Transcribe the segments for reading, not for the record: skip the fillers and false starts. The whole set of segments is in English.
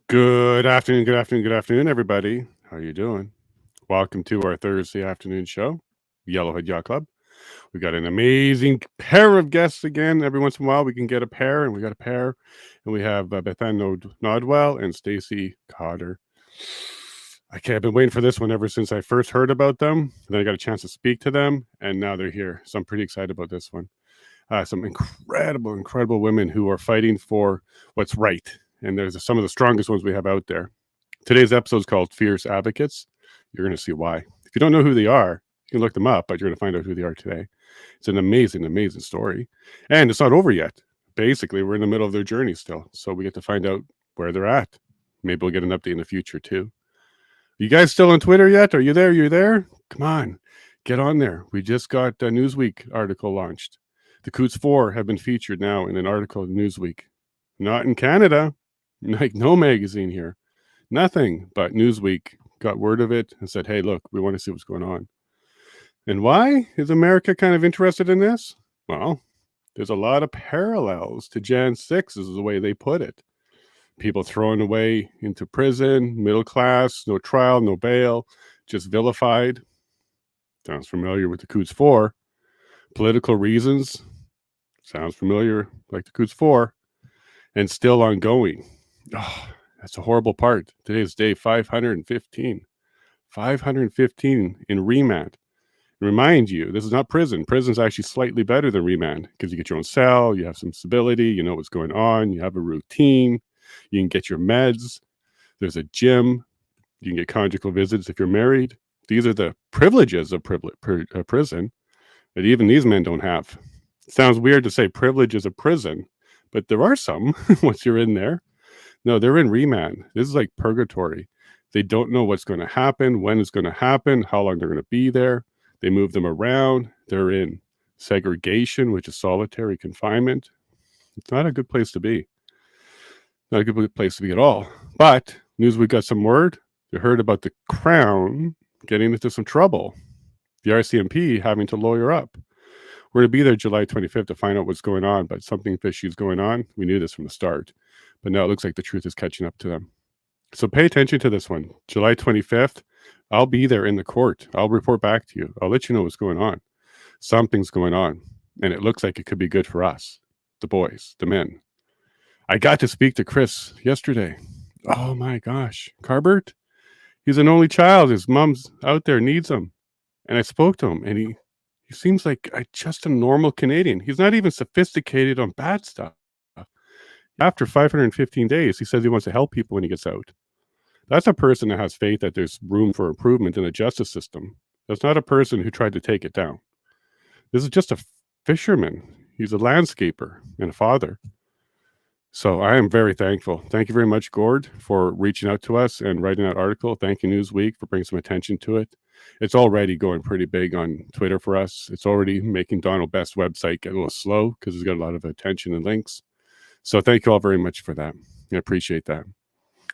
Good afternoon, everybody. How you doing? Welcome to our Thursday afternoon show, Yellowhead Yacht Club. We got an amazing pair of guests again. Every once in a while, we can get a pair, and we got a pair, and we have Bethan Nodwell and Stacey Kauder. I've been waiting for this one ever since I first heard about them. And then I got a chance to speak to them, and now they're here. So I'm pretty excited about this one. Some incredible women who are fighting for what's right. And there's some of the strongest ones we have out there. Today's episode is called Fierce Advocates. You're going to see why. If you don't know who they are, you can look them up, but you're going to find out who they are today. It's an amazing story. And it's not over yet. Basically, we're in the middle of their journey still. So we get to find out where they're at. Maybe we'll get an update in the future too. You guys still on Twitter yet? Are you there? You're there? Come on. Get on there. We just got a Newsweek article launched. The Coots 4 have been featured now in an article in Newsweek. Not in Canada. Like no magazine here. Nothing. But Newsweek got word of it and said, hey, look, we want to see what's going on. And why is America kind of interested in this? Well, there's a lot of parallels to Jan 6 is the way they put it. People thrown away into prison, middle class, no trial, no bail, just vilified. Sounds familiar with the Coots 4. Political reasons. Sounds familiar like the Coots 4. And still ongoing. Oh, that's a horrible part. Today's day 515. 515 in remand. Remind you, this is not prison. Prison's actually slightly better than remand because you get your own cell, you have some stability, you know what's going on, you have a routine, you can get your meds, there's a gym, you can get conjugal visits if you're married. These are the privileges of prison that even these men don't have. It sounds weird to say privileges of prison, but there are some once you're in there. No, they're in remand. This is like purgatory. They don't know what's going to happen, when it's going to happen, how long they're going to be there. They move them around. They're in segregation, which is solitary confinement. It's not a good place to be. Not a good place to be at all. But Newsweek got some word. They heard about the Crown getting into some trouble. The RCMP having to lawyer up. We're going to be there July 25th to find out what's going on, but something fishy is going on. We knew this from the start. But now it looks like the truth is catching up to them. So pay attention to this one. July 25th. I'll be there in the court. I'll report back to you. I'll let you know what's going on. Something's going on. And it looks like it could be good for us, the boys, the men. I got to speak to Chris yesterday. Oh my gosh. Carbert? He's an only child. His mom's out there, needs him. And I spoke to him, and he seems like just a normal Canadian. He's not even sophisticated on bad stuff. After 515 days, he says he wants to help people when he gets out. That's a person that has faith that there's room for improvement in the justice system. That's not a person who tried to take it down. This is just a fisherman. He's a landscaper and a father. So I am very thankful. Thank you very much, Gord, for reaching out to us and writing that article. Thank you, Newsweek, for bringing some attention to it. It's already going pretty big on Twitter for us. It's already making Donald Best's website get a little slow because it's got a lot of attention and links. So thank you all very much for that. I appreciate that.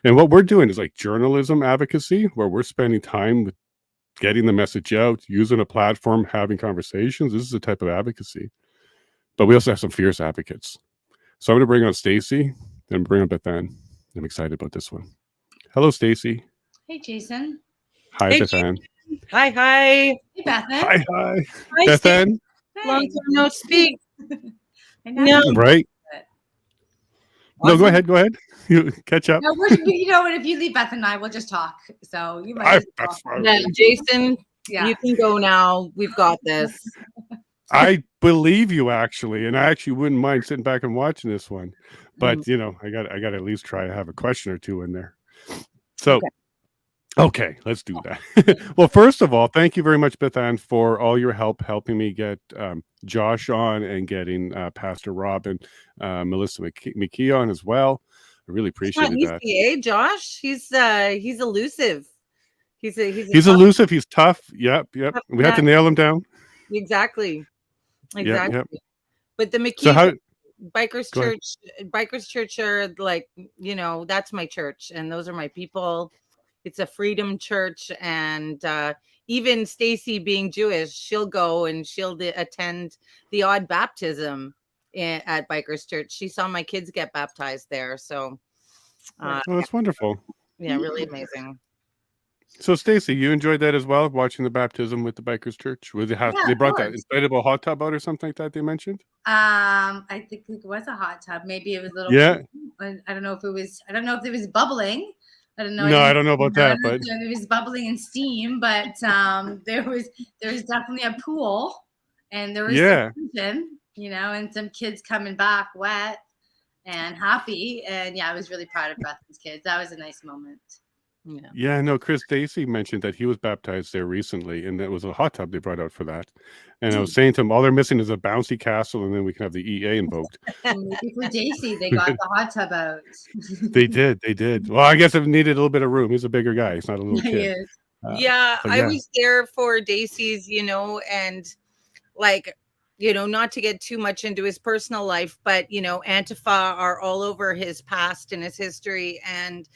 And what we're doing is like journalism advocacy, where we're spending time with getting the message out, using a platform, having conversations. This is the type of advocacy. But we also have some fierce advocates. So I'm going to bring on Stacey and bring on Bethan. I'm excited about this one. Hello, Stacey. Hey, Jason. Hi, hey, Bethan. Hi. Hey, Bethan. Hi. Hi, Bethan. Hey. Long time no speak. I know. No. Right? No, go ahead. You catch up. No, you know what? If you leave Beth and I, we'll just talk. So you might. That's fine. Yeah, Jason, Yeah. you can go now. We've got this. I believe you actually, and I actually wouldn't mind sitting back and watching this one. But you know, I got to at least try to have a question or two in there. So okay, let's do that. Well, first of all, thank you very much, Bethan, for all your help helping me get Josh on and getting Pastor Rob and Melissa McKee on as well. I really appreciated that. Easy, Josh? He's elusive. He's elusive. He's tough. Yep. We had to nail him down. Exactly. Yep. But the McKee So Bikers Church are like, you know, that's my church, and those are my people. It's a Freedom Church, and even Stacey, being Jewish, she'll go and she'll attend the odd baptism at Bikers Church. She saw my kids get baptized there, so Uh, Oh, that's wonderful. yeah, really amazing. So, Stacey, you enjoyed that as well, watching the baptism with the Bikers Church? Was it Yeah, they of brought that course. inflatable hot tub out or something like that they mentioned? I think it was a hot tub. Maybe it was a little. Yeah. I don't know if it was. I don't know if it was bubbling. I don't know. No, I don't know I about don't that, know but if it was bubbling in steam, but there was definitely a pool, and there was yeah. some and some kids coming back wet and happy, and yeah, I was really proud of Bethan's kids. That was a nice moment. Yeah. Yeah, no, Chris Stacey mentioned that he was baptized there recently, and that was a hot tub they brought out for that. And I was saying to him, all they're missing is a bouncy castle, and then we can have the EA invoked. Maybe for Daisy, they got the hot tub out. They did. Well, I guess it needed a little bit of room. He's a bigger guy. He's not a little He kid. is. Yeah, But I yeah. was there for Dacey's, and like, not to get too much into his personal life, but Antifa are all over his past and his history. And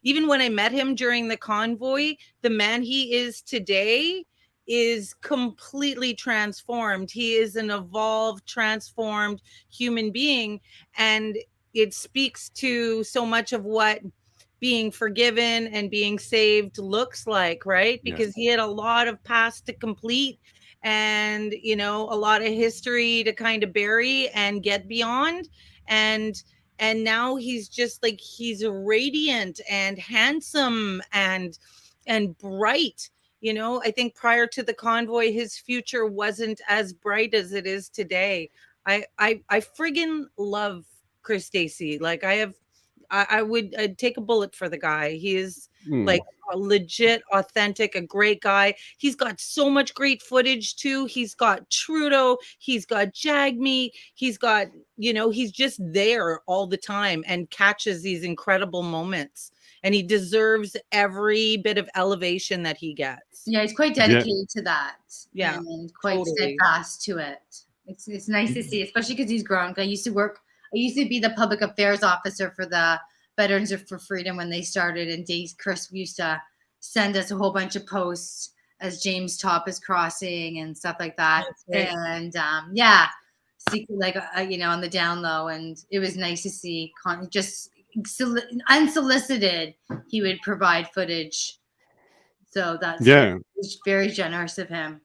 even when I met him during the convoy, the man he is today is completely transformed. He is an evolved, transformed human being. And it speaks to so much of what being forgiven and being saved looks like, right? Because Yes. he had a lot of past to complete and, a lot of history to kind of bury and get beyond. And now he's just like, he's radiant and handsome and bright. I think prior to the convoy, his future wasn't as bright as it is today. I friggin' love Chris Stacey. Like I'd take a bullet for the guy. He is like a legit, authentic, a great guy. He's got so much great footage too. He's got Trudeau. He's got Jagmeet. He's got, he's just there all the time and catches these incredible moments. And he deserves every bit of elevation that he gets. Yeah, he's quite dedicated to that. Yeah, and quite totally. steadfast to it. It's nice to see, especially because he's grown. I used to be the public affairs officer for the Veterans for Freedom when they started, and Chris used to send us a whole bunch of posts as James Top is crossing and stuff like that. Right. And on the down low, and it was nice to see just unsolicited he would provide footage. So that's very generous of him.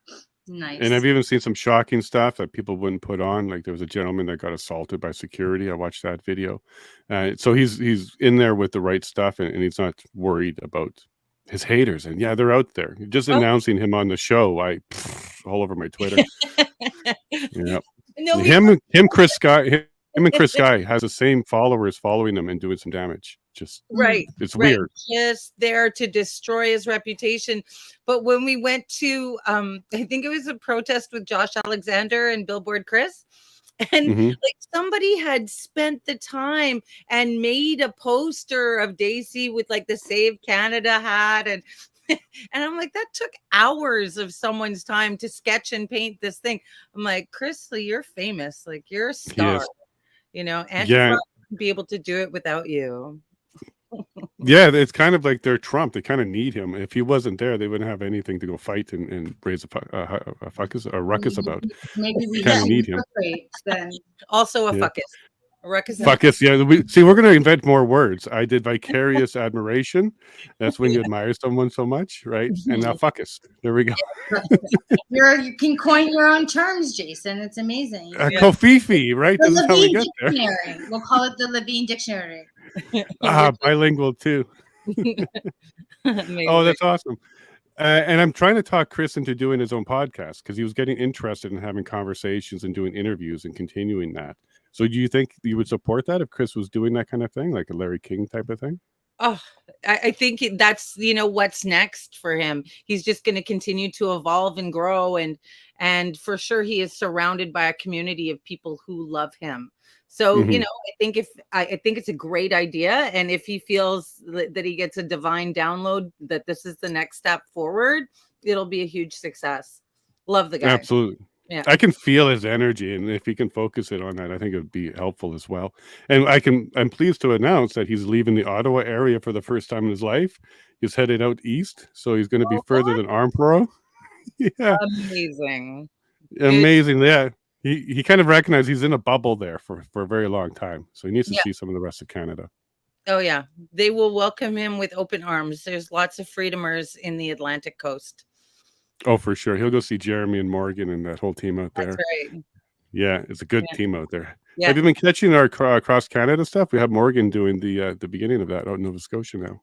Nice. And I've even seen some shocking stuff that people wouldn't put on. Like there was a gentleman that got assaulted by security. I watched that video. So he's in there with the right stuff, and he's not worried about his haters. And yeah, they're out there. Just announcing him on the show, all over my Twitter. Yeah. No, him and Chris Sky has the same followers following him and doing some damage. Just right. It's weird. Just there to destroy his reputation. But when we went to, I think it was a protest with Josh Alexander and Billboard Chris, and like somebody had spent the time and made a poster of Daisy with like the Save Canada hat and I'm like, that took hours of someone's time to sketch and paint this thing. I'm like, Chris, you're famous. Like you're a star. And be able to do it without you. Yeah, it's kind of like they're Trump. They kind of need him. If he wasn't there, they wouldn't have anything to go fight and raise a ruckus about. Maybe we kind of need him. Then. Also a fuckus. A ruckus. Fuckus. Yeah, we're going to invent more words. I did vicarious admiration. That's when you admire someone so much, right? And now fuckus. There we go. You can coin your own terms, Jason. It's amazing. Kofifi, right? This is how we get there. We'll call it the Levine Dictionary. Bilingual too. Oh, that's awesome. And I'm trying to talk Chris into doing his own podcast because he was getting interested in having conversations and doing interviews and continuing that. So do you think you would support that if Chris was doing that kind of thing, like a Larry King type of thing? Oh, I think that's, what's next for him. He's just going to continue to evolve and grow. And for sure, he is surrounded by a community of people who love him. So, I think it's a great idea. And if he feels that he gets a divine download, that this is the next step forward, it'll be a huge success. Love the guy. Absolutely. Yeah. I can feel his energy. And if he can focus it on that, I think it would be helpful as well. And I'm pleased to announce that he's leaving the Ottawa area for the first time in his life. He's headed out east. So he's going to be further than Armpro. Yeah. Amazing. Amazing. Yeah. He kind of recognized he's in a bubble there for a very long time. So he needs to see some of the rest of Canada. Oh yeah, they will welcome him with open arms. There's lots of freedomers in the Atlantic coast. Oh, for sure. He'll go see Jeremy and Morgan and that whole team out That's there. right. Yeah, it's a good Yeah. team out there. Yeah. Have you been catching our cross Canada stuff? We have Morgan doing the beginning of that out in Nova Scotia now.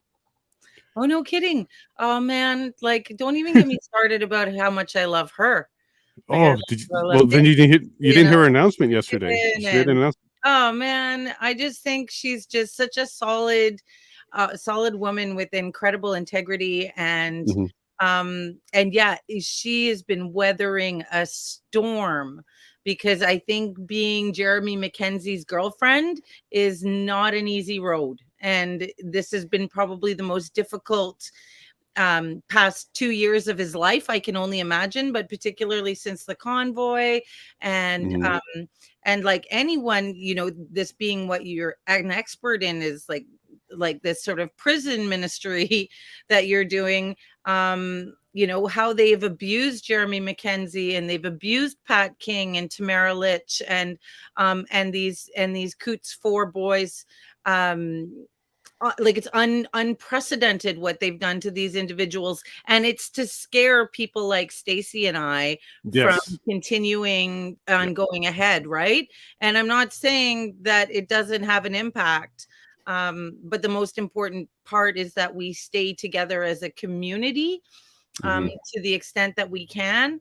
Oh, no kidding. Oh man, like don't even get me started about how much I love her. Like I Oh, love, did you? I love Well, then you didn't hear her announcement yesterday. David She did an and announcement. oh man, I just think she's just such a solid woman with incredible integrity and Mhm. yeah, she has been weathering a storm because I think being Jeremy Mackenzie's girlfriend is not an easy road. And this has been probably the most difficult past 2 years of his life, I can only imagine, but particularly since the convoy and Mhm. like anyone, this being what you're an expert in is like this sort of prison ministry that you're doing, how they've abused Jeremy Mackenzie and they've abused Pat King and Tamara Lich and these Coots 4 boys, like it's unprecedented what they've done to these individuals, and it's to scare people like Stacey and I from Yes. continuing on Yeah. going ahead, right? And I'm not saying that it doesn't have an impact, but the most important part is that we stay together as a community, Mhm. to the extent that we can,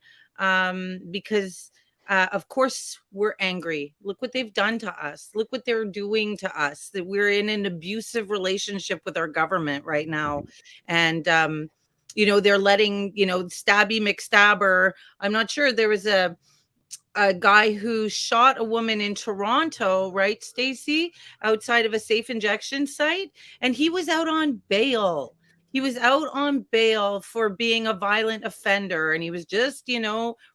because of course we're angry. Look what they've done to us. Look what they're doing to us. That we're in an abusive relationship with our government right now, and they're letting Stabby McStabber. I'm not sure, there was a guy who shot a woman in Toronto, right, Stacey, outside of a safe injection site, and he was out on bail. He was out on bail for being a violent offender, and he was just,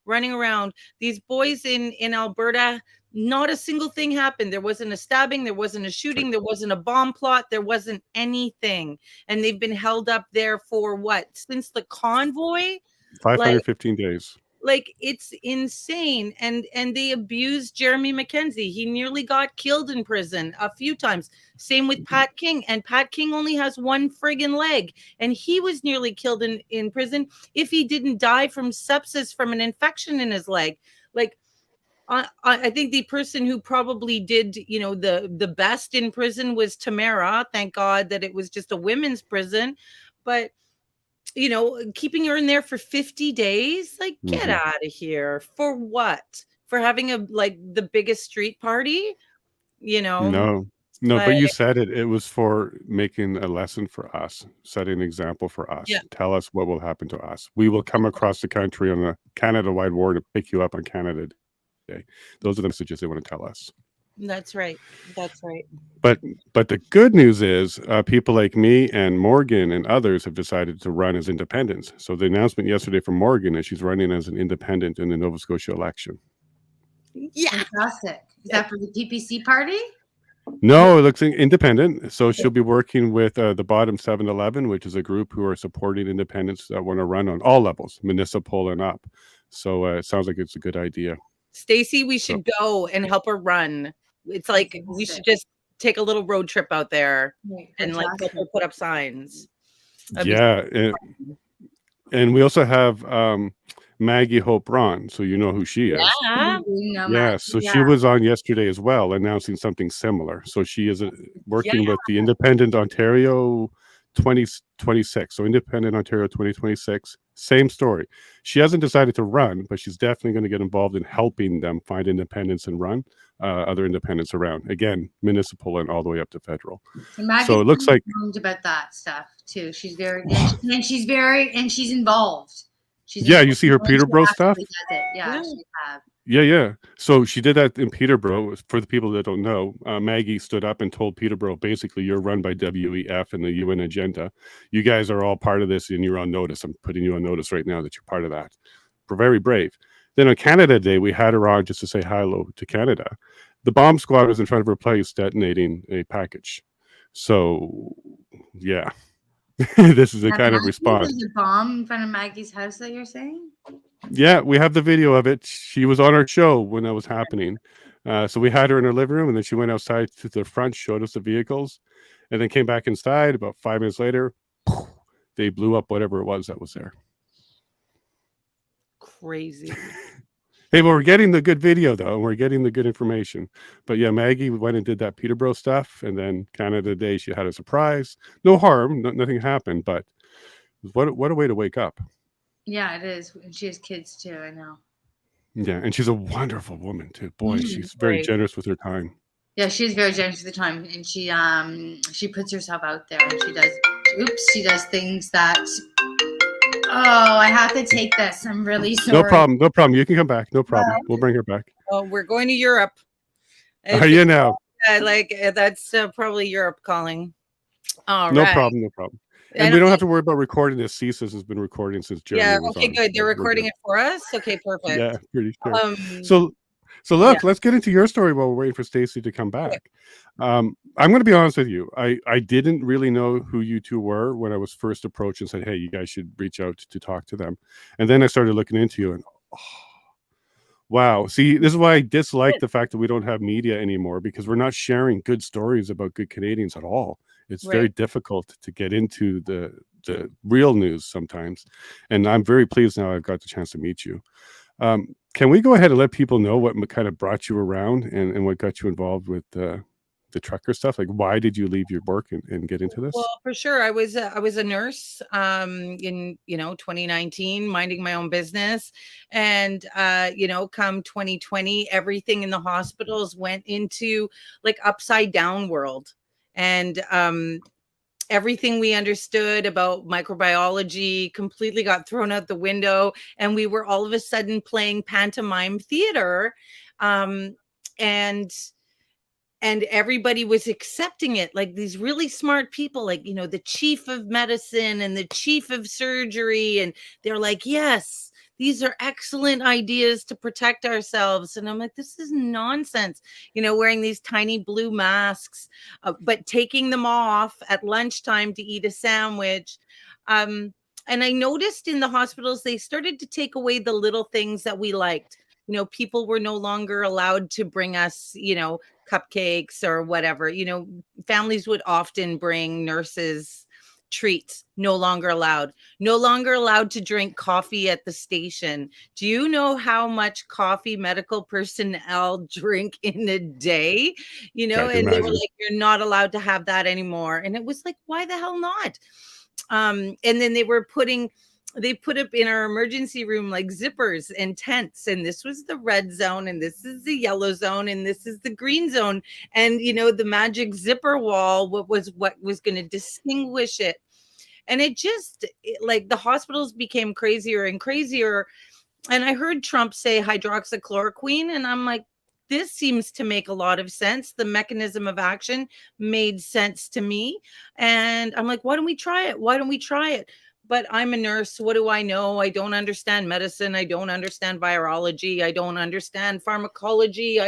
running around. These boys in Alberta, not a single thing happened. There wasn't a stabbing, there wasn't a shooting, there wasn't a bomb plot, there wasn't anything. And they've been held up there for what? Since the convoy? Like 515 days. it's insane. And they abused Jeremy Mackenzie. He nearly got killed in prison a few times. Same with Pat King, and Pat King only has one friggin' leg, and he was nearly killed in prison if he didn't die from sepsis from an infection in his leg. Like I think the person who probably did, the best in prison was Tamara. Thank God that it was just a women's prison. But keeping her in there for 50 days, like, get Mhm. out of here. For what? For having the biggest street party, No. No, but like, you said it. It was for making a lesson for us, setting an example for us. yeah, Tell us what will happen to us. We will come across the country on a Canada-wide war to pick you up on Canada Day. Those are the messages they want to tell us. that's right. That's right. But the good news is people like me and Morgan and others have decided to run as independents. So the announcement yesterday from Morgan is she's running as an independent in the Nova Scotia election. Yeah. Fantastic. Is that for the PPC party? No, it looks independent. So she'll be working with the Bottom 7-Eleven, which is a group who are supporting independents that want to run on all levels, municipal and up. So it sounds like it's a good idea. Stacey, we should go and help her run. It's like we should just take a little road trip out there and help her put up signs. Yeah. And we also have Maggie Hope Braun. So you know who she is. Yeah. So she was on yesterday as well, announcing something similar. So she is working with the Independent Ontario 2026. So Independent Ontario 2026. Same story. She hasn't decided to run, but she's definitely going to get involved in helping them find independents and run other independents around. Again, municipal and all the way up to federal. So it looks like about that stuff too. She's very and she's involved. You see her Peterborough stuff. Yeah. Yeah. So she did that in Peterborough. For the people that don't know, Maggie stood up and told Peterborough, basically, you're run by WEF and the UN agenda. You guys are all part of this and you're on notice. I'm putting you on notice right now that you're part of that. We're very brave. Then on Canada Day, we had her on just to say hello to Canada. The bomb squad was in front of her place detonating a package. So, yeah. This is a kind of response. There's a bomb in front of Maggie's house that you're saying? Yeah, we have the video of it. She was on our show when that was happening. So we had her in her living room, and then she went outside to the front, showed us the vehicles, and then came back inside. About 5 minutes later, they blew up whatever it was that was there. Crazy. Hey, well, we're getting the good video though, and we're getting the good information. But yeah, Maggie went and did that Peterborough stuff, and then Canada Day she had a surprise. No harm, nothing happened, but what a way to wake up. Yeah, it is. And she has kids too. I know. Yeah, and she's a wonderful woman too. Boy, she's very Right. generous with her time. Yeah, she's very generous with the time, and she puts herself out there, and she does things that. Oh, I have to take this. I'm really sorry. No problem. You can come back. No problem. We'll bring her back. Oh, we're going to Europe. Are you now? That's probably Europe calling. All No right. problem. And we don't have to worry about recording this. CSIS has been recording since Jeremy was okay, on. good. They're recording it for us. Okay, perfect. Yeah, pretty sure. So Look, let's get into your story while we're waiting for Stacey to come back. I'm going to be honest with you. I didn't really know who you two were when I was first approached and said, hey, you guys should reach out to talk to them. And then I started looking into you and wow. See, this is why I dislike the fact that we don't have media anymore, because we're not sharing good stories about good Canadians at all. It's very difficult to get into the real news sometimes. And I'm very pleased now I've got the chance to meet you. Can we go ahead and let people know what kind of brought you around and what got you involved with the trucker stuff? Like, why did you leave your work and get into this? Well, for sure. I was a nurse in 2019, minding my own business. And come 2020, everything in the hospitals went into like upside down world. And everything we understood about microbiology completely got thrown out the window. And we were all of a sudden playing pantomime theater. And everybody was accepting it, like these really smart people, like, the chief of medicine and the chief of surgery. And they're like, yes, these are excellent ideas to protect ourselves. And I'm like, this is nonsense, wearing these tiny blue masks, but taking them off at lunchtime to eat a sandwich. And I noticed in the hospitals, they started to take away the little things that we liked. People were no longer allowed to bring us, cupcakes or whatever. Families would often bring nurses treats. No longer allowed to drink coffee at the station. Do you know how much coffee medical personnel drink in a day? And they were like, you're not allowed to have that anymore. And it was like, why the hell not? And then they put up in our emergency room like zippers and tents, and this was the red zone, and this is the yellow zone, and this is the green zone. And the magic zipper wall, what was going to distinguish it. And like the hospitals became crazier and crazier. And I heard Trump say hydroxychloroquine, and I'm like, this seems to make a lot of sense. The mechanism of action made sense to me. And I'm like, why don't we try it? But I'm a nurse. What do I know? I don't understand medicine. I don't understand virology. I don't understand pharmacology.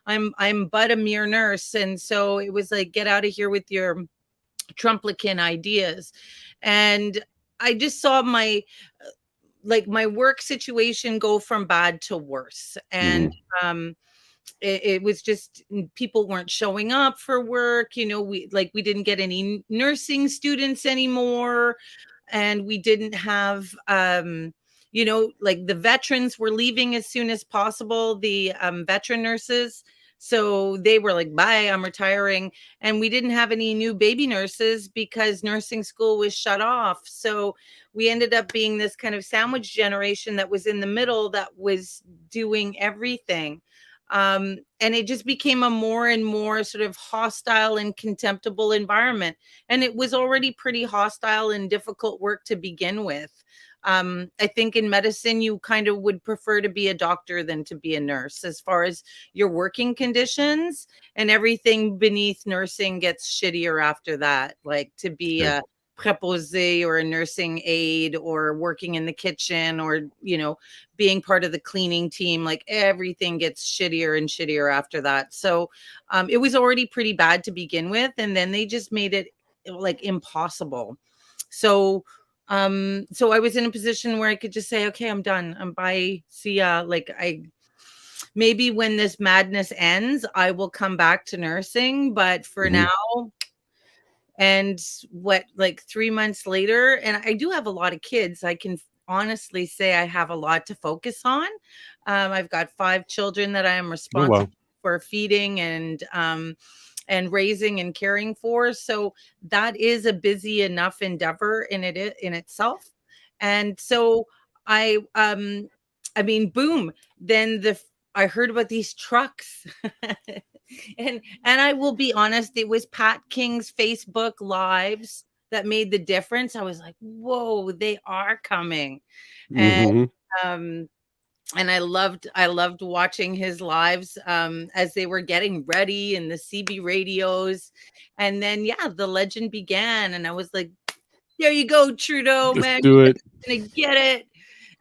I'm but a mere nurse. And so it was like, get out of here with your Trumplican ideas. And I just saw my work situation go from bad to worse. And it was just, people weren't showing up for work. We didn't get any nursing students anymore. And we didn't have, the veterans were leaving as soon as possible, the veteran nurses. So they were like, bye, I'm retiring. And we didn't have any new baby nurses because nursing school was shut off. So we ended up being this kind of sandwich generation that was in the middle, that was doing everything. And it just became a more and more sort of hostile and contemptible environment. And it was already pretty hostile and difficult work to begin with. I think in medicine, you kind of would prefer to be a doctor than to be a nurse, as far as your working conditions, and everything beneath nursing gets shittier after that. Like to be a préposé or a nursing aide, or working in the kitchen, or, being part of the cleaning team, like everything gets shittier and shittier after that. So it was already pretty bad to begin with. And then they just made it like impossible. So I was in a position where I could just say, okay, I'm done. I'm bye. See ya. Like maybe when this madness ends, I will come back to nursing. But for Mhm. now, and like 3 months later, and I do have a lot of kids. I can honestly say I have a lot to focus on. I've got 5 children that I am Oh, responsible wow. for feeding and raising and caring for. So that is a busy enough endeavor in itself. And so I mean, boom, then I heard about these trucks. And I will be honest, it was Pat King's Facebook lives that made the difference. I was like, whoa, they are coming. And Mhm. um and I loved watching his lives as they were getting ready and the CB radios. And then yeah, the legend began, and I was like, there you go, Trudeau, Just man, do you it. guys are gonna get it.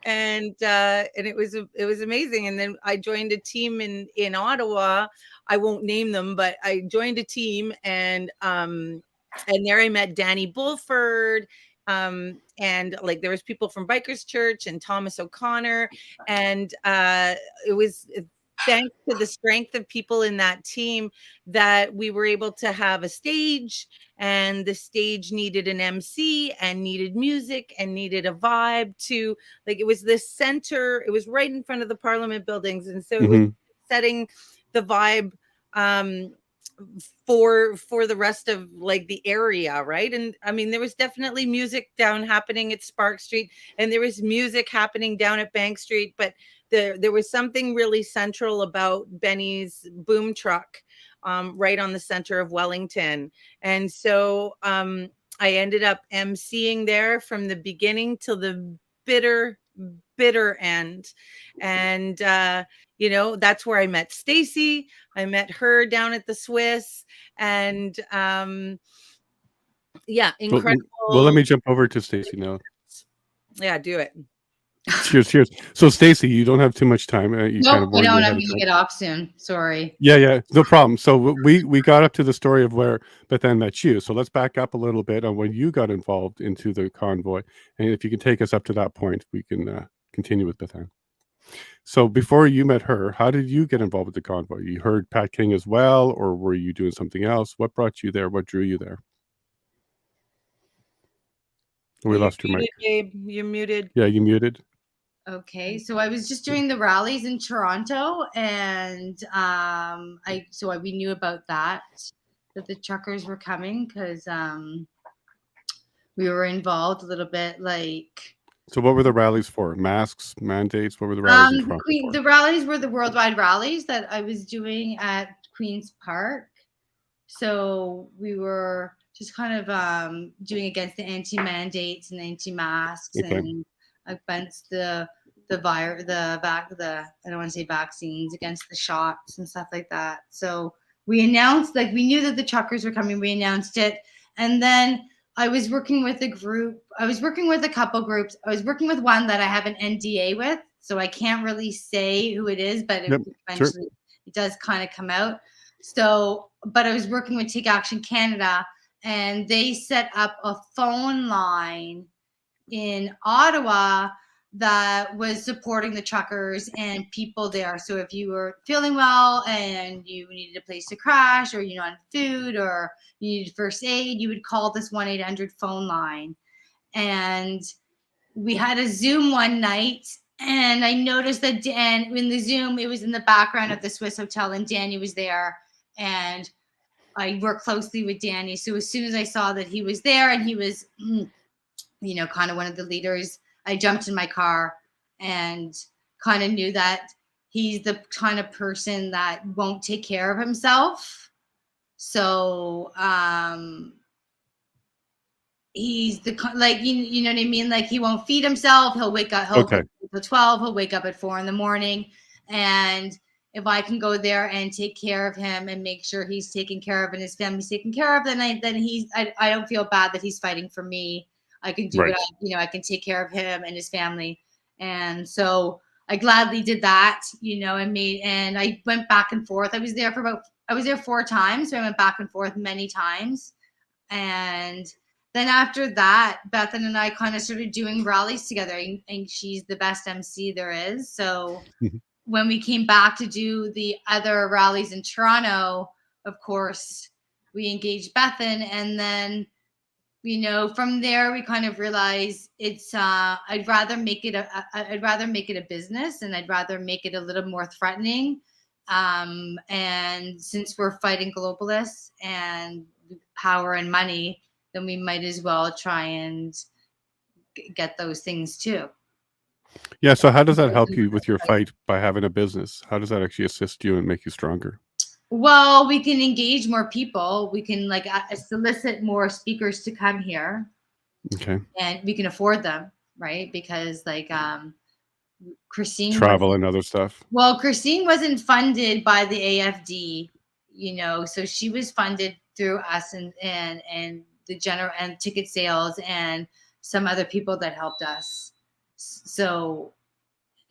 And it was amazing. And then I joined a team in Ottawa. I won't name them, but I joined a team, and there I met Danny Bulford, and like there was people from Bikers Church and Thomas O'Connor, and it was thanks to the strength of people in that team that we were able to have a stage, and the stage needed an MC and needed music and needed a vibe to, like, it was this center, it was right in front of the Parliament buildings, and so it was Mhm. setting the vibe um for the rest of like the area, right? And I mean, there was definitely music down happening at Spark Street, and there was music happening down at Bank Street, but there was something really central about Benny's boom truck right on the center of Wellington. And so I ended up emceeing there from the beginning till the bitter bitter end. And that's where I met Stacey. I met her down at the Swiss. And yeah, Well, let incredible. me jump over to Stacey now. Yeah, do it. Cheers, cheers. So, Stacey, you don't have too much time. You kind Nope, of I warned me don't. ahead I'm of gonna time. get off soon. Sorry. Yeah, yeah, no problem. So we got up to the story of where Bethan met you. So let's back up a little bit on when you got involved into the convoy, and if you can take us up to that point, we can continue with Bethan. So before you met her, how did you get involved with the convoy? You heard Pat King as well, or were you doing something else? What brought you there? What drew you there? We You're lost your mic. muted, Gabe. You're muted. Yeah, you muted. Okay, so I was just doing the rallies in Toronto, and we knew about that the truckers were coming because we were involved a little bit. Like So what were the rallies for? Masks, mandates? What were the rallies in Toronto for? the rallies were the worldwide rallies that I was doing at Queen's Park. So we were just kind of doing against the anti-mandates and anti-masks Okay. and against the I don't want to say vaccines, against the shots and stuff like that. So we announced, like, we knew that the truckers were coming. We announced it, and then I was working with a group. I was working with a couple groups. I was working with one that I have an NDA with, so I can't really say who it is, but Yep. Sure. eventually it does kind of come out. So, but I was working with Take Action Canada, and they set up a phone line in Ottawa that was supporting the truckers and people there. So if you were feeling well and you needed a place to crash, or you wanted food, or you needed first aid, you would call this 1-800 phone line. And we had a Zoom one night, and I noticed that Dan, in the Zoom, it was in the background of the Swiss Hotel, and Danny was there. And I work closely with Danny. So as soon as I saw that he was there and he was, kind of one of the leaders, I jumped in my car and kind of knew that he's the kind of person that won't take care of himself. So he's you know what I mean? Like, he won't feed himself. He'll wake up, he'll Okay. at 12, he'll wake up at 4 a.m. And if I can go there and take care of him and make sure he's taken care of and his family's taken care of, then I don't feel bad that he's fighting for me. I can do Right. I can take care of him and his family. And so I gladly did that, and I went back and forth. I was there 4 times. So I went back and forth many times. And then after that, Bethan and I kind of started doing rallies together, and she's the best MC there is. So when we came back to do the other rallies in Toronto, of course, we engaged Bethan, and then, from there we kind of realized it's I'd rather make it a business, and I'd rather make it a little more threatening. And since we're fighting globalists and power and money, then we might as well try and get those things too. Yeah. So how does that help you with your fight by having a business? How does that actually assist you and make you stronger? Well, we can engage more people. We can solicit more speakers to come here. Okay. And we can afford them, right? Because Christine travel and other stuff. Well, Christine wasn't funded by the AFD, so she was funded through us and the general and ticket sales and some other people that helped us. So,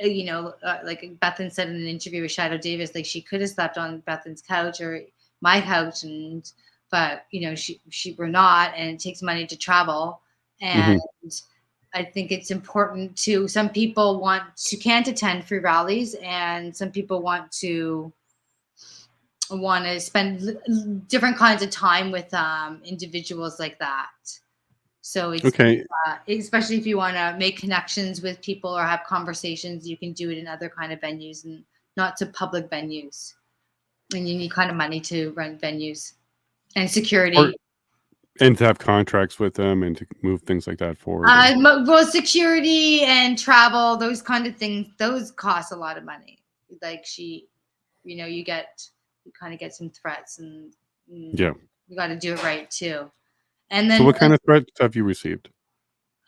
like Bethan said in an interview with Shadow Davis, like she could have slept on Bethan's couch or my couch, but she were not, and it takes money to travel. And I think it's important to, some people can't attend free rallies, and some people want to spend different kinds of time with individuals like that. So it's okay. Especially if you want to make connections with people or have conversations, you can do it in other kind of venues and not to public venues. And you need kind of money to run venues and security. And to have contracts with them and to move things like that forward. Well, security and travel, those kind of things, those cost a lot of money. Like you kind of get some threats, and you got to do it right too. And then, so what kind of threats have you received?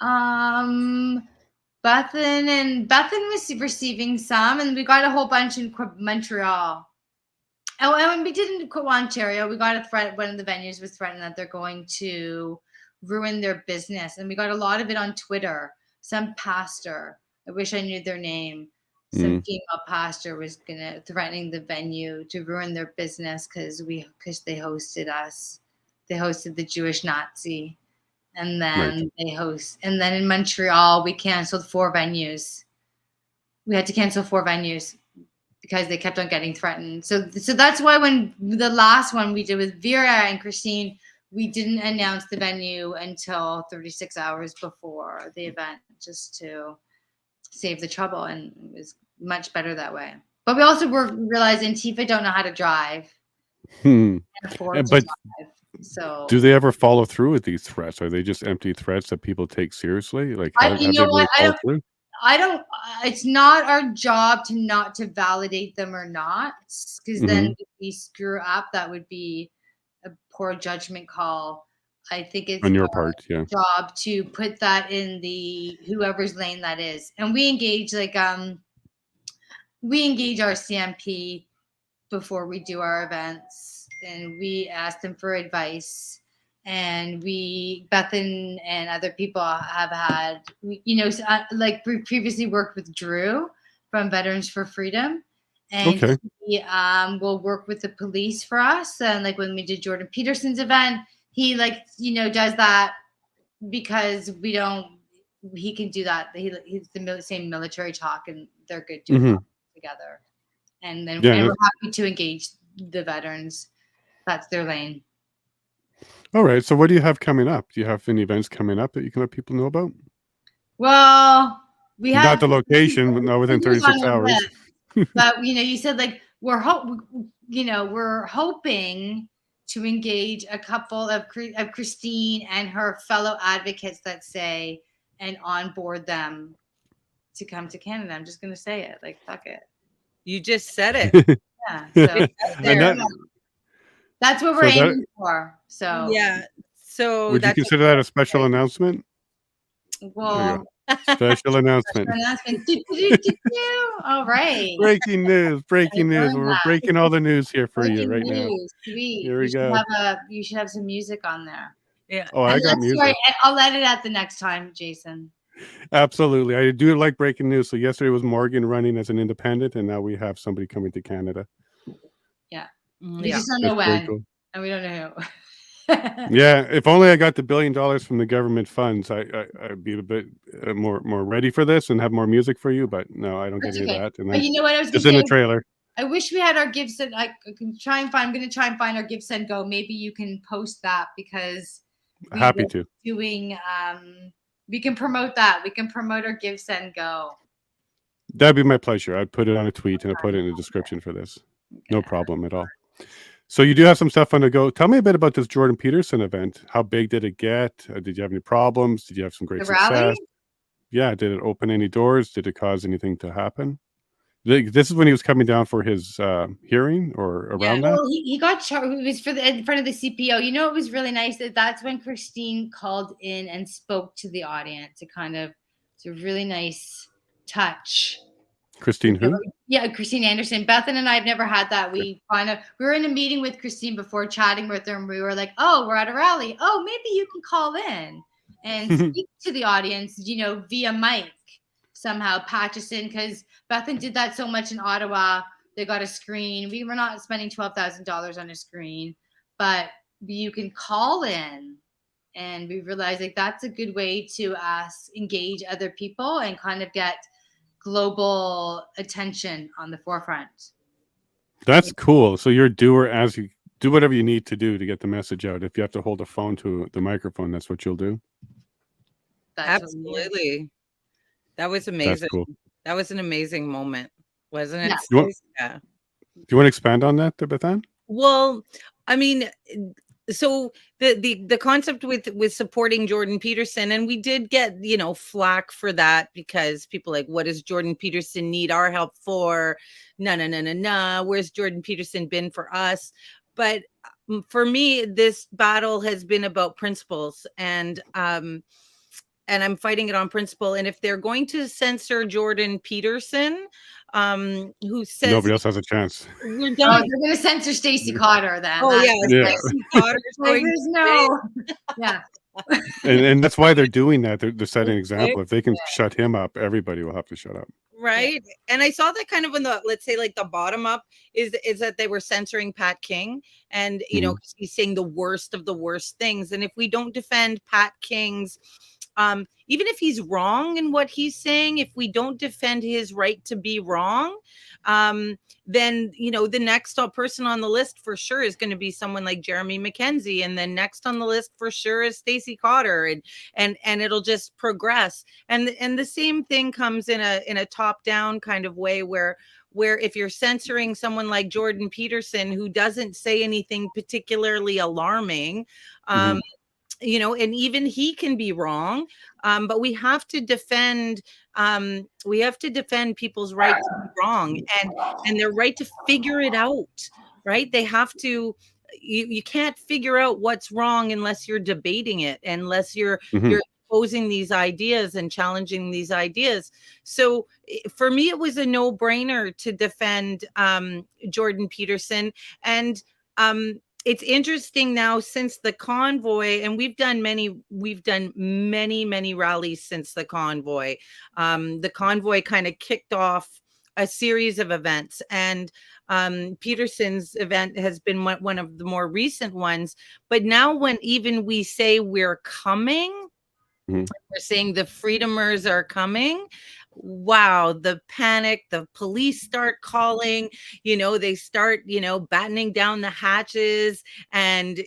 Bethan was receiving some, and we got a whole bunch in Montreal. Oh, and when we did in Ontario, we got a threat. One of the venues was threatened that they're going to ruin their business, and we got a lot of it on Twitter. Some pastor, I wish I knew their name, some female pastor was threatening the venue to ruin their business because they hosted us. They hosted the Jewish Nazi, and then and then in Montreal we canceled 4 venues. We had to cancel 4 venues because they kept on getting threatened. So that's why when the last one we did with Vera and Christine, we didn't announce the venue until 36 hours before the event, just to save the trouble, and it was much better that way. But we also realized Antifa don't know how to drive. But so do they ever follow through with these threats? Are they just empty threats that people take seriously? Like, I don't. It's not our job to validate them or not, because then if we screw up, that would be a poor judgment call. I think it's on your part, job to put that in whoever's lane that is, and we engage our CMP before we do our events, and we ask them for advice. And Bethan and other people have had, like we previously worked with Drew from Veterans for Freedom, and he will work with the police for us. And like when we did Jordan Peterson's event, he does that because he can do that. He's the same military talk, and they're good doing together. And then we're happy to engage the veterans. That's their lane. All right. So what do you have coming up? Do you have any events coming up that you can let people know about? Well, we have not the location, but not within 36 hours. But you said like we're hoping to engage a couple of Christine and her fellow advocates, let's say, and onboard them to come to Canada. I'm just gonna say it, like, fuck it. You just said it. Yeah. So that's what we're aiming for. So yeah. So would you consider that a special announcement? Well, special announcement. All right. Breaking news. We're breaking all the news here for you right now. Sweet. Here we go. You should have some music on there. Yeah. Oh, I got music. Sorry, I'll edit at the next time, Jason. Absolutely. I do like breaking news. So yesterday was Morgan running as an independent, and now we have somebody coming to Canada. Yeah. We just don't know when, and we don't know who. Yeah, if only I got the $1 billion from the government funds, I'd be a bit more ready for this and have more music for you. But no, I don't get That's any okay. of that. And But then you know what I was going it's to in say? the trailer. I wish we had our Give Send. I can try and find. I'm going to try and find our Give Send Go. Maybe you can post that because we Happy were to. doing. We can promote that. We can promote our Give Send Go. That'd be my pleasure. I'd put it on a tweet and I'll put it in the description for this. No problem at all. So you do have some stuff on the go. Tell me a bit about this Jordan Peterson event. How big did it get? Did you have any problems? Did you have some great The rally? success? Yeah. Did it open any doors? Did it cause anything to happen? This is when he was coming down for his hearing or around that? Well, he got charged. It was in front of the CPO. You know, it was really nice that's when Christine called in and spoke to the audience. It's a really nice touch. Christine who? Yeah, Christine Anderson. Bethan and I have never had that. We were in a meeting with Christine before, chatting with her, and we were like, "Oh, we're at a rally. Oh, maybe you can call in and speak to the audience, via mic somehow, patch us in." Because Bethan did that so much in Ottawa. They got a screen. We were not spending $12,000 on a screen, but you can call in. And we realized that's a good way to engage other people and kind of get global attention on the forefront. That's cool. So you're a doer as you do whatever you need to do to get the message out. If you have to hold a phone to the microphone, that's what you'll do. Absolutely. That was amazing. That's cool. That was an amazing moment, wasn't it? Yeah. Do you want to expand on that, Bethan? Well, I mean, so the concept with supporting Jordan Peterson, and we did get flack for that because people like, what does Jordan Peterson need our help for? No. Where's Jordan Peterson been for us? But for me, this battle has been about principles, and I'm fighting it on principle. And if they're going to censor Jordan Peterson, who says nobody else has a chance. We're Oh, done. they're going to censor Stacey Kauder then. Oh yeah, Yeah. Stacey Kauder is going there's no. Yeah. And that's why they're doing that. They're setting an example. If they can shut him up, everybody will have to shut up. Right. Yeah. And I saw that kind of in the, let's say, like the bottom up is that they were censoring Pat King, and he's saying the worst of the worst things. And if we don't defend Pat King's, even if he's wrong in what he's saying, if we don't defend his right to be wrong, then the next person on the list for sure is going to be someone like Jeremy McKenzie, and then next on the list for sure is Stacey Kauder, and it'll just progress. And the same thing comes in a top down kind of way where if you're censoring someone like Jordan Peterson, who doesn't say anything particularly alarming, and even he can be wrong, but we have to defend people's right to be wrong and their right to figure it out, right? They have to. You can't figure out what's wrong unless you're debating it, unless you're exposing these ideas and challenging these ideas. So for me, it was a no-brainer to defend Jordan Peterson. And it's interesting now since the convoy, and we've done many rallies since the convoy. The convoy kind of kicked off a series of events, and Peterson's event has been one of the more recent ones. But now when even we say we're coming, we're saying the Freedomers are coming. Wow, the panic, the police start calling, they start, battening down the hatches and,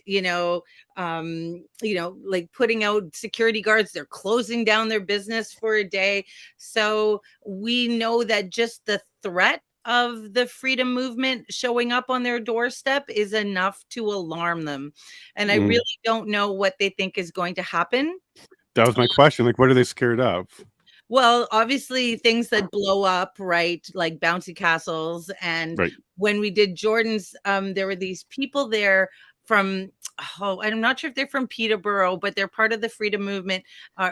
like putting out security guards. They're closing down their business for a day. So we know that just the threat of the freedom movement showing up on their doorstep is enough to alarm them. And I really don't know what they think is going to happen. That was my question. Like, what are they scared of? Well, obviously things that blow up, right? Like bouncy castles. And when we did Jordan's, there were these people there from, I'm not sure if they're from Peterborough, but they're part of the freedom movement,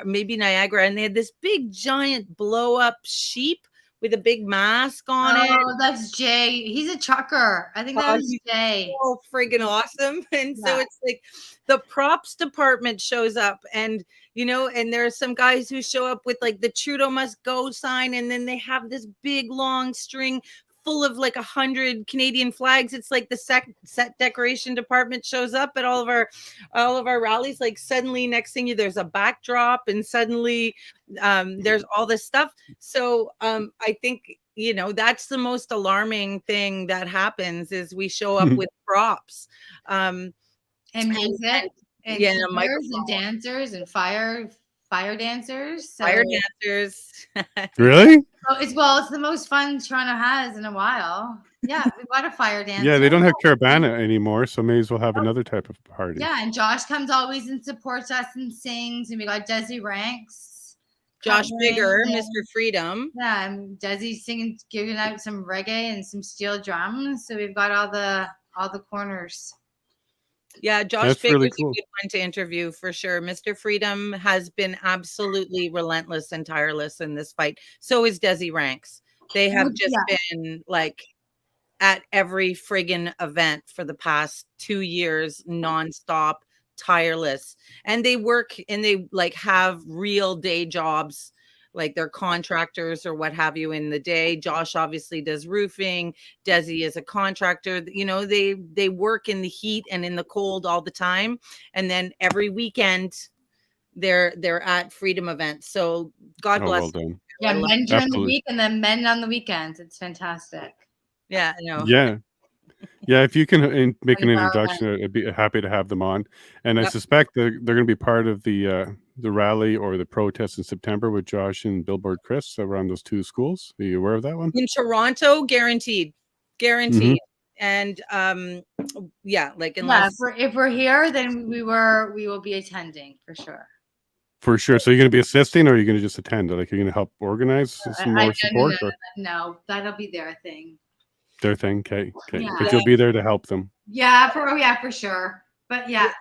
maybe Niagara. And they had this big giant blow up sheep with a big mask on it. Oh, that's Jay. He's a trucker. I think that was Jay. Oh, friggin' awesome. And so it's like the props department shows up, and and there are some guys who show up with like the Trudeau must go sign, and then they have this big long string full of like 100 Canadian flags. It's like the set decoration department shows up at all of our rallies. Like suddenly next thing there's a backdrop, and suddenly there's all this stuff. So I think, you know, that's the most alarming thing that happens is we show up with props. And music, and yeah, singers and dancers and fire dancers. So, fire dancers. Really? so it's the most fun Toronto has in a while. Yeah, we've got a fire dancer. Yeah, they don't have Caravana anymore, so may as well have another type of party. Yeah, and Josh comes always and supports us and sings, and we got Desi Ranks. Josh Bigger, Mr. Freedom. Yeah, and Desi's singing, giving out some reggae and some steel drums. So we've got all the corners. Yeah, Josh That's Bigger's really a cool. good one to interview for sure. Mr. Freedom has been absolutely relentless and tireless in this fight. So is Desi Ranks. They have just been like at every friggin' event for the past 2 years, nonstop, tireless. And they work and they like have real day jobs, like they're contractors or what have you in the day. Josh obviously does roofing. Desi is a contractor. You know, they work in the heat and in the cold all the time. And then every weekend they're at Freedom events. So God bless. Well done. Yeah, men during the week and then men on the weekends. It's fantastic. Yeah, I know. Yeah, if you can make an introduction, I'd be happy to have them on. And I suspect they're going to be part of the rally or the protest in September with Josh and Billboard Chris around those two schools. Are you aware of that one? In Toronto, guaranteed. Mm-hmm. And like unless if we're here, then we will be attending for sure. For sure. So you're going to be assisting, or are you going to just attend? Like, you're going to help organize some more support? No, that'll be their thing. Their thing, okay. Yeah. But you'll be there to help them. Yeah, for sure. But yeah,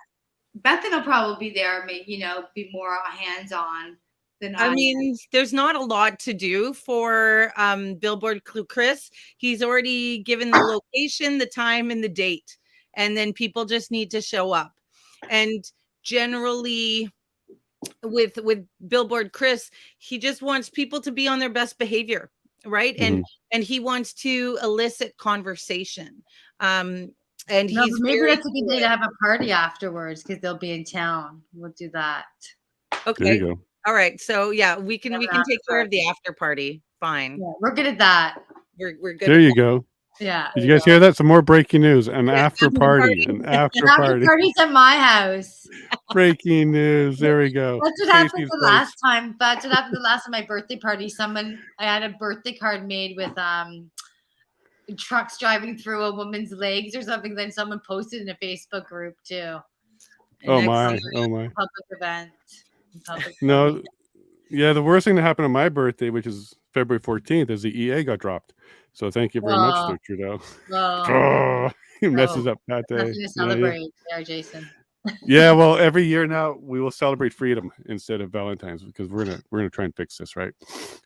Bethan will probably be there, be more hands-on than I mean, there's not a lot to do for Billboard Chris. He's already given the location, the time, and the date. And then people just need to show up. And generally with Billboard Chris, he just wants people to be on their best behavior, right? Mm-hmm. And he wants to elicit conversation. And maybe that's a good day to have a party afterwards because they'll be in town. We'll do that. Okay. There you go. All right. So yeah, we can take care of the after party. Fine. Yeah, we're good at that. We're good. There you go. Yeah. Did you guys hear that? Some more breaking news. An after party. An after party. Party's at my house. Breaking news. There we go. That's what happened the last time. That's what happened the last time my birthday party. I had a birthday card made with trucks driving through a woman's legs or something. Then someone posted in a Facebook group too. Oh my. Public event. No. Yeah, the worst thing that happened on my birthday, which is February 14th, is the EA got dropped. So thank you very much, Sir Trudeau. He messes up that day. Nothing to celebrate there, Jason. Yeah, well, every year now we will celebrate freedom instead of Valentine's because we're gonna try and fix this, right?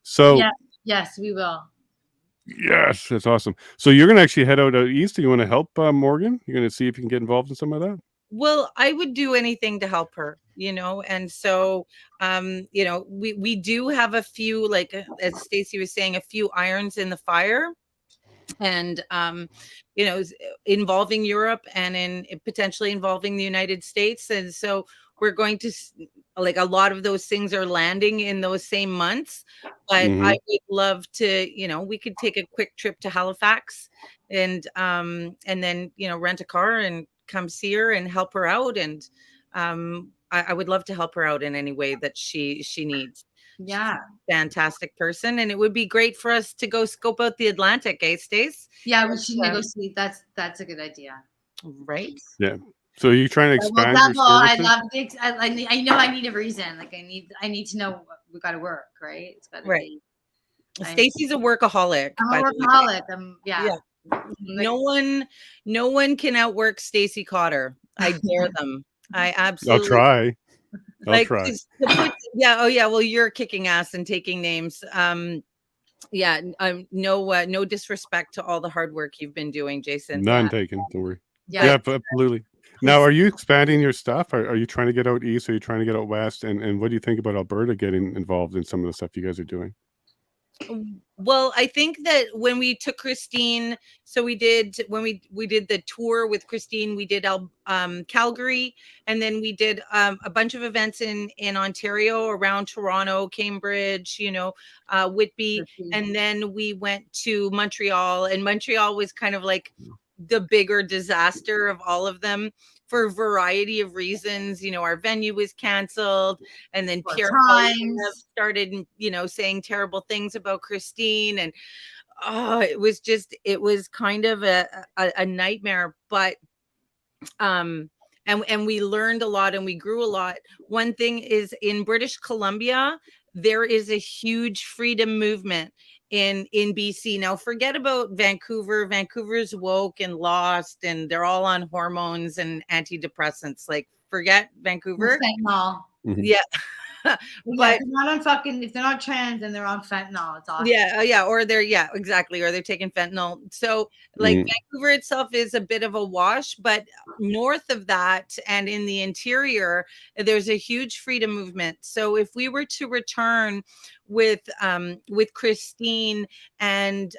So yes, we will. Yes, that's awesome. So you're gonna actually head out east. Do you want to help Morgan? You're gonna see if you can get involved in some of that. Well, I would do anything to help her, and so, we do have a few, like, as Stacey was saying, a few irons in the fire and, involving Europe and potentially involving the United States. And so we're going to, like, a lot of those things are landing in those same months, but I would love to, we could take a quick trip to Halifax and then, rent a car and come see her and help her out. And I would love to help her out in any way that she needs. Yeah. Fantastic person. And it would be great for us to go scope out the Atlantic, Stace? Yeah, we should go see. That's a good idea. Right. Yeah. So you're trying to expand your services? I love I know I need a reason. Like I need to know we got to work, right? It's got to be. Stacey's a workaholic. I'm a workaholic. Yeah. No one can outwork Stacey Kauder. I dare them. I absolutely. I'll try. Well, you're kicking ass and taking names. No disrespect to all the hard work you've been doing, Jason. None taken. Don't worry. Yeah, absolutely. Now, are you expanding your stuff? Are you trying to get out east? Are you trying to get out west? And what do you think about Alberta getting involved in some of the stuff you guys are doing? Well, I think that when we took Christine, so we did when we did the tour with Christine, we did Calgary, and then we did a bunch of events in Ontario, around Toronto, Cambridge, Whitby, and then we went to Montreal, and Montreal was kind of like the bigger disaster of all of them for a variety of reasons. Our venue was canceled, and then Pierre started, saying terrible things about Christine, and it was kind of a nightmare. But and we learned a lot and we grew a lot. One thing is, in British Columbia, there is a huge freedom movement in BC. Now, forget about Vancouver. Vancouver's woke and lost, and they're all on hormones and antidepressants. Like, forget Vancouver. Fentanyl. Yeah. But if they're not trans, then they're on fentanyl. It's awesome. Exactly. Or they're taking fentanyl. So like Vancouver itself is a bit of a wash, but north of that and in the interior, there's a huge freedom movement. So if we were to return with Christine and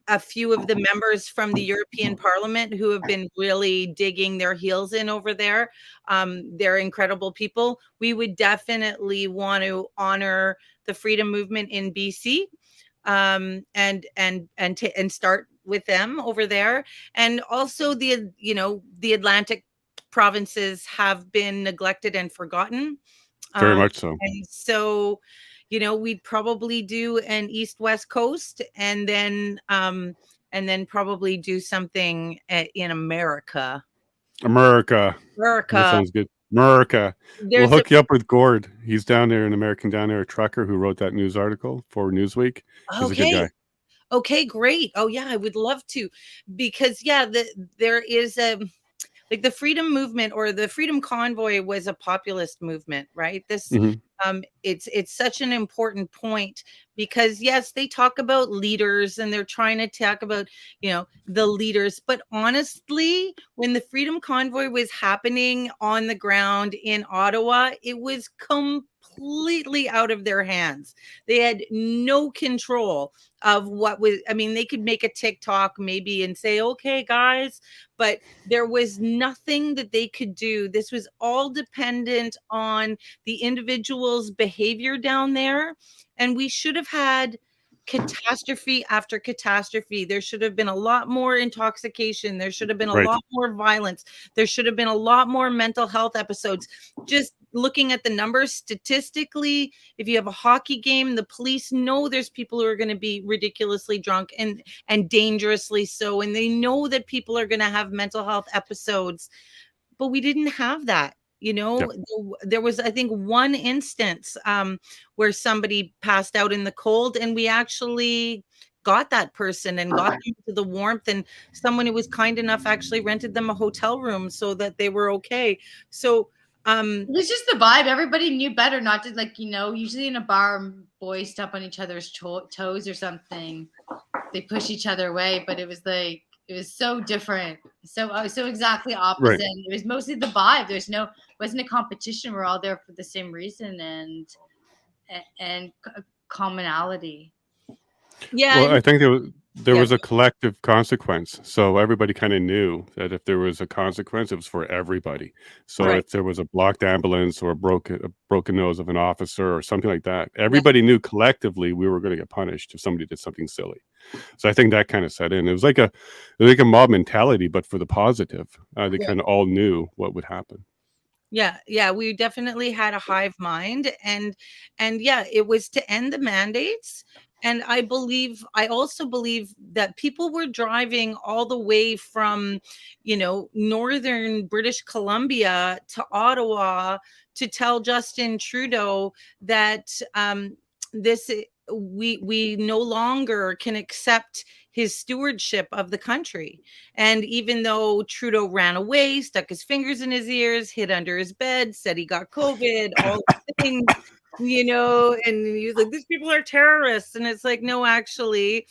a few of the members from the European Parliament who have been really digging their heels in over there, they're incredible people. We would definitely want to honor the freedom movement in BC, and start with them over there. And also the Atlantic provinces have been neglected and forgotten. Very much so. And so, we'd probably do an East-West coast, and then probably do something in America. That sounds good. America. We'll hook you up with Gord. He's down there, an American down there, a trucker who wrote that news article for Newsweek. He's a good guy. Okay, great. Oh yeah, I would love to, because there is like the freedom movement or the Freedom Convoy was a populist movement, right? This it's such an important point, because yes, they talk about leaders and they're trying to talk about, the leaders, but honestly, when the Freedom Convoy was happening on the ground in Ottawa, it was completely out of their hands. They had no control of what was, they could make a TikTok maybe and say, okay, guys, but there was nothing that they could do. This was all dependent on the individual's behavior down there. And we should have had catastrophe after catastrophe. There should have been a lot more intoxication. There should have been a lot more violence. There should have been a lot more mental health episodes. Just looking at the numbers statistically, if you have a hockey game, the police know there's people who are going to be ridiculously drunk and dangerously so. And they know that people are going to have mental health episodes, but we didn't have that. There was, I think, one instance where somebody passed out in the cold, and we actually got that person and got them to the warmth, and someone who was kind enough actually rented them a hotel room so that they were okay. So it was just the vibe. Everybody knew better not to, usually in a bar, boys step on each other's toes or something. They push each other away, but it was so different. So exactly opposite. Right. It was mostly the vibe. Wasn't a competition. We're all there for the same reason and commonality. Yeah. Well, I think there was a collective consequence. So everybody kind of knew that if there was a consequence, it was for everybody. So if there was a blocked ambulance or a broken nose of an officer or something like that, everybody knew collectively we were going to get punished if somebody did something silly. So I think that kind of set in. It was like a mob mentality, but for the positive. They kind of all knew what would happen. Yeah, we definitely had a hive mind, and it was to end the mandates. And I also believe that people were driving all the way from, northern British Columbia to Ottawa to tell Justin Trudeau that we no longer can accept his stewardship of the country. And even though Trudeau ran away, stuck his fingers in his ears, hid under his bed, said he got COVID, all the things, and he was like, these people are terrorists. And it's like, no, actually,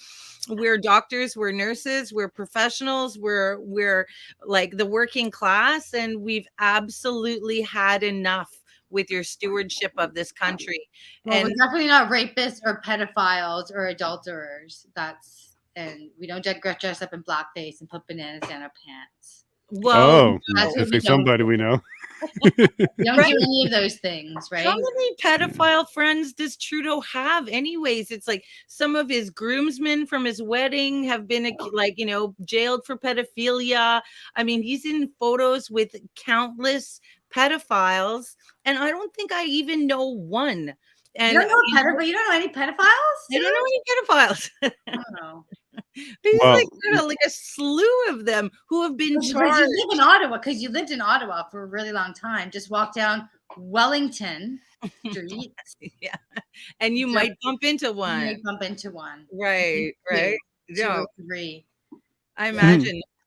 we're doctors, we're nurses, we're professionals, we're like the working class, and we've absolutely had enough with your stewardship of this country. Well, And we're definitely not rapists or pedophiles or adulterers. And we don't dress up in blackface and put bananas down our pants. well, Oh, That's to what say we don't somebody do. we know. We don't do any of those things, right? how many pedophile friends does Trudeau have anyways? It's like some of his groomsmen from his wedding have been jailed for pedophilia. I mean, he's in photos with countless pedophiles, and I don't think I even know one. And You don't know any pedophiles? I don't know any pedophiles. No. There's Well, like a slew of them who have been But charged. you live in Ottawa because you lived in Ottawa for a really long time. Just walk down Wellington Street. Yeah, and you Just- might bump into You one. may bump into one. Right. Two Yeah, or three. I Yeah.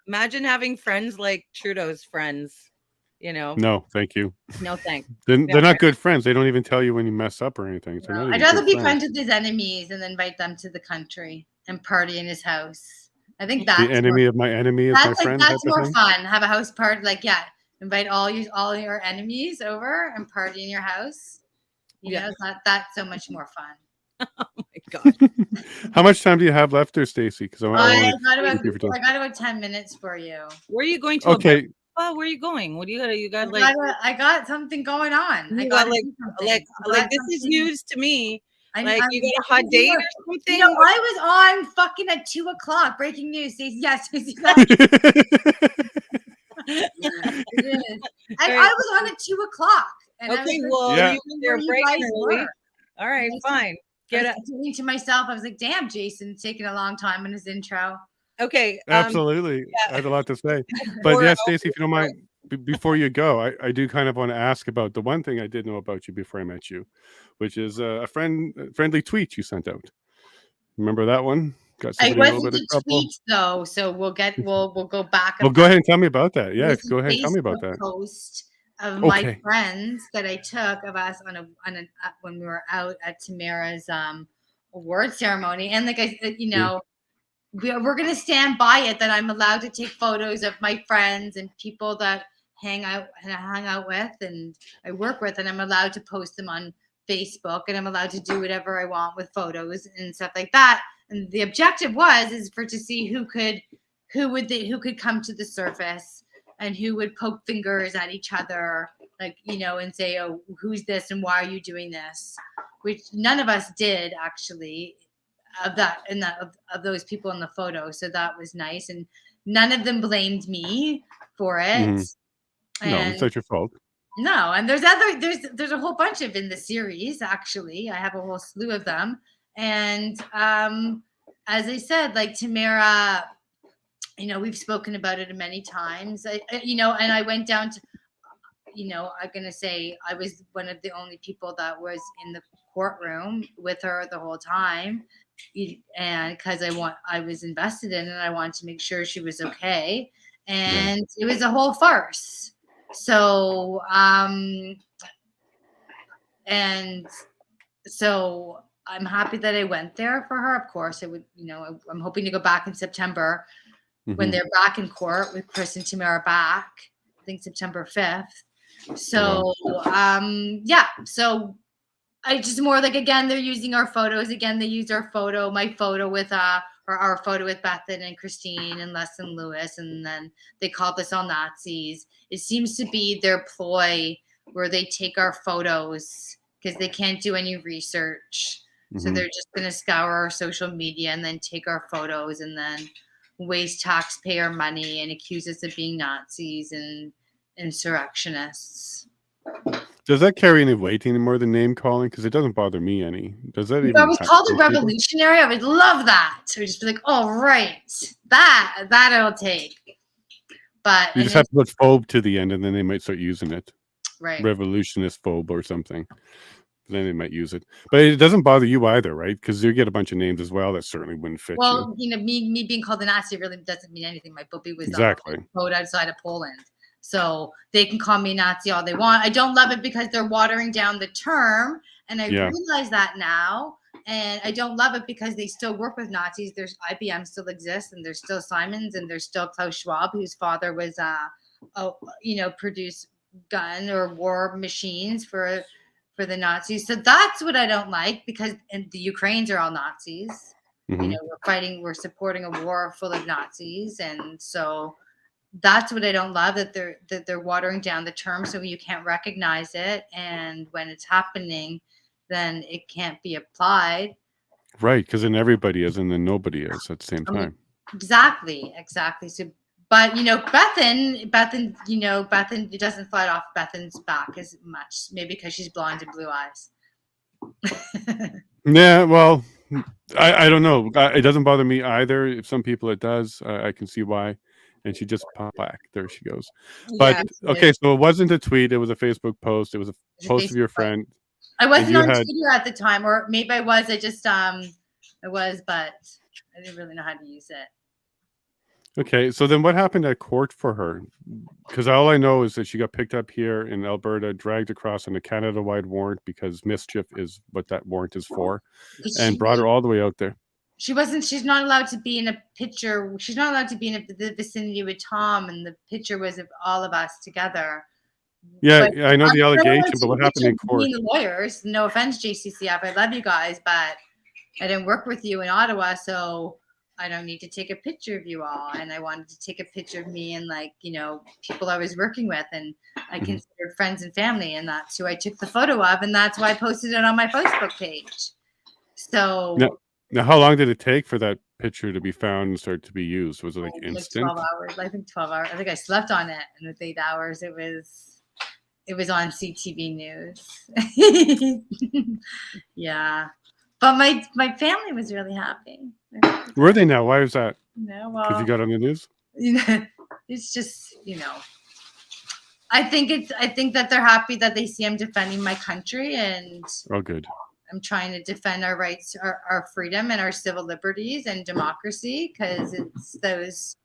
imagine having friends like Trudeau's friends. No, thank you. No thanks. They're not good friends. They don't even tell you when you mess up or anything. So No, I'd rather be friends with his enemies and then invite them to the country and party in his house. I think that's the enemy of my enemy is my friend. That's more fun. Have a house party, invite all your enemies over and party in your house. You know, that's so much more fun. Oh my god. How much time do you have left there, Stacey? Because I got about 10 minutes for you. Where are you going to? Okay. Where are you going? What do you got? You got I got something going on. You got this is news to me. You got a hot date or something? I was on fucking at 2:00. Breaking news. Yes. It is. And I was on at 2:00. And okay, you're breaking early. All right, fine. Get it. Thinking to myself, I was like, "Damn, Jason's taking a long time in his intro." Okay. Absolutely. I had a lot to say. But yeah, Stacey, if you don't mind, before you go, I do kind of want to ask about the one thing I did know about you before I met you, which is a friendly tweet you sent out. Remember that one? Got somebody in a little bit of trouble. Tweet though, so we'll go back. Well, go ahead and tell me about that. Yeah, go ahead and tell me about that. Post of my friends that I took of us when we were out at Tamara's award ceremony, and like I said, we're going to stand by it that I'm allowed to take photos of my friends and people that hang out with and I work with, and I'm allowed to post them on Facebook, and I'm allowed to do whatever I want with photos and stuff like that. And the objective is to see who could come to the surface and who would poke fingers at each other, and say, "Oh, who's this and why are you doing this?" Which none of us did actually. Of those people in the photo, so that was nice, and none of them blamed me for it. Mm-hmm. No, it's not your fault. No, and there's a whole bunch of in the series. Actually, I have a whole slew of them, and as I said, like Tamara, we've spoken about it many times. And I went down to, I'm gonna say I was one of the only people that was in the courtroom with her the whole time. And because I was invested in it, and I wanted to make sure she was okay, and it was a whole farce. So and so I'm happy that I went there for her. Of course, I would, I'm hoping to go back in September when they're back in court with Chris and Tamara back. I think September 5th. So so. I just more like, again, they're using our photos. Again, they used my photo with our photo with Bethan and Christine and Les and Lewis, and then they called us all Nazis. It seems to be their ploy where they take our photos because they can't do any research. Mm-hmm. So they're just going to scour our social media and then take our photos and then waste taxpayer money and accuse us of being Nazis and insurrectionists. Does that carry any weight anymore than name calling? Because it doesn't bother me any. Does that even? If I was called a revolutionary, I would love that. So just be like, "Oh, right, that I'll take." But you just have to put phobe to the end, and then they might start using it. Right. Revolutionist phobe or something. Then they might use it, but it doesn't bother you either, right? Because you get a bunch of names as well that certainly wouldn't fit. Well, me being called a Nazi really doesn't mean anything. My puppy was exactly outside of Poland. So they can call me Nazi all they want. I don't love it because they're watering down the term. And I realize that now. And I don't love it because they still work with Nazis. There's IBM still exists, and there's still Simons, and there's still Klaus Schwab, whose father was, gun or war machines for the Nazis. So that's what I don't like, because the Ukrainians are all Nazis. Mhm. We're supporting a war full of Nazis, and so that's what I don't love, that they're watering down the term so you can't recognize it, and when it's happening, then it can't be applied. Right, because then everybody is, and then nobody is at the same I mean, time. exactly. So, but Bethan, Bethan, it doesn't fly off Bethan's back as much, maybe because she's blonde and blue eyes. Yeah, well, I don't know. It doesn't bother me either. If some people it does, I can see why. And she just popped back. There she goes. But Yeah, okay, so it wasn't a tweet. It was a Facebook post. It was a it's a post of Facebook your post. friend. I wasn't you on had- Twitter at the time, or maybe I was. I just I was, but I didn't really know how to use it. Okay, so then what happened at court for her? Because all I know is that she got picked up here in Alberta, dragged across on a Canada-wide warrant, because mischief is what that warrant is for, and brought her all the way out there. She's not allowed to be in a picture. She's not allowed to be in the vicinity with Tom, and the picture was of all of us together. Yeah, But I know the allegation, I but what happened in court? being the lawyers, no offense, JCCF, I love you guys, but I didn't work with you in Ottawa, so I don't need to take a picture of you all. And I wanted to take a picture of me and people I was working with, and I considered friends and family, and that's who I took the photo of, and that's why I posted it on my Facebook page. So now how long did it take for that picture to be found and start to be used? Was it like instant? 12 hours. I think 12 hours. I think I slept on it, and with 8 hours, it was on CTV News. Yeah. But my family was really happy. Were they now? Why is that? No, Because well, you got on the news? It's just, I think that they're happy that they see I'm defending my country, and Oh, good. I'm trying to defend our rights, our freedom, and our civil liberties and democracy, because it's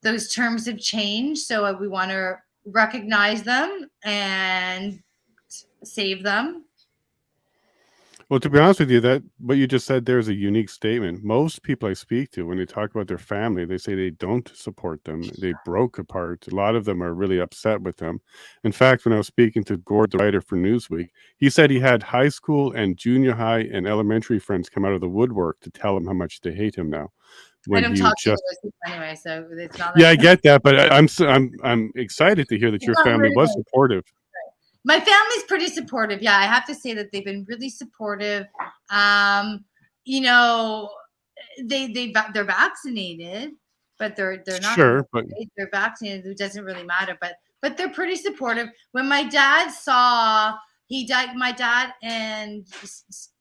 those terms have changed. So we want to recognize them and save them. Well, to be honest with you, that what you just said there is a unique statement. Most people I speak to, when they talk about their family, they say they don't support them. They broke apart. A lot of them are really upset with them. In fact, when I was speaking to Gord, the writer for Newsweek, he said he had high school and junior high and elementary friends come out of the woodwork to tell him how much they hate him now. I don't talk to those people anyway, so it's not. Yeah, I get that, but I'm excited to hear that your family was supportive. My family's pretty supportive. Yeah, I have to say that they've been really supportive. They're vaccinated, but they're not sure, but they're vaccinated. It doesn't really matter, but they're pretty supportive. When my dad saw he died, my dad and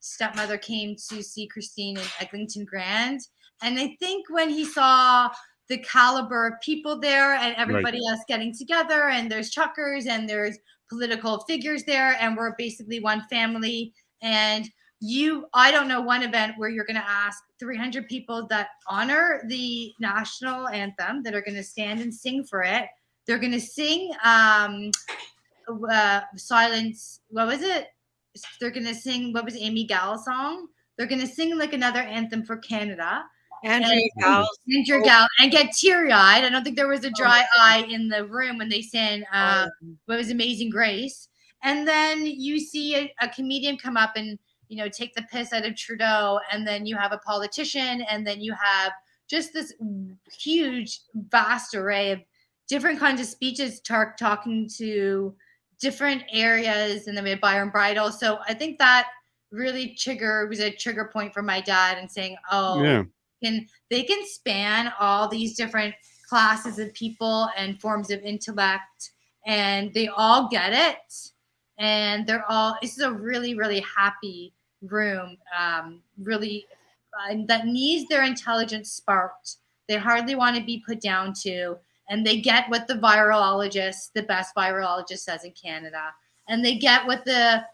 stepmother came to see Christine in Eglinton Grand, and I think when he saw the caliber of people there and everybody else getting together, and there's truckers and there's political figures there, and we're basically one family. And I don't know one event where you're going to ask 300 people that honor the national anthem, that are going to stand and sing for it. They're going to sing silence. What was it? They're going to sing, what was Amy Gall's song? They're going to sing like another anthem for Canada. Andrew Gal, and get teary-eyed. I don't think there was a dry eye in the room when they sang what was Amazing Grace. And then you see a comedian come up and take the piss out of Trudeau, and then you have a politician, and then you have just this huge vast array of different kinds of speeches talking to different areas. And then we had Byron Bridle. So I think that really was a trigger point for my dad, and saying, they can span all these different classes of people and forms of intellect, and they all get it, and this is a really, really happy room, that needs their intelligence sparked. They hardly want to be put down to, and they get what the best virologist says in Canada, and they get what the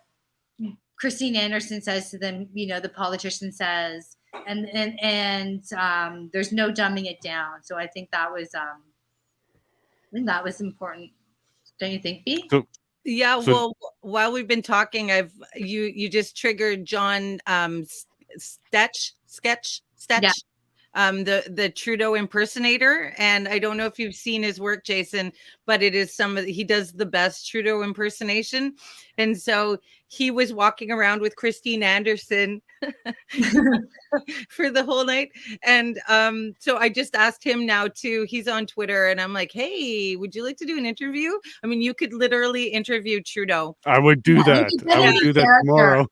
Christine Anderson says to them, the politician says, and there's no dumbing it down. So I think that was important. Don't you think, B? Well, while we've been talking, you just triggered John sketch. Yeah. the Trudeau impersonator. And I don't know if you've seen his work, Jason, but it is he does the best Trudeau impersonation. And so he was walking around with Christine Anderson for the whole night. And so I just asked him now too. He's on Twitter, and I'm like, hey, would you like to do an interview? I mean, you could literally interview Trudeau. I would do that. I would do that tomorrow.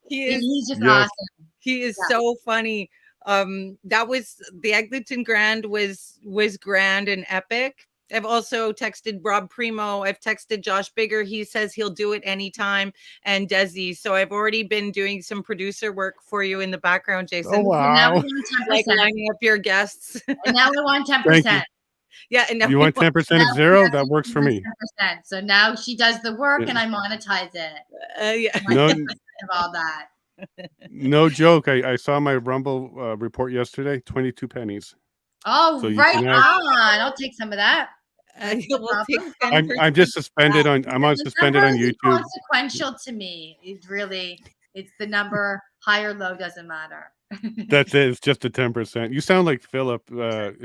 He's just awesome. He is so funny. That was the Eglinton Grand was grand and epic. I've also texted Rob Primo. I've texted Josh Bigger. He says he'll do it anytime. And Desi. So I've already been doing some producer work for you in the background, Jason. Oh, wow. Like lining up your guests. And now we want 10%. Yeah. And now you want 10% of zero? That works for me. 10%. So now she does the work and I monetize it. Yeah. No, of all that. No joke. I saw my Rumble report yesterday. 22 pennies. Oh, So right on. I'll take some of that. We'll take I'm just suspended on. I'm on suspended on YouTube. Consequential to me. It's the number. High or low doesn't matter. That's it. It's just a 10%. You sound like Philip,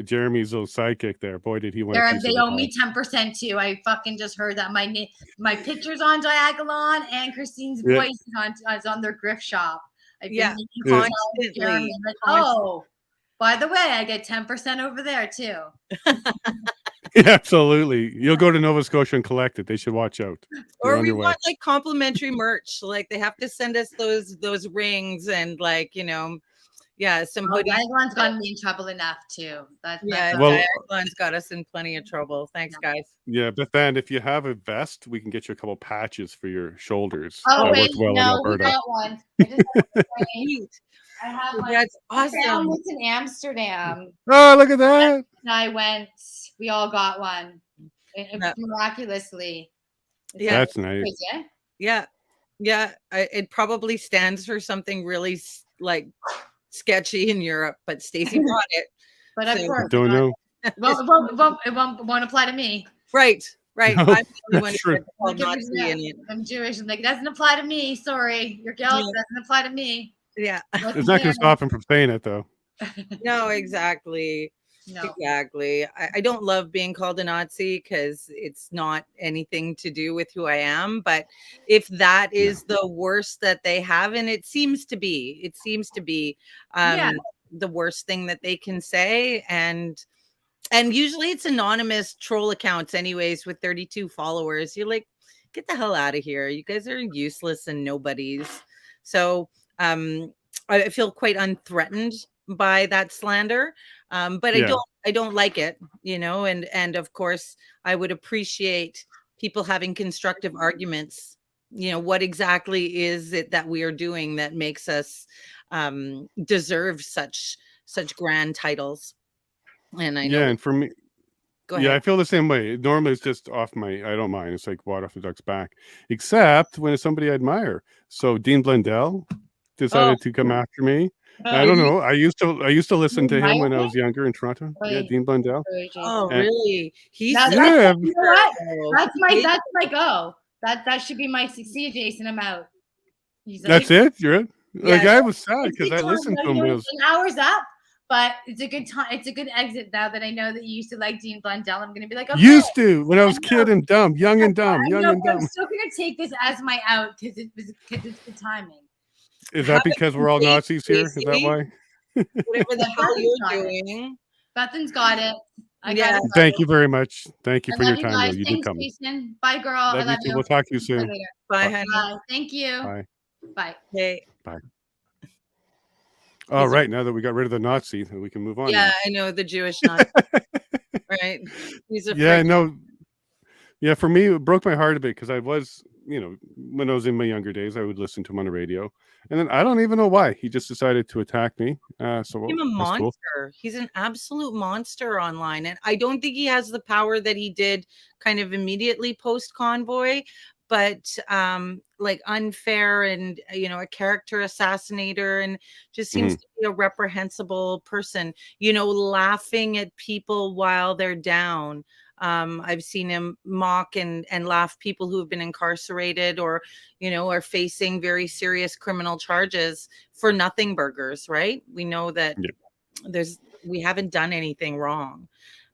Jeremy's little sidekick there. Boy, did he want. They owe me 10% too. I fucking just heard that my picture's on Diagolon and Christine's voice is on their grift shop. Constantly. Like, oh, by the way, I get 10% over there too. Yeah, absolutely. You'll go to Nova Scotia and collect it. They should watch out. Or we want like complimentary merch. Like they have to send us those rings and like, you know, some hoodies. Diagolon's gotten me in trouble enough too. Diagolon's got us in plenty of trouble. Thanks, guys. Yeah, Bethan, if you have a vest, we can get you a couple patches for your shoulders. Oh wait, no, we got one. I have one. That's I awesome. found this in Amsterdam. Oh, look at that. And we all got one. Miraculously. Yeah. That's nice. Yeah. It probably stands for something really like sketchy in Europe, but Stacey bought it. But of course, I don't know. It won't apply to me. Right. No, I'm the only one true. I'm Jewish. I'm like, it doesn't apply to me. Sorry. Your guilt doesn't apply to me. Yeah. It's not going to stop him from saying it, though. No, exactly. No. Exactly. I don't love being called a Nazi because it's not anything to do with who I am. But if that is the worst that they have, and it seems to be the worst thing that they can say. And usually it's anonymous troll accounts anyways with 32 followers. You're like, get the hell out of here. You guys are useless and nobodies. So I feel quite unthreatened by that slander. But I don't like it, you know, and of course I would appreciate people having constructive arguments. You know, what exactly is it that we are doing that makes us deserve such grand titles? And I know and for me, go ahead. I feel the same way. Normally it's just I don't mind. It's like water off the duck's back, except when it's somebody I admire. So Dean Blundell decided to come after me. I don't know. I used to listen to him when I was younger in Toronto. Yeah, Dean Blundell. Oh, really? He's that's my go. That should be my see, Jason. I'm out. That's it. You're it. Like I was sad because I listened to him. When an hour's up, but it's a good time. It's a good exit now that I know that you used to like Dean Blundell. I'm gonna be like, okay. Used to when I was young and dumb. I'm still gonna take this as my out because it's good timing. Is that because we're all Nazis here? Is that why? Whatever the hell you're doing. Bethan's got it. Thank you very much. Thank you for your time. Guys. You did come. Jason. Bye, girl. I love you. We'll talk to you soon. Bye, honey. Bye. Thank you. Bye. Bye. Hey. Bye. All right. Now that we got rid of the Nazi, we can move on. Yeah, I know the Jewish Nazi. Right. He's a Yeah, for me, it broke my heart a bit because I was, you know, when I was in my younger days, I would listen to him on the radio. And then I don't even know why. He just decided to attack me. He's a monster. Cool. He's an absolute monster online. And I don't think he has the power that he did kind of immediately post Convoy, but like unfair and, you know, a character assassinator and just seems to be a reprehensible person, you know, laughing at people while they're down. I've seen him mock and laugh people who have been incarcerated or, you know, are facing very serious criminal charges for nothing burgers, right? We know that there's we haven't done anything wrong.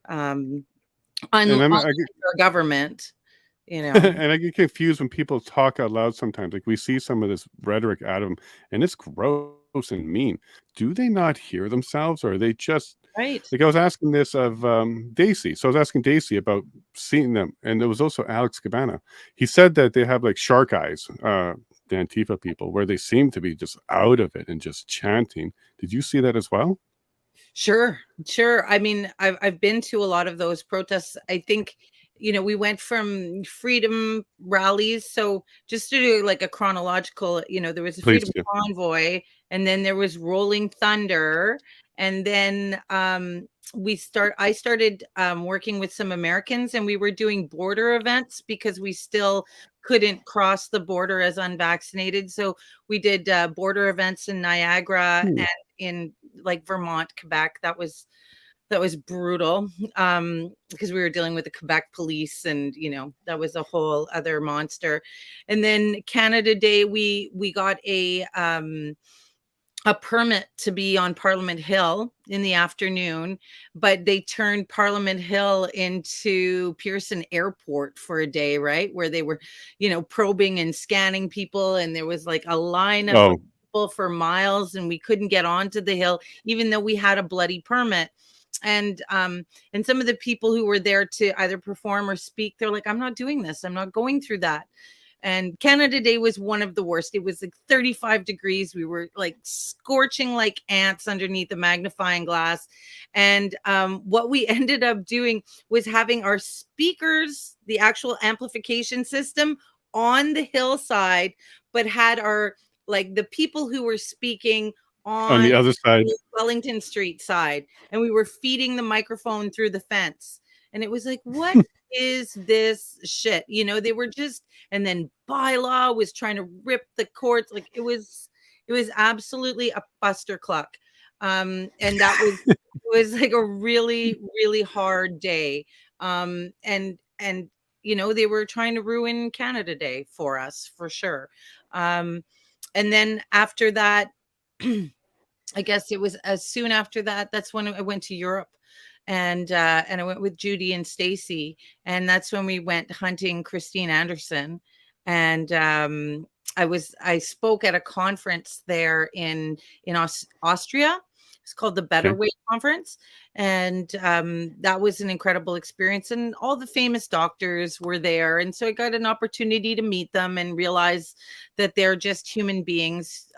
And Unlike I get, our government, you know. and I get confused when people talk out loud sometimes. Like we see some of this rhetoric out of them, and it's gross and mean. Do they not hear themselves, or are they just Right. like I was asking this of Daisy? So I was asking Daisy about seeing them, and there was also Alex Cabana. He said that they have like shark eyes, the Antifa people, where they seem to be just out of it and just chanting. Did you see that as well? Sure. I mean, I've been to a lot of those protests. I think, you know, we went from freedom rallies. So just to do like a chronological, you know, there was a Please, Freedom yeah. Convoy, and then there was Rolling Thunder, and then I started working with some Americans, and we were doing border events because we still couldn't cross the border as unvaccinated. So we did border events in Niagara Hmm. and in like Vermont, Quebec. That was brutal because we were dealing with the Quebec police, and you know, that was a whole other monster. And then Canada Day, we got a permit to be on Parliament Hill in the afternoon, but they turned Parliament Hill into Pearson Airport for a day, right? Where they were, you know, probing and scanning people, and there was like a lineup of Oh, people for miles, and we couldn't get onto the hill, even though we had a bloody permit. And some of the people who were there to either perform or speak, they're like, I'm not doing this. I'm not going through that. And Canada Day was one of the worst. It was like 35 degrees. We were like scorching like ants underneath the magnifying glass. And what we ended up doing was having our speakers, the actual amplification system, on the hillside, but had our, like, the people who were speaking on on the other side. the Wellington Street side. And we were feeding the microphone through the fence. And it was like, what is this shit? You know, they were just, and then bylaw was trying to rip the courts. Like it was absolutely a buster cluck. And that was like a really, really hard day. And you know, they were trying to ruin Canada Day for us for sure. And then after that, I guess it was as soon after that, that's when I went to Europe. And I went with Judy and Stacey, and that's when we went hunting Christine Anderson. And I spoke at a conference there in Austria. It's called the Better Okay. Way Conference, and that was an incredible experience. And all the famous doctors were there, and so I got an opportunity to meet them and realize that they're just human beings,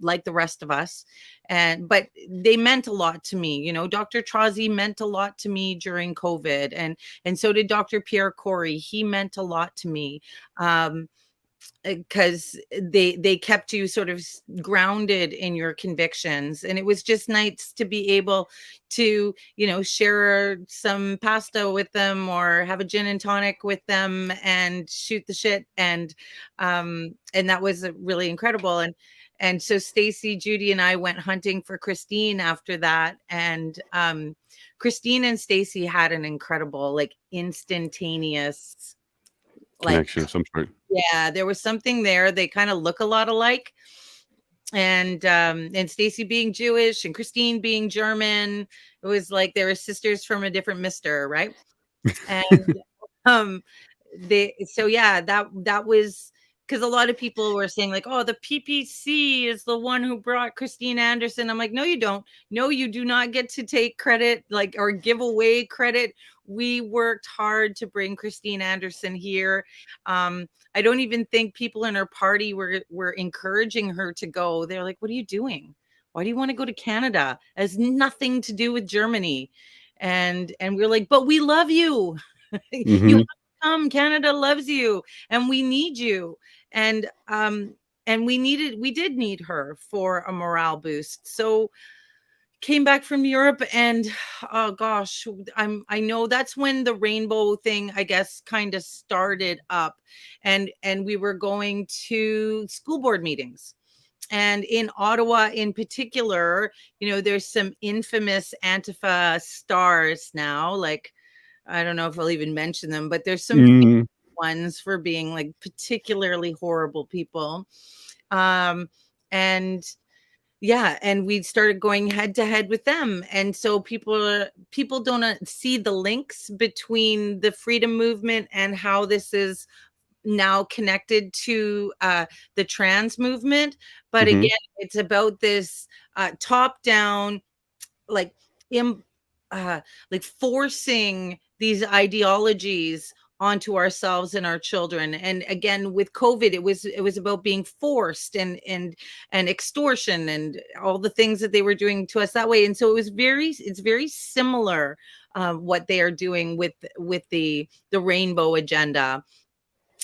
like the rest of us. But they meant a lot to me. You know, Dr. Trazi meant a lot to me during COVID, and so did Dr. Pierre Corey. He meant a lot to me. Because they kept you sort of grounded in your convictions, and it was just nice to be able to, you know, share some pasta with them or have a gin and tonic with them and shoot the shit. And that was really incredible. And so Stacey, Judy, and I went hunting for Christine after that. And Christine and Stacey had an incredible, like, instantaneous, like, Connection of some sort. yeah, there was something there. They kind of look a lot alike. And Stacey being Jewish and Christine being German, it was like they were sisters from a different mister, right? And um that was because a lot of people were saying like, oh, the PPC is the one who brought Christine Anderson. I'm like, no, you don't. No, you do not get to take credit, like, or give away credit. We worked hard to bring Christine Anderson here. I don't even think people in her party were encouraging her to go. They're like, what are you doing? Why do you want to go to Canada? It has nothing to do with Germany. And we're like, but we love you. Mm-hmm. You have to come. Canada loves you, and we need you. And we did need her for a morale boost. So came back from Europe, and oh gosh, I know that's when the rainbow thing, I guess, kind of started up. And we were going to school board meetings. And in Ottawa in particular, you know, there's some infamous Antifa stars now. Like, I don't know if I'll even mention them, but there's some Mm-hmm. ones for being like particularly horrible people. And Yeah, and we started going head to head with them, and so people don't see the links between the freedom movement and how this is now connected to the trans movement. But Hmm. again, it's about this top down, like Im, uh, like forcing these ideologies onto ourselves and our children. And again, with COVID, it was about being forced and extortion and all the things that they were doing to us that way. And so it's very similar, what they are doing with the rainbow agenda.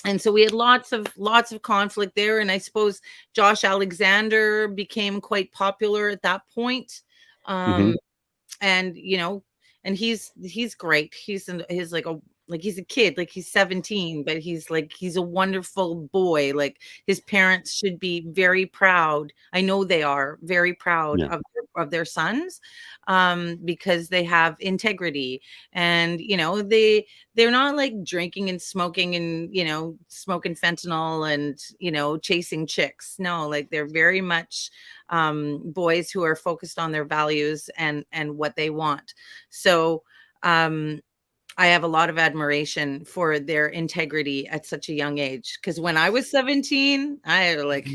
And so we had lots of conflict there. And I suppose Josh Alexander became quite popular at that point. Hmm. um and and he's great. He's like he's a kid, like he's 17, but he's a wonderful boy. Like his parents should be very proud. I know they are very proud Yeah. of their sons, because they have integrity. And they're not like drinking and smoking and smoking fentanyl and chasing chicks. No, like they're very much boys who are focused on their values and what they want. So I have a lot of admiration for their integrity at such a young age, because when I was 17, I had like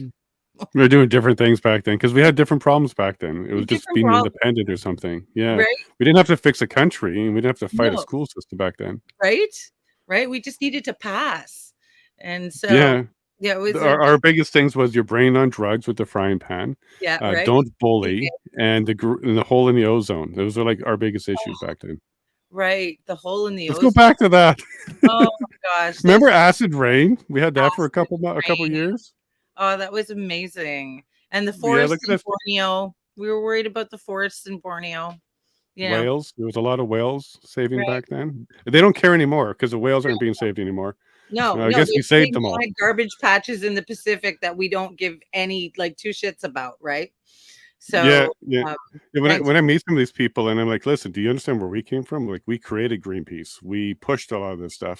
We were doing different things back then because we had different problems back then. It was just different being problems, independent or something. Yeah. right? We didn't have to fix a country and we didn't have to fight a No, school system back then. right. We just needed to pass. And so Yeah. yeah, it was Our biggest things was your brain on drugs with the frying pan. yeah, right. Don't bully and and the hole in the ozone. Those are like our biggest issues Oh, back then. right, the hole in the Let's go ozone. back to that. Oh my gosh, those Remember acid rain? We had that for a acid couple rain. years. Oh, that was amazing. And the Yeah, look forests at in us. Borneo. We were worried about the forests in Borneo. Yeah, Whales. There was a lot of whales saving right. back then. They don't care anymore because the whales aren't being saved anymore. No, I no, guess we they saved them all. wanted garbage patches in the Pacific that we don't give any like two shits about, right? Yeah, So, yeah. um, Yeah, when and I meet some of these people and I'm like, listen, do you understand where we came from? Like, we created Greenpeace. We pushed a lot of this stuff,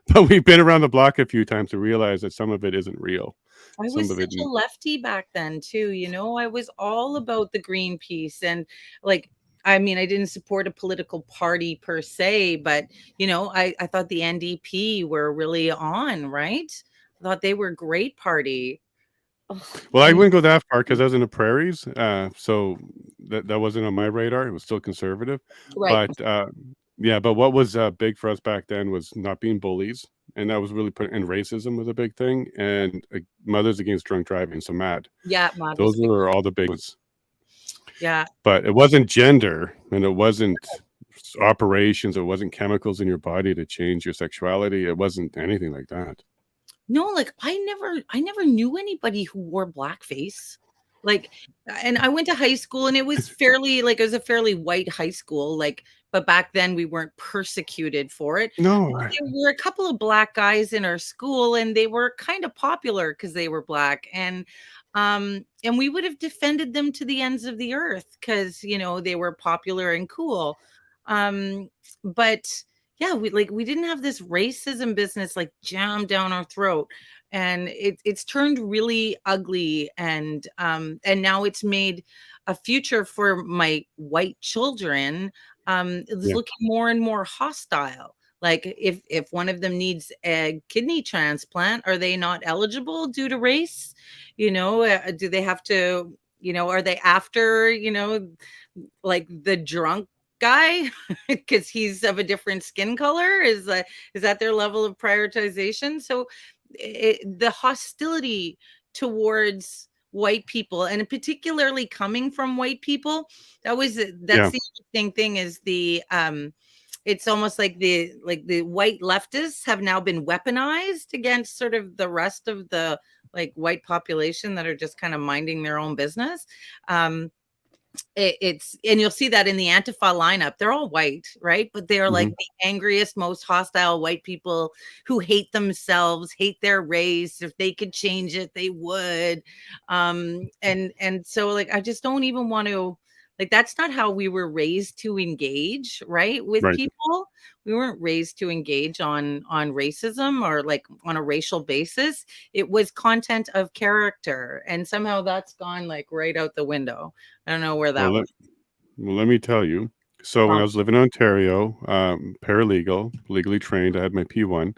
but we've been around the block a few times to realize that some of it isn't real. I Some was of it, such a lefty back then too, I was all about the Greenpeace. And like, I mean, I didn't support a political party per se, but I thought the NDP were really on, right? I thought they were a great party. Oh, well, I and wouldn't go that far because I was in the prairies, so that wasn't on my radar. It was still conservative, right. but yeah. But what was big for us back then was not being bullies, and that was really and racism was a big thing, and mothers against drunk driving. So mad. Yeah, Mad was Those a big were one. all the big ones. Yeah. But it wasn't gender, and it wasn't operations. It wasn't chemicals in your body to change your sexuality. It wasn't anything like that. No, like I never knew anybody who wore blackface. Like, and I went to high school and it was a fairly white high school, like, but back then we weren't persecuted for it. No, But there were a couple of black guys in our school and they were kind of popular because they were black. And we would have defended them to the ends of the earth because they were popular and cool. Um, but yeah, we didn't have this racism business like jammed down our throat, and it's turned really ugly. And now it's made a future for my white children is yeah, looking more and more hostile. Like if one of them needs a kidney transplant, are they not eligible due to race? Do they have to? Are they after like the drunk guy because he's of a different skin color? Is that their level of prioritization? So the hostility towards white people, and particularly coming from white people, that's yeah, the interesting thing is it's almost like the white leftists have now been weaponized against sort of the rest of the like white population that are just kind of minding their own business. It's and you'll see that in the Antifa lineup. They're all white, right? But they're like hmm, the angriest, most hostile white people who hate themselves, hate their race. If they could change it, they would. And so like I just don't even want to Like, that's not how we were raised to engage, right, with Right. people. We weren't raised to engage on racism or like on a racial basis. It was content of character, and somehow that's gone like right out the window. I don't know where that Well, was let me tell you. So when I from. was living in Ontario, paralegal, legally trained, I had my P1,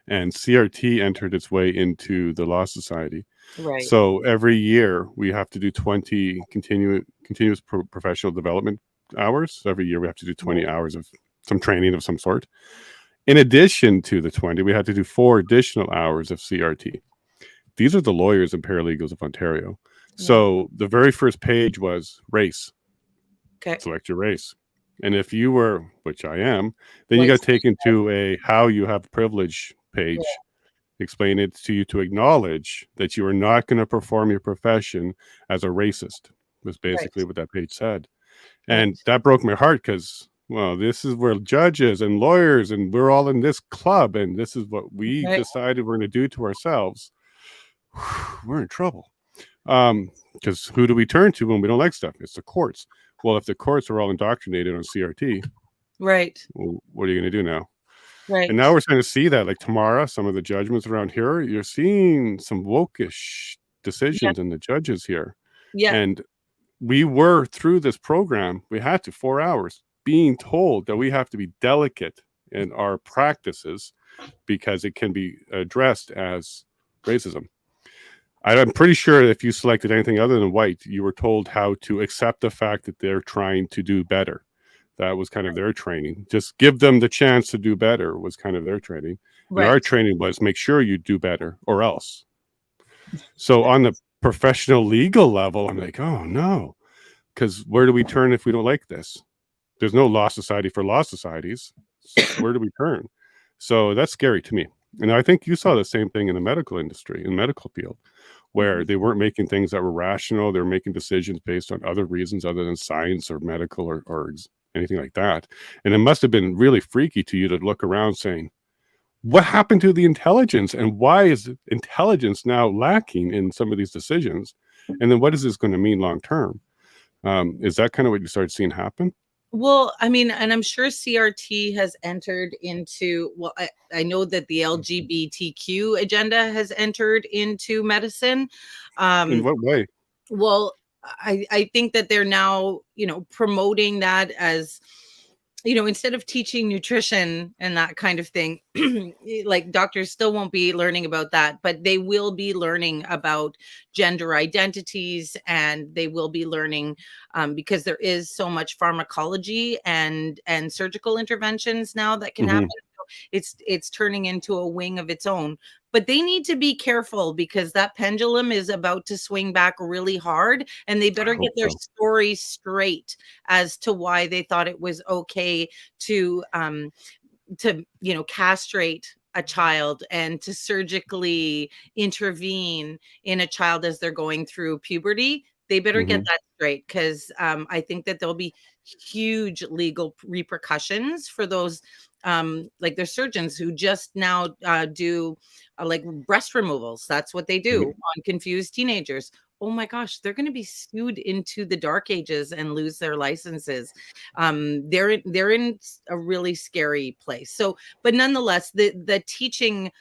and CRT entered its way into the Law Society. Right. So every year we have to do 20 continuous professional development hours. So every year we have to do 20 hours of some training of some sort. In addition to the 20, we had to do 4 additional hours of CRT. These are the lawyers and paralegals of Ontario. So the very first page was race. Okay. Select your race. And if you were, which I am, then you White got taken to a how you have privilege page. Explain it to you to acknowledge that you are not going to perform your profession as a racist, was basically what that page said. And that broke my heart because, well, this is where judges and lawyers and we're all in this club and this is what we decided we're going to do to ourselves. We're in trouble. Because who do we turn to when we don't like stuff? It's the courts. Well, if the courts are all indoctrinated on CRT, Right. well, what are you going to do now? Right. And now we're starting to see that, like Tamara, some of the judgments around here, you're seeing some wokish decisions in the judges here. Yeah. And we were through this program, we had to 4 hours being told that we have to be delicate in our practices because it can be addressed as racism. I'm pretty sure if you selected anything other than white, you were told how to accept the fact that they're trying to do better. That was kind of their training. Just give them the chance to do better was kind of their training. And our training was make sure you do better or else. So on the professional legal level, I'm like, oh no, because where do we turn if we don't like this? There's no law society for law societies. So where do we turn? So that's scary to me. And I think you saw the same thing in the medical industry, in the medical field, where they weren't making things that were rational. They were making decisions based on other reasons other than science or medical or anything like that. And it must have been really freaky to you to look around saying, what happened to the intelligence? And why is intelligence now lacking in some of these decisions? And then what is this going to mean long term? Is that kind of what you started seeing happen? Well, I mean, and I'm sure CRT has entered into, well, I know that the LGBTQ agenda has entered into medicine. In what way? Well, I think that they're now, promoting that as, instead of teaching nutrition and that kind of thing, like doctors still won't be learning about that, but they will be learning about gender identities, and they will be learning because there is so much pharmacology and surgical interventions now that can happen. It's turning into a wing of its own, but they need to be careful because that pendulum is about to swing back really hard, and they better get their story straight as to why they thought it was okay to castrate a child and to surgically intervene in a child as they're going through puberty. They better get that straight, because I think that there'll be huge legal repercussions for those like there's surgeons who just now do like breast removals. That's what they do on confused teenagers. Oh my gosh, they're going to be sued into the dark ages and lose their licenses. They're in a really scary place. So, but nonetheless, the teaching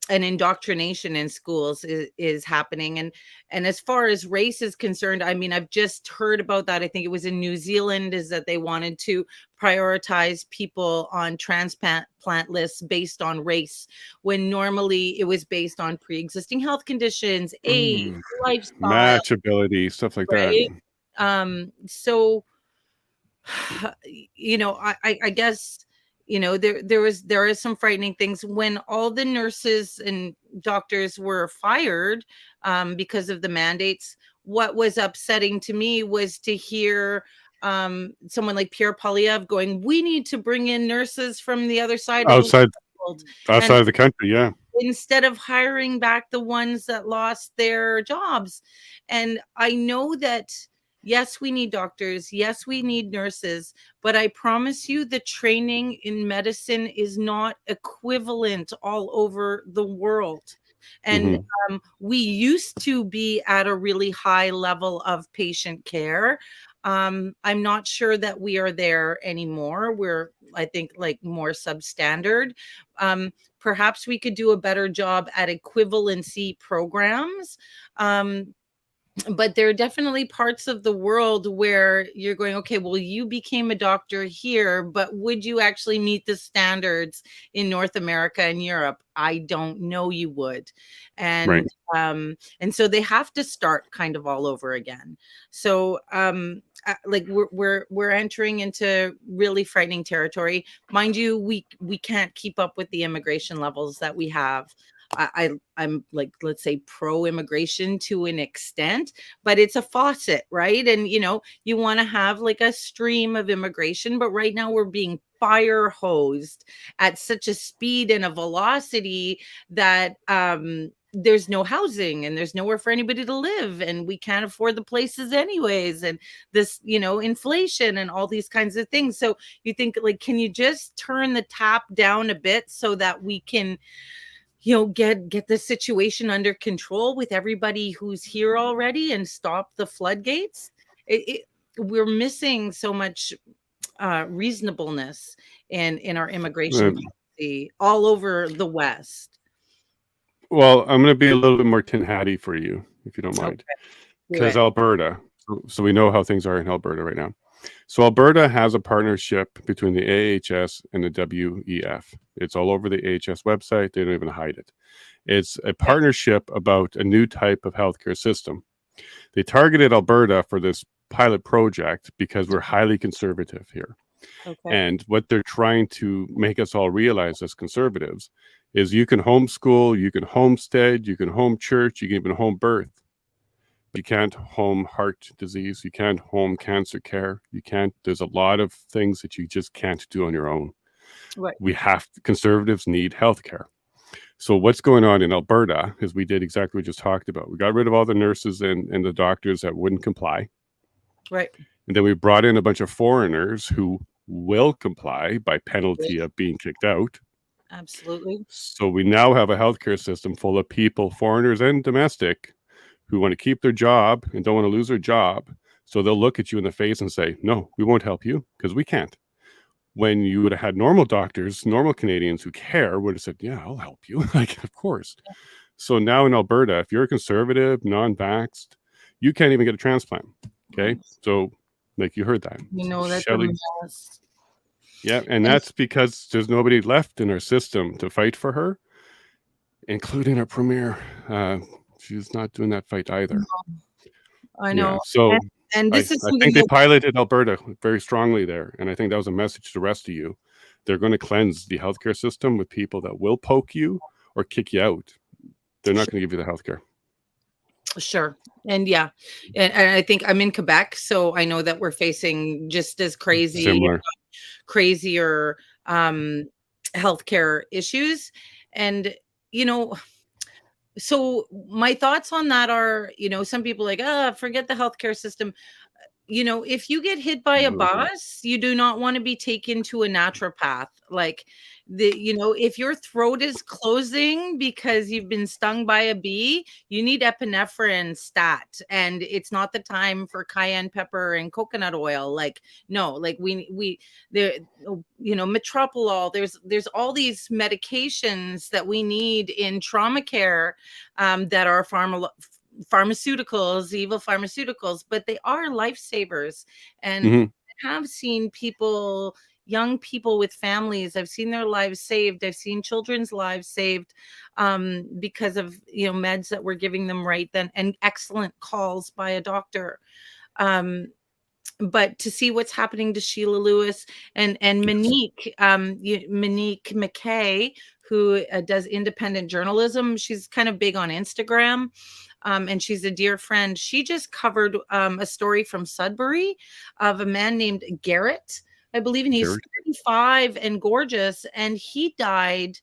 and indoctrination in schools is happening. And as far as race is concerned, I mean, I've just heard about that. I think it was in New Zealand, is that they wanted to prioritize people on transplant lists based on race, when normally it was based on pre-existing health conditions, age, lifestyle, matchability, stuff like that. So, I guess, there is some frightening things when all the nurses and doctors were fired because of the mandates. What was upsetting to me was to hear someone like Pierre Poilievre going, we need to bring in nurses from the other side outside of the world. Outside of the country, yeah. Instead of hiring back the ones that lost their jobs. And I know that, yes, we need doctors. Yes, we need nurses. But I promise you, the training in medicine is not equivalent all over the world. And we used to be at a really high level of patient care. I'm not sure that we are there anymore. We're, I think, like more substandard. Perhaps we could do a better job at equivalency programs. But there are definitely parts of the world where you're going, okay, well, you became a doctor here, but would you actually meet the standards in North America and Europe? I don't know you would. And and so they have to start kind of all over again. So like we're entering into really frightening territory. Mind you, we can't keep up with the immigration levels that we have. I'm like, let's say, pro-immigration to an extent, but it's a faucet, right? And you want to have like a stream of immigration, but right now we're being fire hosed at such a speed and a velocity that there's no housing and there's nowhere for anybody to live, and we can't afford the places anyways, and this inflation and all these kinds of things. So you think, like, can you just turn the tap down a bit so that we can get the situation under control with everybody who's here already and stop the floodgates? We're missing so much reasonableness in our immigration policy all over the West. Well, I'm going to be a little bit more tin hatty for you, if you don't mind, because Alberta. So we know how things are in Alberta right now. So Alberta has a partnership between the AHS and the WEF. It's all over the AHS website. They don't even hide it. It's a partnership about a new type of healthcare system. They targeted Alberta for this pilot project because we're highly conservative here. And what they're trying to make us all realize as conservatives is you can homeschool, you can homestead, you can home church, you can even home birth. You can't home heart disease. You can't home cancer care. You can't. There's a lot of things that you just can't do on your own. Right. Conservatives need healthcare. So what's going on in Alberta is we did exactly what we just talked about. We got rid of all the nurses and the doctors that wouldn't comply. Right. And then we brought in a bunch of foreigners who will comply by penalty of being kicked out. Absolutely. So we now have a healthcare system full of people, foreigners and domestic, who want to keep their job and don't want to lose their job. So they'll look at you in the face and say, no, we won't help you because we can't. When you would have had normal doctors, normal Canadians who care would have said, yeah, I'll help you. Like, of course. Yeah. So now in Alberta, if you're a conservative, non-vaxxed, you can't even get a transplant. Okay. So like you heard that. That's a mess. Yeah. And that's because there's nobody left in our system to fight for her, including our premier. She's not doing that fight either. I know. Yeah, so and this I think they piloted Alberta very strongly there. And I think that was a message to the rest of you. They're going to cleanse the healthcare system with people that will poke you or kick you out. They're not going to give you the healthcare. Sure. And and I think I'm in Quebec, so I know that we're facing just as crazier healthcare issues. And so my thoughts on that are, some people are like, forget the healthcare system. If you get hit by a bus, you do not want to be taken to a naturopath. Like if your throat is closing because you've been stung by a bee, you need epinephrine stat, and it's not the time for cayenne pepper and coconut oil. Like, no, like we there, metoprolol. There's all these medications that we need in trauma care that are pharmaceuticals, evil pharmaceuticals, but they are lifesavers. And I have seen young people with families, I've seen their lives saved. I've seen children's lives saved because of meds that we're giving them right then, and excellent calls by a doctor. But to see what's happening to Sheila Lewis and Monique McKay, who does independent journalism, she's kind of big on Instagram. And she's a dear friend. She just covered a story from Sudbury of a man named Garrett, I believe, and he's 35 and gorgeous. And he died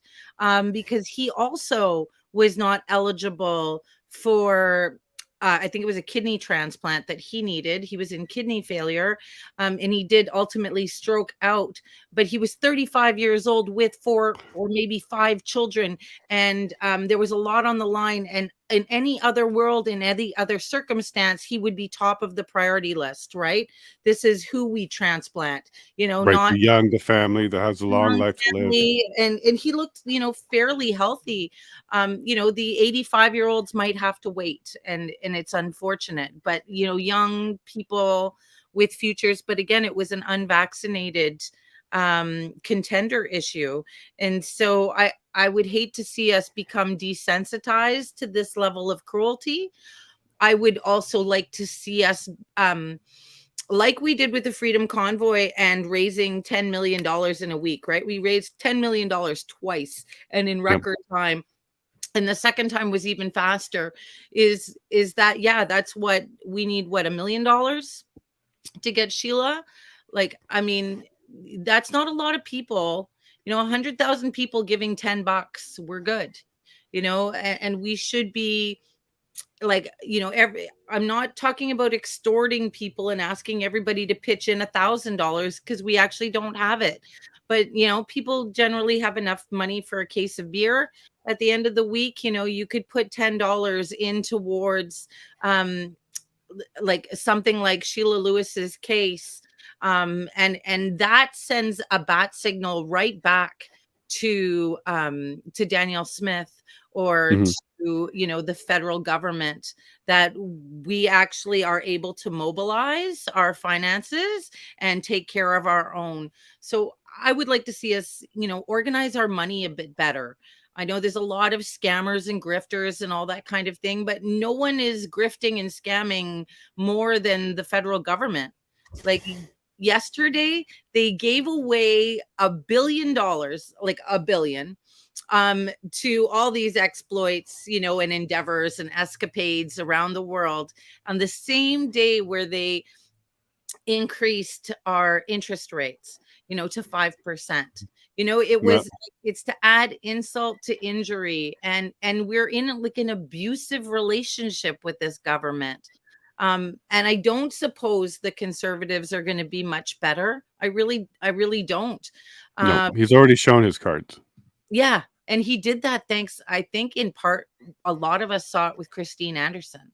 because he also was not eligible for, I think it was a kidney transplant that he needed. He was in kidney failure, and he did ultimately stroke out. But he was 35 years old with 4 or maybe 5 children. And there was a lot on the line. And in any other world, in any other circumstance, he would be top of the priority list, right? This is who we transplant, Right, not the young, the family that has a long young life to live. family. And he looked, fairly healthy. The 85-year-olds might have to wait, and it's unfortunate, but young people with futures. But again, it was an unvaccinated contender issue. And so I would hate to see us become desensitized to this level of cruelty. I would also like to see us, like we did with the Freedom Convoy and raising $10 million in a week, right? We raised $10 million twice and in record time. And the second time was even faster. Is that, yeah, that's what we need. What, $1 million to get Sheila? Like, I mean, that's not a lot of people. 100,000 people giving $10. We're good, and we should be like, I'm not talking about extorting people and asking everybody to pitch in $1,000, because we actually don't have it. But people generally have enough money for a case of beer at the end of the week. You could put $10 in towards like something like Sheila Lewis's case, and that sends a bat signal right back to Danielle Smith, or to the federal government, that we actually are able to mobilize our finances and take care of our own. So I would like to see us organize our money a bit better. I know there's a lot of scammers and grifters and all that kind of thing, but no one is grifting and scamming more than the federal government. Like yesterday, they gave away $1 billion, like $1 billion, to all these exploits, and endeavors and escapades around the world on the same day where they increased our interest rates, to 5%. It's to add insult to injury, and we're in like an abusive relationship with this government. And I don't suppose the conservatives are going to be much better. I really don't. No, he's already shown his cards. Yeah. And he did that thanks, I think, in part, a lot of us saw it with Christine Anderson.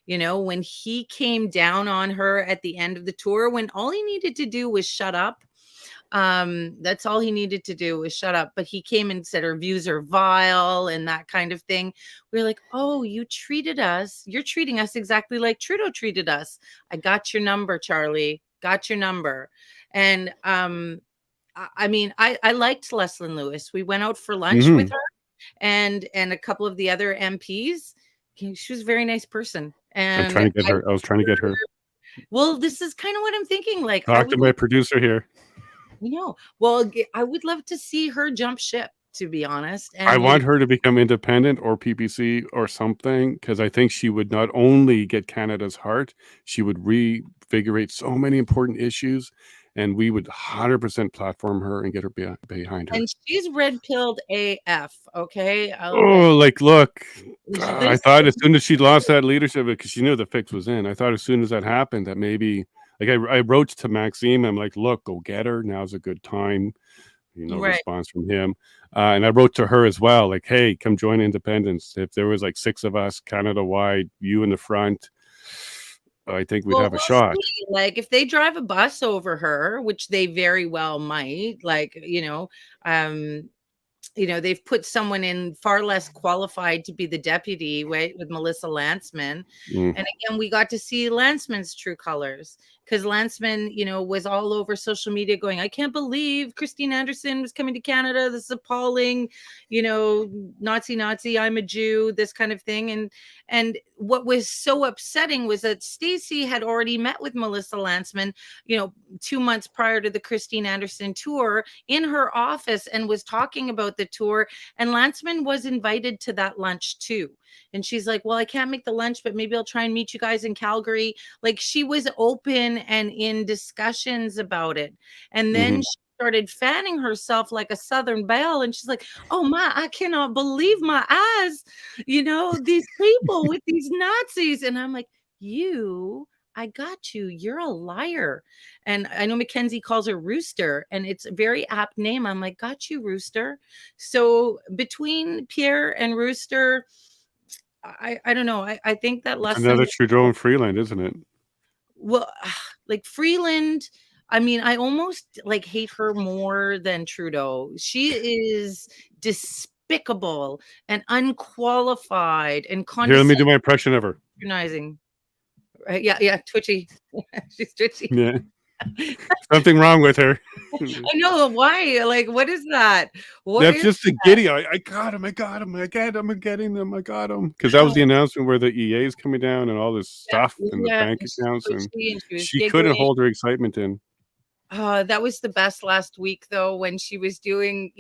When he came down on her at the end of the tour, when all he needed to do was shut up. That's all he needed to do was shut up. But he came and said her views are vile and that kind of thing. We're like, oh, you're treating us exactly like Trudeau treated us. I got your number, Charlie. Got your number. And I mean, I liked Leslyn Lewis. We went out for lunch with her and a couple of the other MPs. She was a very nice person. And I was trying to get her. Well, this is kind of what I'm thinking. Like, talk to my producer here. Well, I would love to see her jump ship, to be honest. And I want her to become independent or PPC or something, because I think she would not only get Canada's heart, she would revigorate so many important issues, and we would 100% platform her and get her behind her. And she's red-pilled AF, okay? Look, I thought as soon as she lost that leadership, because she knew the fix was in, I thought as soon as that happened that maybe, like I wrote to Maxime, I'm like, look, go get her. Now's a good time. Response from him. And I wrote to her as well, like, hey, come join Independence. If there was like 6 of us Canada-wide, you in the front, I think we'd have a shot. See. Like, if they drive a bus over her, which they very well might, like, they've put someone in far less qualified to be the deputy, right, with Melissa Lantsman. And again, we got to see Lantsman's true colors, because Lantsman, was all over social media going, I can't believe Christine Anderson was coming to Canada. This is appalling, Nazi, I'm a Jew, this kind of thing. And what was so upsetting was that Stacey had already met with Melissa Lantsman, 2 months prior to the Christine Anderson tour in her office, and was talking about the tour. And Lantsman was invited to that lunch too. And she's like, well, I can't make the lunch, but maybe I'll try and meet you guys in Calgary. Like, she was open and in discussions about it. And then she started fanning herself like a Southern belle. And she's like, oh my, I cannot believe my eyes. These people with these Nazis. And I'm like, I got you. You're a liar. And I know Mackenzie calls her Rooster, and it's a very apt name. I'm like, got you, Rooster. So between Pierre and Rooster, I don't know. I think that lesson. Another Trudeau and Freeland, isn't it? Well, like Freeland, I mean, I almost like hate her more than Trudeau. She is despicable and unqualified and Here, let me do my impression of her. patronizing. Yeah, twitchy. She's twitchy. Yeah. Something wrong with her. I know. Why? Like, what is that? That's just a giddy. I got him. I got him. I'm getting them. I got him. Because that was the announcement where the EA is coming down and all this stuff and the bank accounts. And she couldn't hold her excitement in. That was the best last week, though, when she was doing,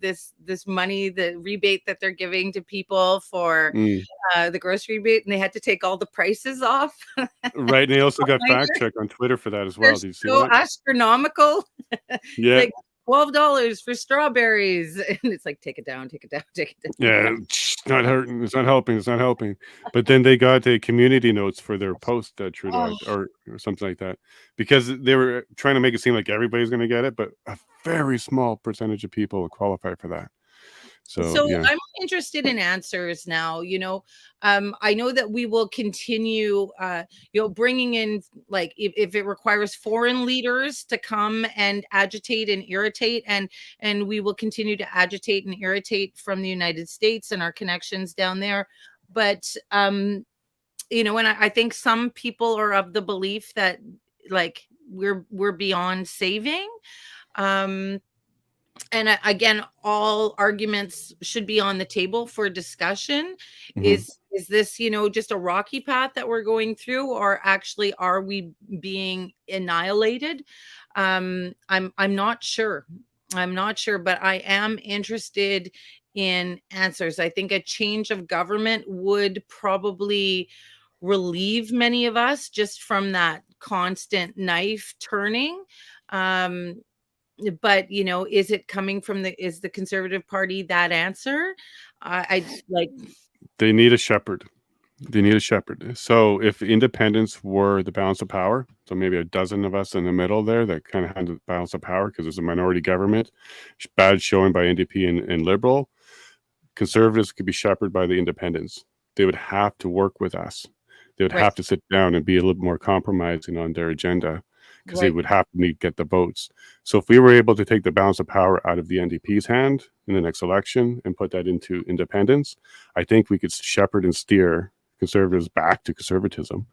this money, the rebate that they're giving to people for the grocery rebate, and they had to take all the prices off. Right, and they also got fact checked on Twitter for that as well. Did you see that? Astronomical. Yeah. Like $12 for strawberries, and it's like, take it down. Yeah, it's not hurting. It's not helping. It's not helping. But then they got the community notes for their post, Trudeau, or something like that, because they were trying to make it seem like everybody's going to get it, but a very small percentage of people will qualify for that. So yeah. I'm interested in answers now. I know that we will continue, bringing in, like, if it requires foreign leaders to come and agitate and irritate, and we will continue to agitate and irritate from the United States and our connections down there. But, and I think some people are of the belief that, like, we're beyond saving. And again, all arguments should be on the table for discussion. Mm-hmm. Is this, just a rocky path that we're going through, or actually are we being annihilated? I'm not sure. But I am interested in answers. I think a change of government would probably relieve many of us just from that constant knife turning. But is it coming from is the Conservative Party that answer? They need a shepherd. So if independents were the balance of power, so maybe a dozen of us in the middle there that kind of had the balance of power, because there's a minority government, bad showing by NDP and Liberal, Conservatives could be shepherded by the independents. They would have to work with us. They would have to sit down and be a little more compromising on their agenda, because they would have to get the votes. So if we were able to take the balance of power out of the NDP's hand in the next election and put that into independence, I think we could shepherd and steer Conservatives back to conservatism.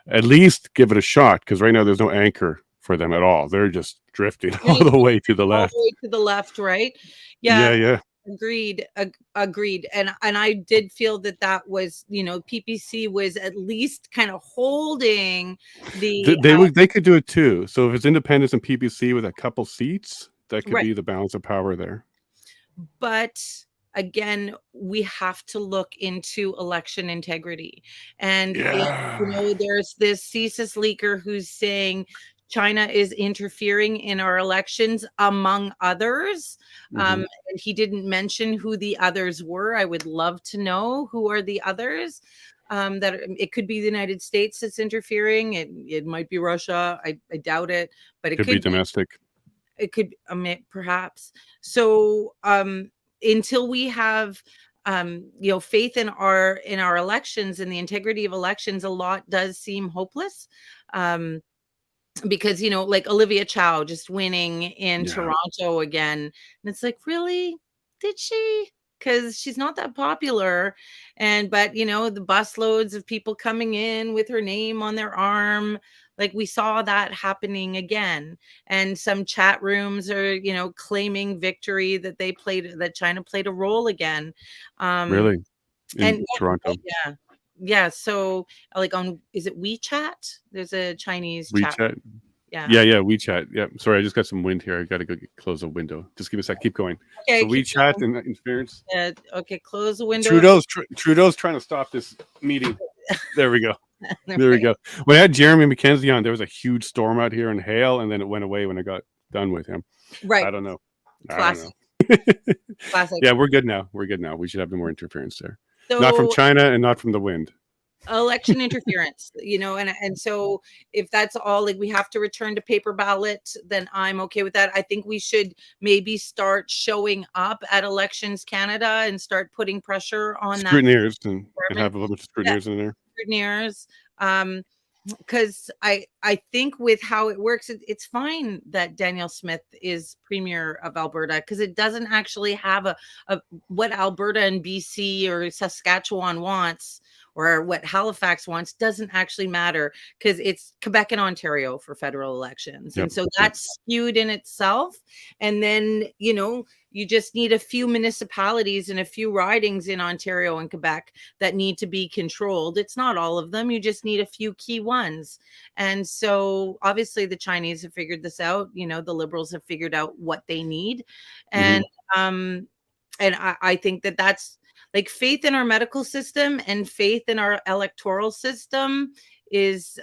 At least give it a shot, because right now there's no anchor for them at all. They're just drifting all the way to the left. All the way to the left, right? Yeah. Agreed. And I did feel that was, PPC was at least kind of holding the. They could do it too. So if it's independence and PPC with a couple seats, that could be the balance of power there. But again, we have to look into election integrity. And there's this CSIS leaker who's saying China is interfering in our elections, among others. And he didn't mention who the others were. I would love to know who are the others. That it could be the United States that's interfering. It might be Russia. I doubt it, but it could be domestic. It could, perhaps. So until we have faith in our elections and the integrity of elections, a lot does seem hopeless. Because, like Olivia Chow just winning in Toronto again. And it's like, really? Did she? Because she's not that popular. But the busloads of people coming in with her name on their arm, like we saw that happening again. And some chat rooms are, claiming victory, that China played a role again. Really? In Toronto? Yeah. Yeah, so like is it WeChat? There's a Chinese WeChat. chat. Yeah, WeChat. Yeah, sorry, I just got some wind here. I got to go close the window. Just give me a sec. Keep going. Okay. So WeChat and interference. Yeah. Okay, close the window. Trudeau's trying to stop this meeting. There we go. There we go. When I had Jeremy McKenzie on, there was a huge storm out here and hail, and then it went away when I got done with him. Right. I don't know. Classic. Yeah, we're good now. We should have no more interference there. So, not from China and not from the wind. election interference, and so if that's all, like, we have to return to paper ballot, then I'm okay with that. I think we should maybe start showing up at Elections Canada and start putting pressure on that Scrutineers and department. have a bunch of scrutineers in there. Scrutineers, because I think with how it works, it's fine that Danielle Smith is Premier of Alberta, because it doesn't actually have a what Alberta and BC or Saskatchewan wants, or what Halifax wants, doesn't actually matter, because it's Quebec and Ontario for federal elections. Yep, And so yep. that's skewed in itself. And then, you just need a few municipalities and a few ridings in Ontario and Quebec that need to be controlled. It's not all of them. You just need a few key ones. And so obviously the Chinese have figured this out. The Liberals have figured out what they need. And I think that that's, like, faith in our medical system and faith in our electoral system is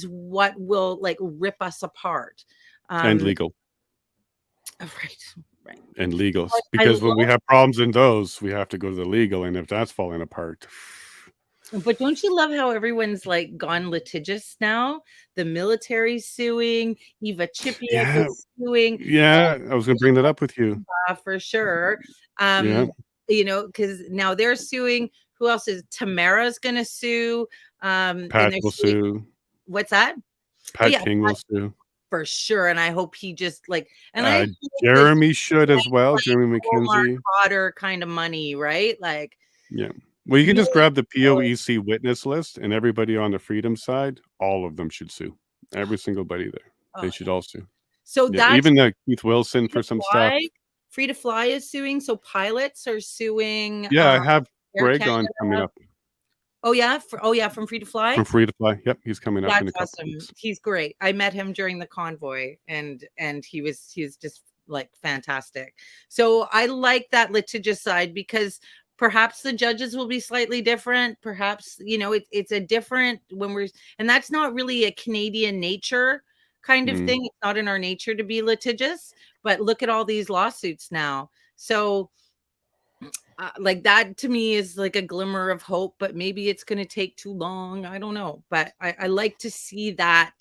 what will, like, rip us apart. And legal. Right. And legal. But Because when we have problems in those, we have to go to the legal. And if that's falling apart. But don't you love how everyone's, like, gone litigious now? The military's suing, Eva Chipiuk is suing. Yeah, I was going to bring that up with you. For sure. Yeah. Because now they're suing. Who else is? Tamara's going to sue. Pat will sue. What's that? Pat King will sue. For sure. And I hope he just, like, and Jeremy should as well. Jeremy McKenzie. Potter kind of money, right? Like, yeah. Well, you can just grab the POEC witness list, and everybody on the Freedom side, all of them should sue. Every single buddy there. They should all sue. So that's even Keith Wilson for some stuff. Free to Fly is suing. So pilots are suing. Yeah, I have Greg Canada on coming up. Oh yeah, from Free to Fly. From Free to Fly, yep, he's coming up in a couple awesome. weeks. He's great. I met him during the convoy, and he's just, like, fantastic. So I like that litigious side, because perhaps the judges will be slightly different. Perhaps it's a different and that's not really a Canadian nature kind of thing. It's not in our nature to be litigious. But look at all these lawsuits now. So, like, that to me is like a glimmer of hope, but maybe it's going to take too long. I don't know. But I like to see that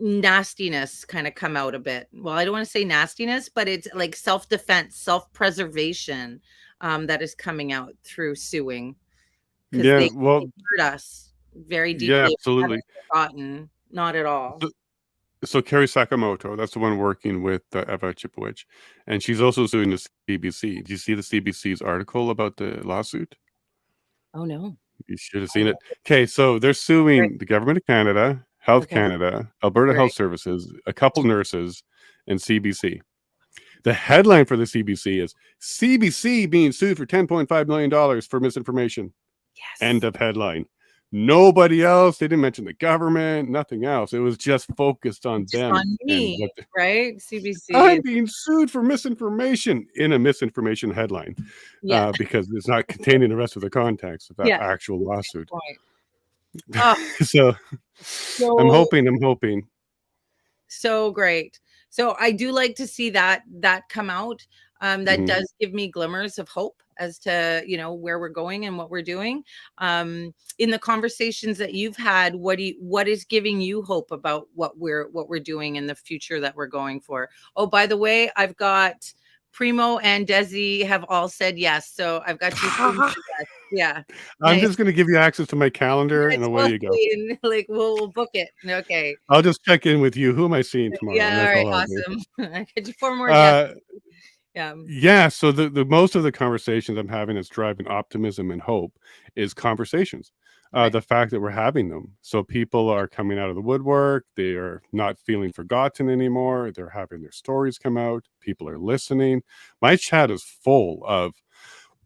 nastiness kind of come out a bit. Well, I don't want to say nastiness, but it's like self-defense, self-preservation that is coming out through suing. Yeah, they hurt us very deeply. Yeah, absolutely. Forgotten. Not at all. So Carrie Sakamoto, that's the one working with Eva Chipiuk, and she's also suing the CBC. Did you see the CBC's article about the lawsuit? Oh no, you should have seen it. Okay, so they're suing the government of Canada, Health Canada, Alberta Health Services, a couple nurses, and CBC. The headline for the CBC is CBC being sued for $10.5 million for misinformation. Yes. End of headline. Nobody else. They didn't mention the government, nothing else. It was just focused on them. On me, right? CBC. I'm being sued for misinformation in a misinformation headline. Because it's not containing the rest of the context of that actual lawsuit. So I'm hoping. So great. So I do like to see that come out. That does give me glimmers of hope as to, where we're going and what we're doing. In the conversations that you've had, what is giving you hope about what we're doing in the future that we're going for? Oh, by the way, I've got Primo and Desi have all said yes. So I've got you. Yeah. I'm just going to give you access to my calendar and away you go. And, like, we'll book it. Okay. I'll just check in with you. Who am I seeing tomorrow? Yeah. All right. Awesome. I got you 4 more. Yeah. So the most of the conversations I'm having that's driving optimism and hope is conversations. The fact that we're having them. So people are coming out of the woodwork. They are not feeling forgotten anymore. They're having their stories come out. People are listening. My chat is full of,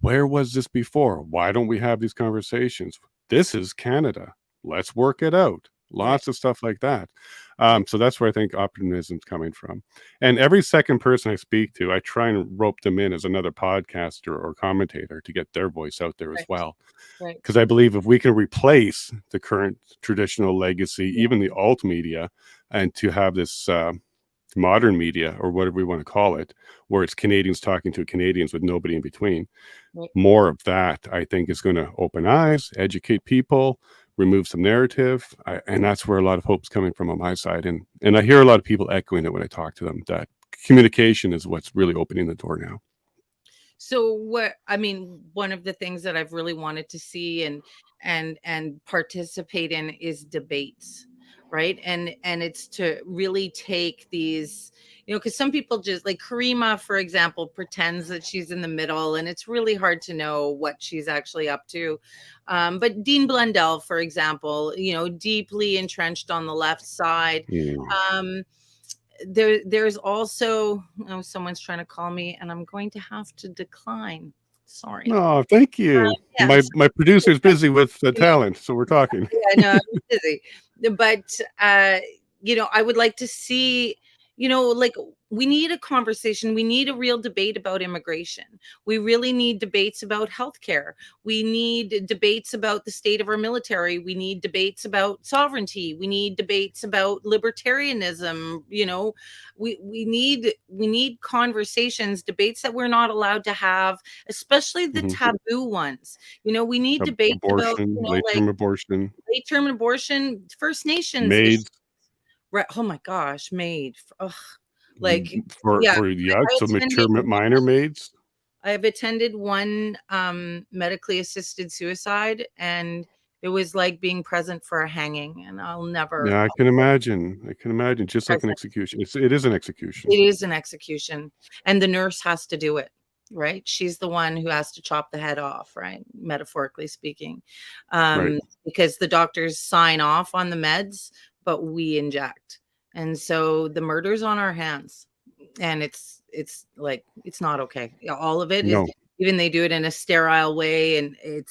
where was this before? Why don't we have these conversations? This is Canada. Let's work it out. Lots of stuff like that. So that's where I think optimism's coming from. And every second person I speak to, I try and rope them in as another podcaster or commentator to get their voice out there as well. Because I believe if we can replace the current traditional legacy, even the alt media, and to have this modern media, or whatever we want to call it, where it's Canadians talking to Canadians with nobody in between. Right. More of that, I think, is going to open eyes, educate people, remove some narrative, and that's where a lot of hope's coming from on my side. And I hear a lot of people echoing it when I talk to them, that communication is what's really opening the door now. So one of the things that I've really wanted to see and participate in is debates, right? And it's to really take these, because some people just, like Karima, for example, pretends that she's in the middle, and it's really hard to know what she's actually up to. But Dean Blundell, for example, deeply entrenched on the left side. There's also, someone's trying to call me, and I'm going to have to decline. Sorry. Oh, thank you. Yeah. My producer's busy with the talent, so we're talking. Yeah, no, I'm busy. But I would like to see, like, we need a conversation. We need a real debate about immigration. We really need debates about healthcare. We need debates about the state of our military. We need debates about sovereignty. We need debates about libertarianism. We need conversations, debates that we're not allowed to have, especially the taboo ones. We need debates abortion, about, late-term abortion, First Nations maids. issues. Right. Oh my gosh, maid. Ugh. Like, for yeah, so mature minor maids. I have attended one medically assisted suicide, and it was like being present for a hanging, and I'll never. Yeah, I can imagine. Just like an execution. It is an execution. It is an execution, and the nurse has to do it. Right. She's the one who has to chop the head off, right? Metaphorically speaking, Right. because the doctors sign off on the meds, but we inject. And so the murder's on our hands, and it's like, it's not okay. All of it is, even they do it in a sterile way, and it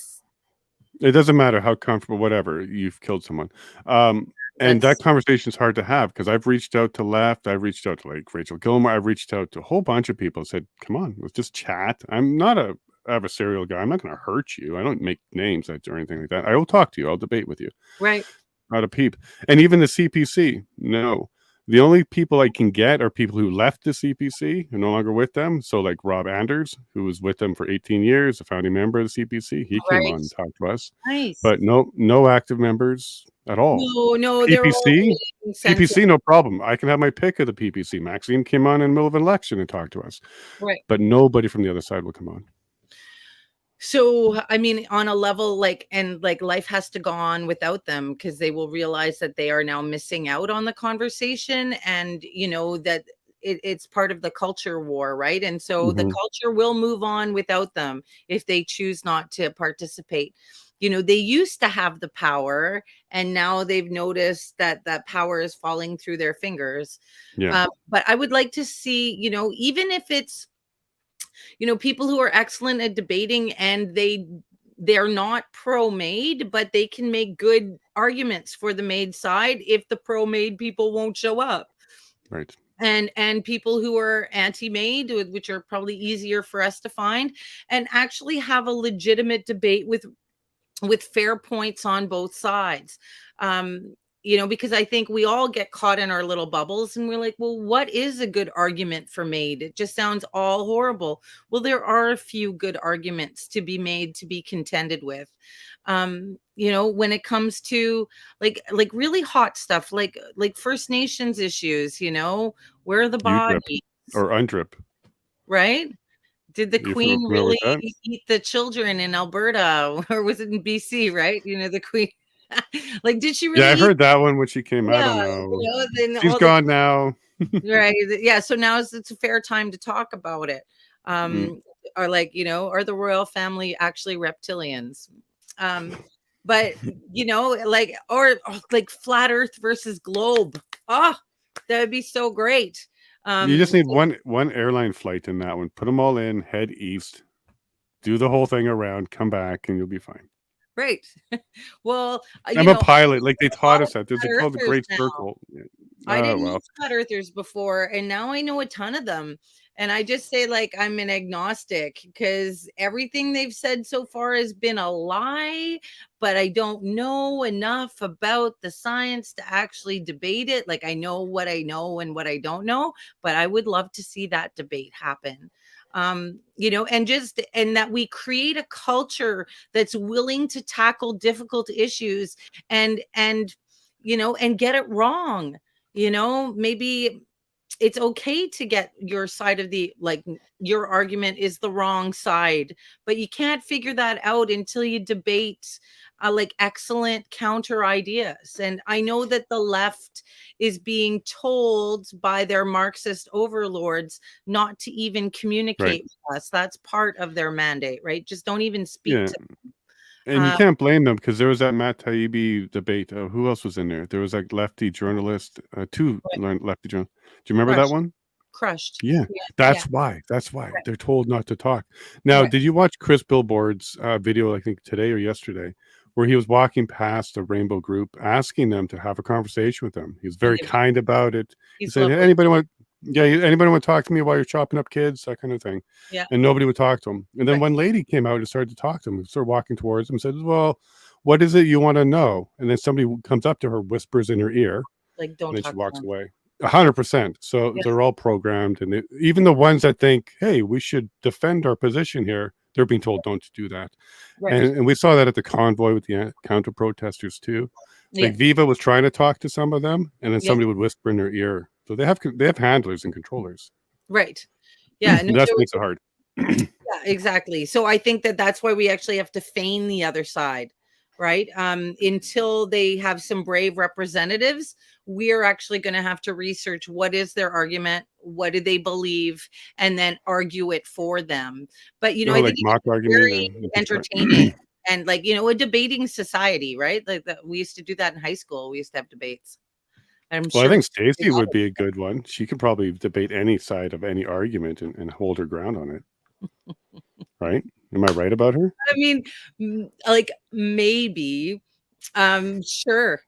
doesn't matter how comfortable, whatever, you've killed someone. And that conversation is hard to have, because I've reached out to left. I've reached out to like Rachel Gilmore. I've reached out to a whole bunch of people and said, come on, let's just chat. I'm not a adversarial guy. I'm not going to hurt you. I don't make names or anything like that. I will talk to you. I'll debate with you. Right. Not a peep. And even the CPC, no. The only people I can get are people who left the CPC, are no longer with them. So like Rob Anders, who was with them for 18 years, a founding member of the CPC, he came on and talked to us. Nice. But no active members at all. No, PPC, no problem. I can have my pick of the PPC. Maxine came on in the middle of an election and talked to us. Right. But nobody from the other side will come on. So, I mean, on a level, life has to go on without them, because they will realize that they are now missing out on the conversation, and, that it's part of the culture war, right? And so the culture will move on without them if they choose not to participate. They used to have the power, and now they've noticed that that power is falling through their fingers. Yeah. But I would like to see, even if it's, people who are excellent at debating, and they're not pro-maid, but they can make good arguments for the maid side if the pro-maid people won't show up. Right. And people who are anti-maid, which are probably easier for us to find, and actually have a legitimate debate with fair points on both sides. Because I think we all get caught in our little bubbles, and we're like, well, what is a good argument for maid? It just sounds all horrible. Well, there are a few good arguments to be made, to be contended with. When it comes to like really hot stuff, like First Nations issues, where are the bodies? Or UNDRIP. Right? Did the Queen really eat the children in Alberta, or was it in BC, right? The Queen. Like, did she really? Yeah, I heard that one when she came. I don't know. She's gone now. Right. Yeah. So now it's a fair time to talk about it. Are are the royal family actually reptilians? But or flat Earth versus globe. Oh, that would be so great. You just need one airline flight in that one. Put them all in, head east, do the whole thing around, come back, and you'll be fine. Right. Well, I'm a pilot. Like they taught us that. There's called the Great Circle. I didn't know Well, flat earthers before, and now I know a ton of them. And I just say, like, I'm an agnostic because everything they've said so far has been a lie, but I don't know enough about the science to actually debate it. Like, I know what I know and what I don't know, but I would love to see that debate happen. And that we create a culture that's willing to tackle difficult issues and get it wrong. Maybe it's okay to get your side of your argument is the wrong side, but you can't figure that out until you debate excellent counter ideas. And I know that the left is being told by their Marxist overlords not to even communicate with us. That's part of their mandate, right? Just don't even speak to and you can't blame them because there was that Matt Taibbi debate. Who else was in there? There was like lefty journalist, two lefty journalists. Do you remember that one? Crushed. Yeah, that's why. That's why they're told not to talk. Now, did you watch Chris Billboard's video? I think today or yesterday, where he was walking past a rainbow group, asking them to have a conversation with them. He was very kind about it. He said, hey, anybody want to talk to me while you're chopping up kids, that kind of thing. Yeah. And nobody would talk to him. And then one lady came out and started to talk to him. Started walking towards him and said, well, what is it you want to know? And then somebody comes up to her, whispers in her ear, like, don't and then talk she walks to away. 100%. So they're all programmed, and even the ones that think, hey, we should defend our position here, they're being told don't do that. And we saw that at the convoy with the counter protesters too. Like Viva was trying to talk to some of them, and then somebody would whisper in their ear. So they have handlers and controllers. Yeah, and that makes it hard. Yeah, exactly. So I think that's why we actually have to feign the other side, right? Until they have some brave representatives, we're actually going to have to research what is their argument, what do they believe, and then argue it for them. But I think mock it's very entertaining and a debating society, right? Like that, we used to do that in high school. We used to have debates. I think Stacey would be a good one. She could probably debate any side of any argument and hold her ground on it. Right? Am I right about her? I mean, maybe, sure,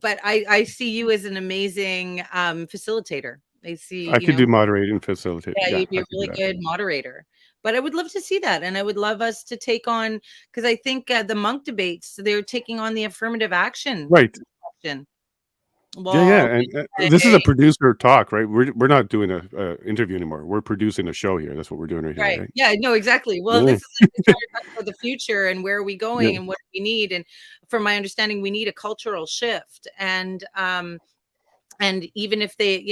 but I see you as an amazing facilitator. I could do moderating, facilitate. Yeah, you'd be a really good moderator. But I would love to see that, and I would love us to take on, because I think the monk debates, they're taking on the affirmative action question. Well, and this is a producer talk, right? We're not doing a interview anymore. We're producing a show here. That's what we're doing right here. Right? Yeah, no, exactly. Well, this is trying to talk about the future and where are we going and what we need. And from my understanding, we need a cultural shift. And even if they,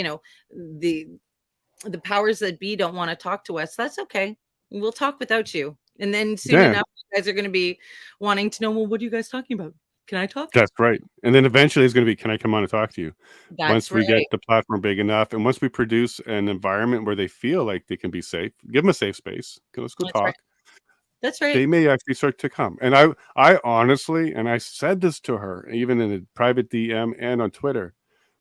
the powers that be don't want to talk to us, that's okay. We'll talk without you. And then soon enough, you guys are going to be wanting to know, well, what are you guys talking about? Can I talk? That's right. And then eventually it's going to be, can I come on and talk to you? Once we get the platform big enough, and once we produce an environment where they feel like they can be safe, give them a safe space. Let's go talk. That's right. They may actually start to come. And I honestly, and I said this to her, even in a private DM and on Twitter,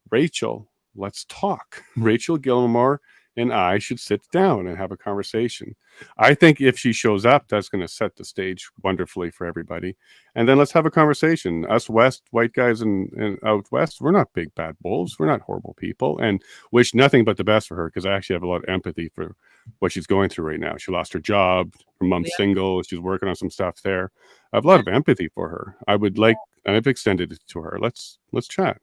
Rachel, let's talk. Rachel Gilmore and I should sit down and have a conversation. I think if she shows up, that's going to set the stage wonderfully for everybody. And then let's have a conversation. Us West, white guys and out West, we're not big bad wolves. We're not horrible people, and wish nothing but the best for her, because I actually have a lot of empathy for what she's going through right now. She lost her job. Her mom's single. She's working on some stuff there. I have a lot of empathy for her. I've extended it to her. Let's chat.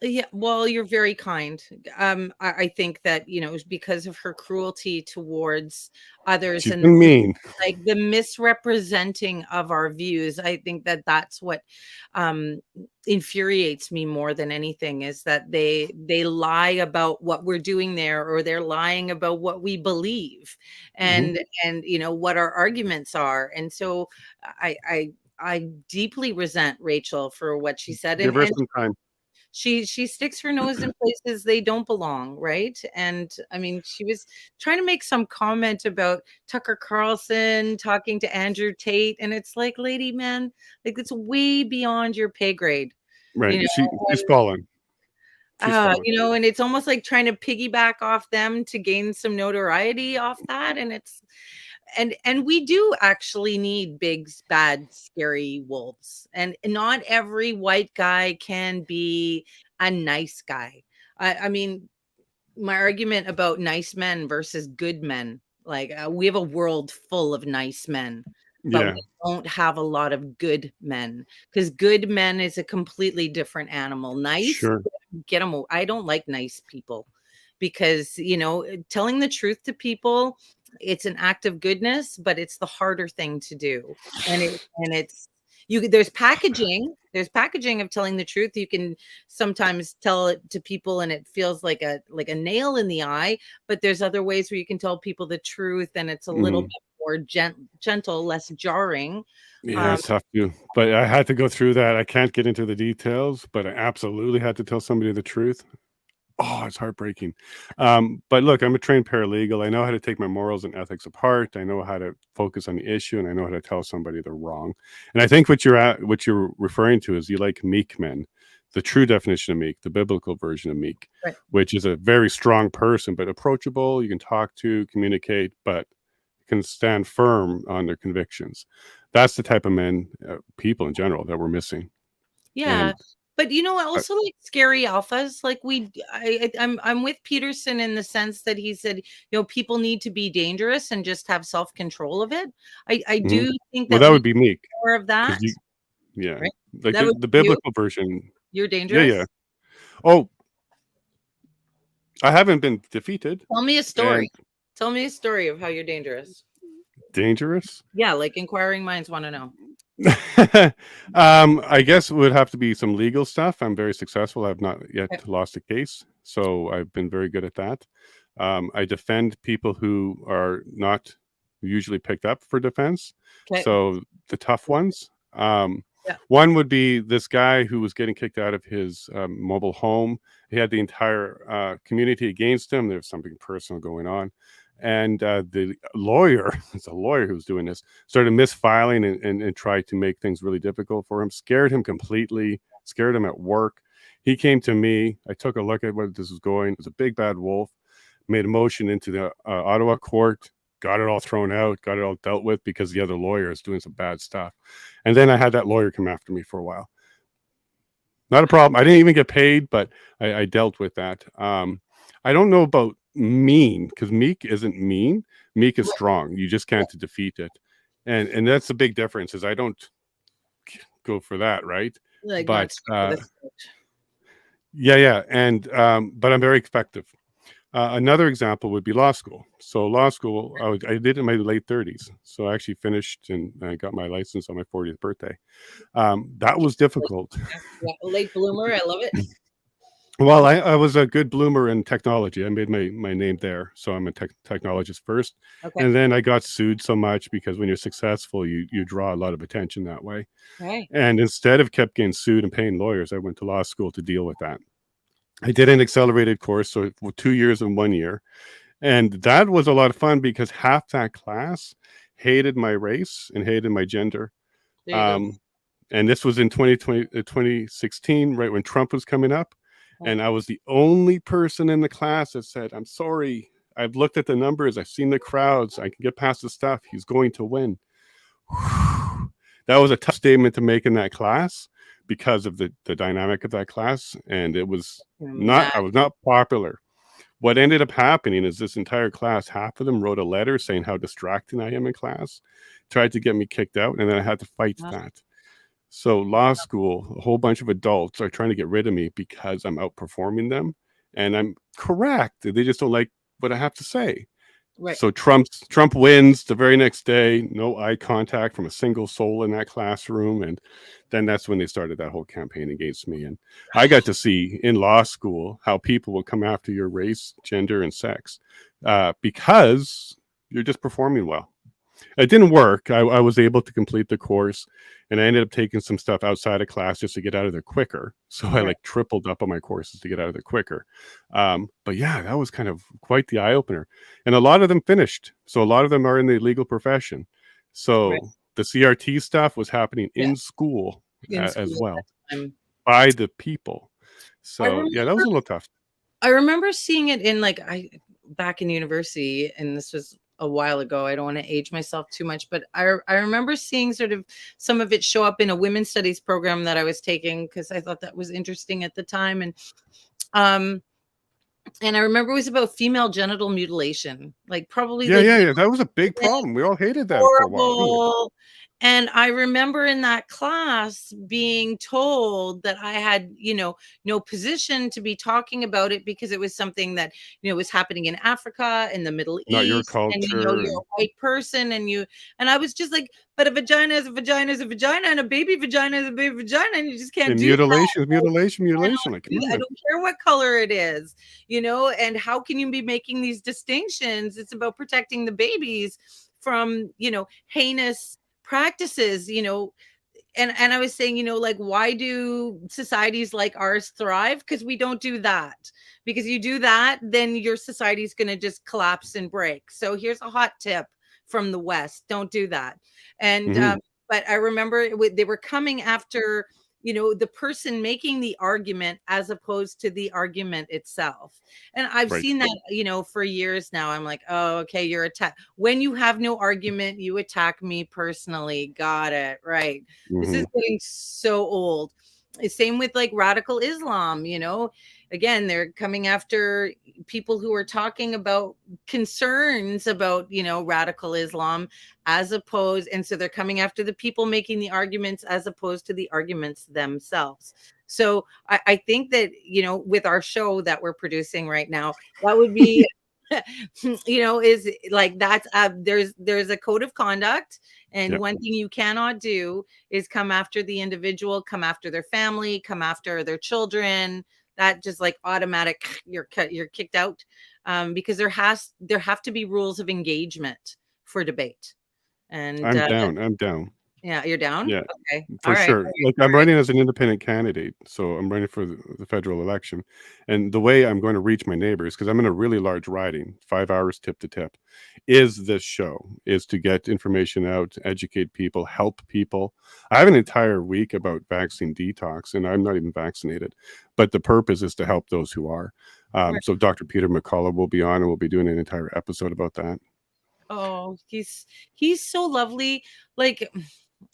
Yeah, well, you're very kind. I think that, because of her cruelty towards others, She's and been mean, like the misrepresenting of our views. I think that that's what infuriates me more than anything, is that they lie about what we're doing there, or they're lying about what we believe, and what our arguments are. And so I deeply resent Rachel for what she said. Give her some time. She sticks her nose in places they don't belong, right? And I mean, she was trying to make some comment about Tucker Carlson talking to Andrew Tate, and it's like, lady, man, like, it's way beyond your pay grade. Right. She's fallen. And it's almost like trying to piggyback off them to gain some notoriety off that. And it's and we do actually need big, bad, scary wolves. And not every white guy can be a nice guy. I mean, my argument about nice men versus good men, like we have a world full of nice men, but Yeah, we don't have a lot of good men, because good men is a completely different animal. Nice, sure. get them. I don't like nice people, because telling the truth to people, it's an act of goodness, but it's the harder thing to do. And it's there's packaging of telling the truth. You can sometimes tell it to people and it feels like a nail in the eye, but there's other ways where you can tell people the truth and it's a little Mhm. bit more gentle, less jarring. Yeah, um it's tough too. But I had to go through that. I can't get into the details, but I absolutely had to tell somebody the truth. Oh, it's heartbreaking. But look, I'm a trained paralegal. I know how to take my morals and ethics apart. I know how to focus on the issue, and I know how to tell somebody they're wrong. And I think what you're referring to is you like meek men, the true definition of meek, the biblical version of meek, Right. which is a very strong person, but approachable. You can talk to, communicate, but can stand firm on their convictions. That's the type of men, people in general, that we're missing. Yeah. And But I I, also like scary alphas. Like I'm with Peterson in the sense that he said, people need to be dangerous and just have self-control of it. I mhm. do think Well, that that we would be meek need more of because that. you, yeah, Right? like That would the be you. biblical version. You're Yeah, yeah. dangerous. Oh, I haven't been defeated Tell me a and story. Tell me a story of how you're dangerous. dangerous. Yeah, like inquiring minds want to know. I guess it would have to be some legal stuff. I'm very successful. I've not yet Okay. lost a case, so I've been very good at that. I defend people who are not usually picked up for defense. Okay. So the tough ones. Yeah. One would be this guy who was getting kicked out of his mobile home. He had the entire community against him. There's something personal going on. And the lawyer, it's a lawyer who was doing this, started misfiling and tried to make things really difficult for him, scared him completely, scared him at work. He came to me. I took a look at where this was going. It was a big bad wolf. Made a motion into the Ottawa court, got it all thrown out, got it all dealt with because the other lawyer is doing some bad stuff. And then I had that lawyer come after me for a while. Not a problem. I didn't even get paid, but I dealt with that. I don't know about mean because meek isn't mean. Meek is strong. You just can't defeat it, and that's the big difference. Is I don't go for that, right? Like not But stick with this. yeah, yeah, and but I'm very effective. Another example would be law school. So law school, I did it in my late 30s. So I actually finished and I got my license on my 40th birthday. That was difficult. Yeah, late bloomer. I love it. Well, I was a good bloomer in technology. I made my name there. So I'm a technologist first. Okay. And then I got sued so much because when you're successful, you draw a lot of attention that way. Right. And instead of kept getting sued and paying lawyers, I went to law school to deal with that. I did an accelerated course, so 2 years and 1 year. And that was a lot of fun because half that class hated my race and hated my gender. There you go. And this was in 2016, right when Trump was coming up. And I was the only person in the class that said, I'm sorry. I've looked at the numbers. I've seen the crowds. I can get past the stuff. He's going to win. That was a tough statement to make in that class because of the dynamic of that class. And it was I was not popular. What ended up happening is this entire class, half of them wrote a letter saying how distracting I am in class, tried to get me kicked out, and then I had to fight that. So law school, a whole bunch of adults are trying to get rid of me because I'm outperforming them. And I'm correct. They just don't like what I have to say. Right. So Trump wins the very next day, no eye contact from a single soul in that classroom. And then that's when they started that whole campaign against me. And I got to see in law school how people will come after your race, gender, and sex because you're just performing well. It didn't work. I was able to complete the course and I ended up taking some stuff outside of class just to get out of there quicker. So I like tripled up on my courses to get out of there quicker. But yeah, that was kind of quite the eye opener. And a lot of them finished. So a lot of them are in the legal profession. So the CRT stuff was happening in school as well by the people. So yeah, that was a little tough. I remember seeing it in back in university, and this was a while ago. I don't want to age myself too much, but I remember seeing sort of some of it show up in a women's studies program that I was taking because I thought that was interesting at the time. And And I remember it was about female genital mutilation, like probably Yeah, like yeah, yeah. That was a big problem. We all hated that for a while, didn't we? horrible. And I remember in that class being told that I had, no position to be talking about it because it was something that, was happening in Africa, in the Middle Not your East, and culture, you're a white person and I was just like, but a vagina is a vagina is a vagina and a baby vagina is a baby vagina and you just can't and do that. mutilation. Like, come I on. don't care what color it is, and how can you be making these distinctions? It's about protecting the babies from, heinous practices, and I was saying, like, why do societies like ours thrive? Because we don't do that. Because you do that, then your society is going to just collapse and break. So here's a hot tip from the West: don't do that. And Mhm. but I remember they were coming after, the person making the argument as opposed to the argument itself. And I've Right. seen that, for years now. I'm like, oh, okay, you're attacked. When you have no argument, you attack me personally. Got it. Right. This is Mhm. getting so old. Same with like radical Islam, again, they're coming after people who are talking about concerns about, radical Islam as opposed. And so they're coming after the people making the arguments as opposed to the arguments themselves. So I think that, with our show that we're producing right now, that would be, is like that's there's a code of conduct. And Yep. one thing you cannot do is come after the individual, come after their family, come after their children. That just like automatic, you're kicked out, because there have to be rules of engagement for debate. And I'm down. I'm down. yeah, you're down. Yeah. Okay, all For right, sure. Like, I'm running as an independent candidate, so I'm running for the federal election, and the way I'm going to reach my neighbors, because I'm in a really large riding, 5 hours tip to tip, is this show, is to get information out, educate people, help people. I have an entire week about vaccine detox, and I'm not even vaccinated, but the purpose is to help those who are. right. So Dr. Peter McCullough will be on, and we'll be doing an entire episode about that. Oh, he's so lovely. Like,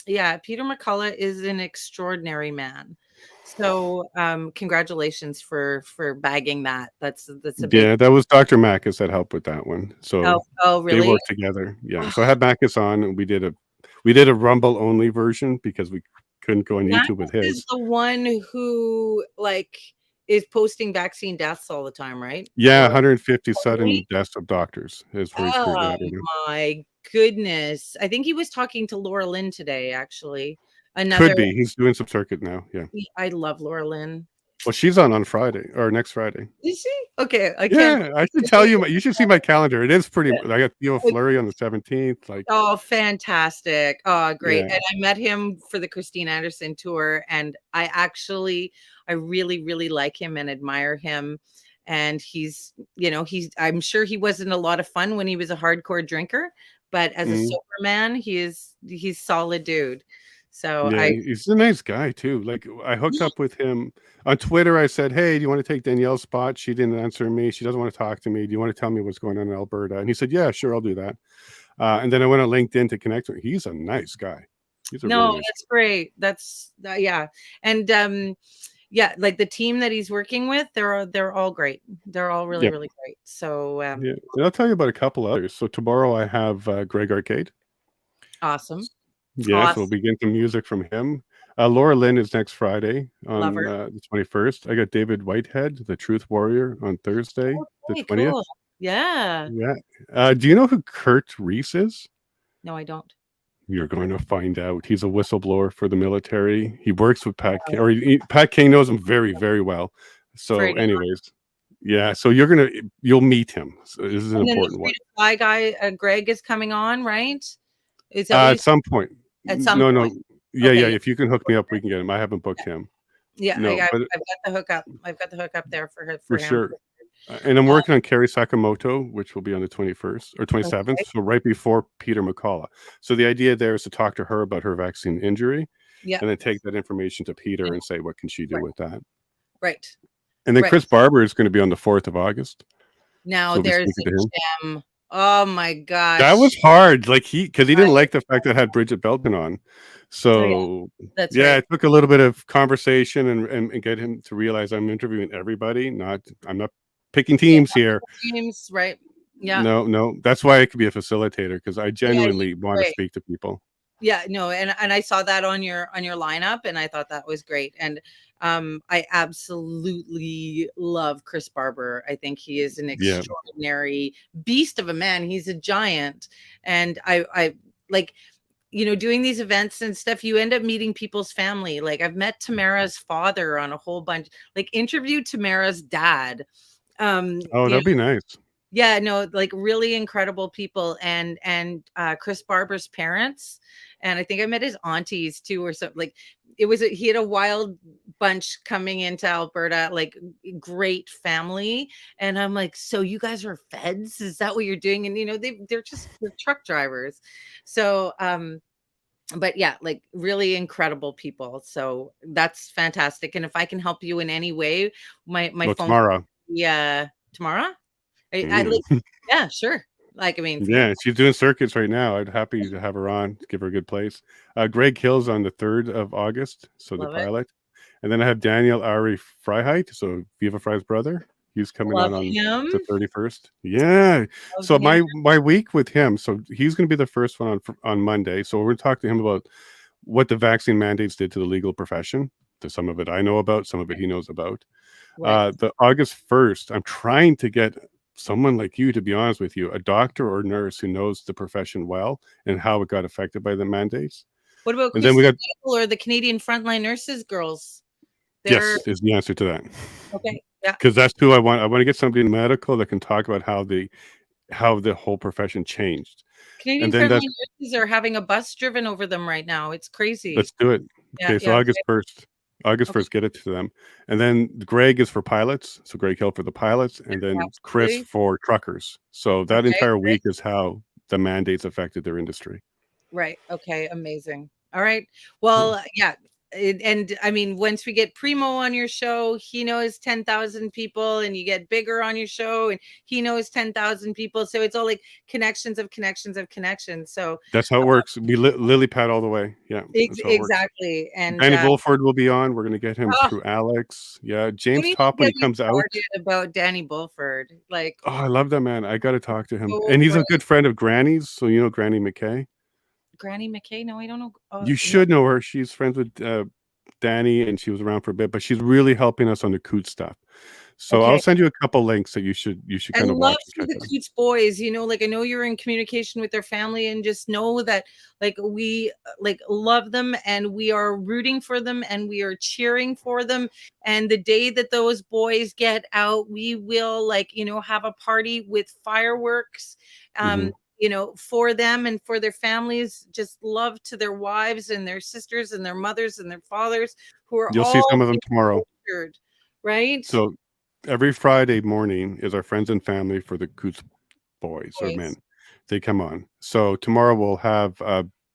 yeah, Peter McCullough is an extraordinary man. So, congratulations for bagging that. That's a big. Yeah, that was Dr. Makis that helped with that one. So Oh, they really? worked together. Yeah. So I had Makis on, and we did a Rumble only version because we couldn't go on Max YouTube with is his. the one who like is posting vaccine deaths all the time, right? Yeah, Or 150 really? sudden deaths of doctors is where he's currently Oh at right now. my goodness. I think he was talking to Laura Lynn today, actually. Another Could be. He's doing some circuit now. Yeah. I love Laura Lynn. Well, she's on Friday or next Friday. Is she? Okay, I can't. Yeah, I should tell you. You should see my calendar. It is pretty. I got Theo Fleury on the 17th. Like, Oh, fantastic. Oh, great. yeah. And I met him for the Christine Anderson tour. And I really, really like him and admire him. And I'm sure he wasn't a lot of fun when he was a hardcore drinker, but as a Mhm. sober man, he's solid dude. So Yeah, he's a nice guy too. Like, I hooked up with him on Twitter. I said, "Hey, do you want to take Danielle's spot?" She didn't answer me. She doesn't want to talk to me. Do you want to tell me what's going on in Alberta? And he said, "Yeah, sure, I'll do that." And then I went on LinkedIn to connect with him. He's a nice guy. He's a really no, nice. that's great. That's yeah. And yeah, like the team that he's working with, they're all great. They're all really, Yep. really great. So Yeah, and I'll tell you about a couple others. So tomorrow I have Greg Arcade. awesome. Yeah, so we'll Awesome. begin some music from him. Laura Lynn is next Friday Love on her. the 21st. I got David Whitehead, the Truth Warrior, on Thursday, the Okay, 20th. cool. Yeah. Yeah. Do you know who Kurt Reese is? No, I don't. You're going to find out. He's a whistleblower for the military. He works with Pat King, or Pat King knows him very, very well. So, Freedom. anyways, yeah. So you'll meet him. So this is an And then the important one. Freedom Fly guy, Greg, is coming on, right? Is that what At some point. at some No, point? no. Yeah, Okay, yeah. yeah. If you can hook me up, we can get him. I haven't booked him. Yeah, No, but I've got the hookup. I've got the hookup there for her for for him. sure. And I'm working on Carrie Sakamoto, which will be on the 21st or 27th. Okay. So right before Peter McCullough. So the idea there is to talk to her about her vaccine injury, Yeah. and then take that information to Peter and say, what can she do with that? Right. And then Right. Chris Barber is going to be on the 4th of August. Now So we'll be there's speaking to him. a gem. Oh my gosh. That was hard. Like because he didn't like the fact that I had Bridget Belton on. So That's yeah, right. it took a little bit of conversation and get him to realize I'm interviewing everybody. I'm not picking teams here. Teams, right? Yeah. No, that's why I could be a facilitator, because I genuinely want to great. speak to people. Yeah, no, and I saw that on your lineup, and I thought that was great. And I absolutely love Chris Barber. I think he is an Yeah. extraordinary beast of a man. He's a giant, and I like, you know, doing these events and stuff, you end up meeting people's family. Like I've met Tamara's father on a whole bunch, like interviewed Tamara's dad. Oh, You that'd know, be nice. yeah, no, like really incredible people, and Chris Barber's parents, and I think I met his aunties too, or something. Like he had a wild bunch coming into Alberta, like great family, and I'm like, so you guys are feds? Is that what you're doing? And you know, they're truck drivers, so but yeah, like really incredible people. So that's fantastic. And if I can help you in any way, my Well, phone, tomorrow. yeah, tomorrow. I like, yeah, sure. Like, I mean, Yeah, she's doing circuits right now. I'd happy to have her on, give her a good place. Greg Hill's on the 3rd of August, so love the it. pilot. And then I have Daniel Ari Freiheit, so Viva Frei's brother. He's coming Love on him. the 31st. Yeah. Love So him. my week with him, so he's going to be the first one on Monday. So we're going to talk to him about what the vaccine mandates did to the legal profession. To some of it I know about, some of it he knows about. Right. The August 1st, I'm trying to get someone like you, to be honest with you, a doctor or nurse who knows the profession well and how it got affected by the mandates. What about And then we got or the Canadian Frontline Nurses girls? yes is the answer to that. Okay. Yeah. Because that's who I want. I want to get somebody in medical that can talk about how the whole profession changed. Canadian And then Frontline Nurses are having a bus driven over them right now. It's crazy. let's do it. Yeah, Okay, so yeah. August 1st. August 1st, get it to them. And then Greg is for pilots. So Greg Hill for the pilots, and then Chris Absolutely. for truckers. So that Okay, entire great. week is how the mandates affected their industry. Right. Okay. Amazing. All right. Well, yeah. And I mean, once we get Primo on your show, he knows 10,000 people, and you get Bigger on your show, and he knows 10,000 people. So it's all like connections of connections of connections. So that's how it works. We lily pad all the way. Yeah, that's how it works. exactly. And Danny Bulford will be on. We're going to get him oh, through Alex. Yeah, don't James even Top when get he me comes out. started about Danny Bulford. Like, Oh, I love that man. I got to talk to him. so And he's great. a good friend of Granny's. So you know Granny McKay. Granny McKay? No, I don't know. You should know her. She's friends with Danny, and she was around for a bit, but she's really helping us on the Coot stuff. So Okay. I'll send you a couple links that you should kind of watch. I love the Coots boys, you know, like I know you're in communication with their family, and just know that like we like love them, and we are rooting for them, and we are cheering for them. And the day that those boys get out, we will, like, you know, have a party with fireworks. You know, for them and for their families. Just love to their wives and their sisters and their mothers and their fathers, who are You'll see all some of them tomorrow. injured, right? So every Friday morning is our friends and family for the Coots boys or men. They come on. So tomorrow we'll have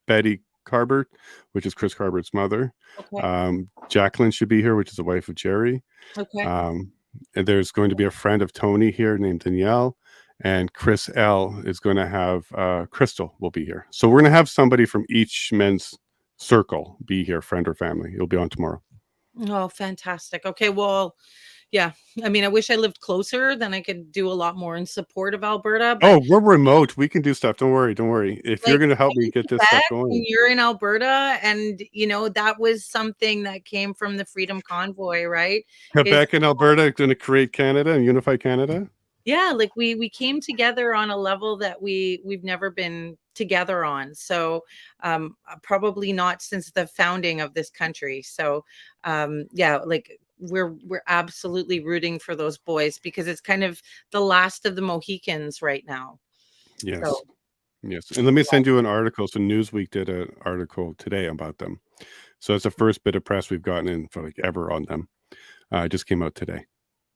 Betty Carbert, which is Chris Carbert's mother. Okay. Jacqueline should be here, which is the wife of Jerry. Okay. And there's going to be a friend of Tony here named Danielle. And Chris L is going to have Crystal will be here. So we're going to have somebody from each men's circle be here, friend or family. It'll be on tomorrow. Oh, fantastic. Okay, well, yeah. I mean, I wish I lived closer, then I could do a lot more in support of Alberta. But Oh, we're remote. We can do stuff. Don't worry. Don't worry. If you're like, going to help me get this stuff going. you're in Alberta, and you know that was something that came from the Freedom Convoy, right? Quebec and Alberta are going to create Canada and unify Canada. Yeah, like we came together on a level that we've never been together on. So probably not since the founding of this country. So yeah, like we're absolutely rooting for those boys, because it's kind of the last of the Mohicans right now. Yes. So, yes. And let me send you an article. So Newsweek did an article today about them. So it's the first bit of press we've gotten in for like ever on them. It just came out today.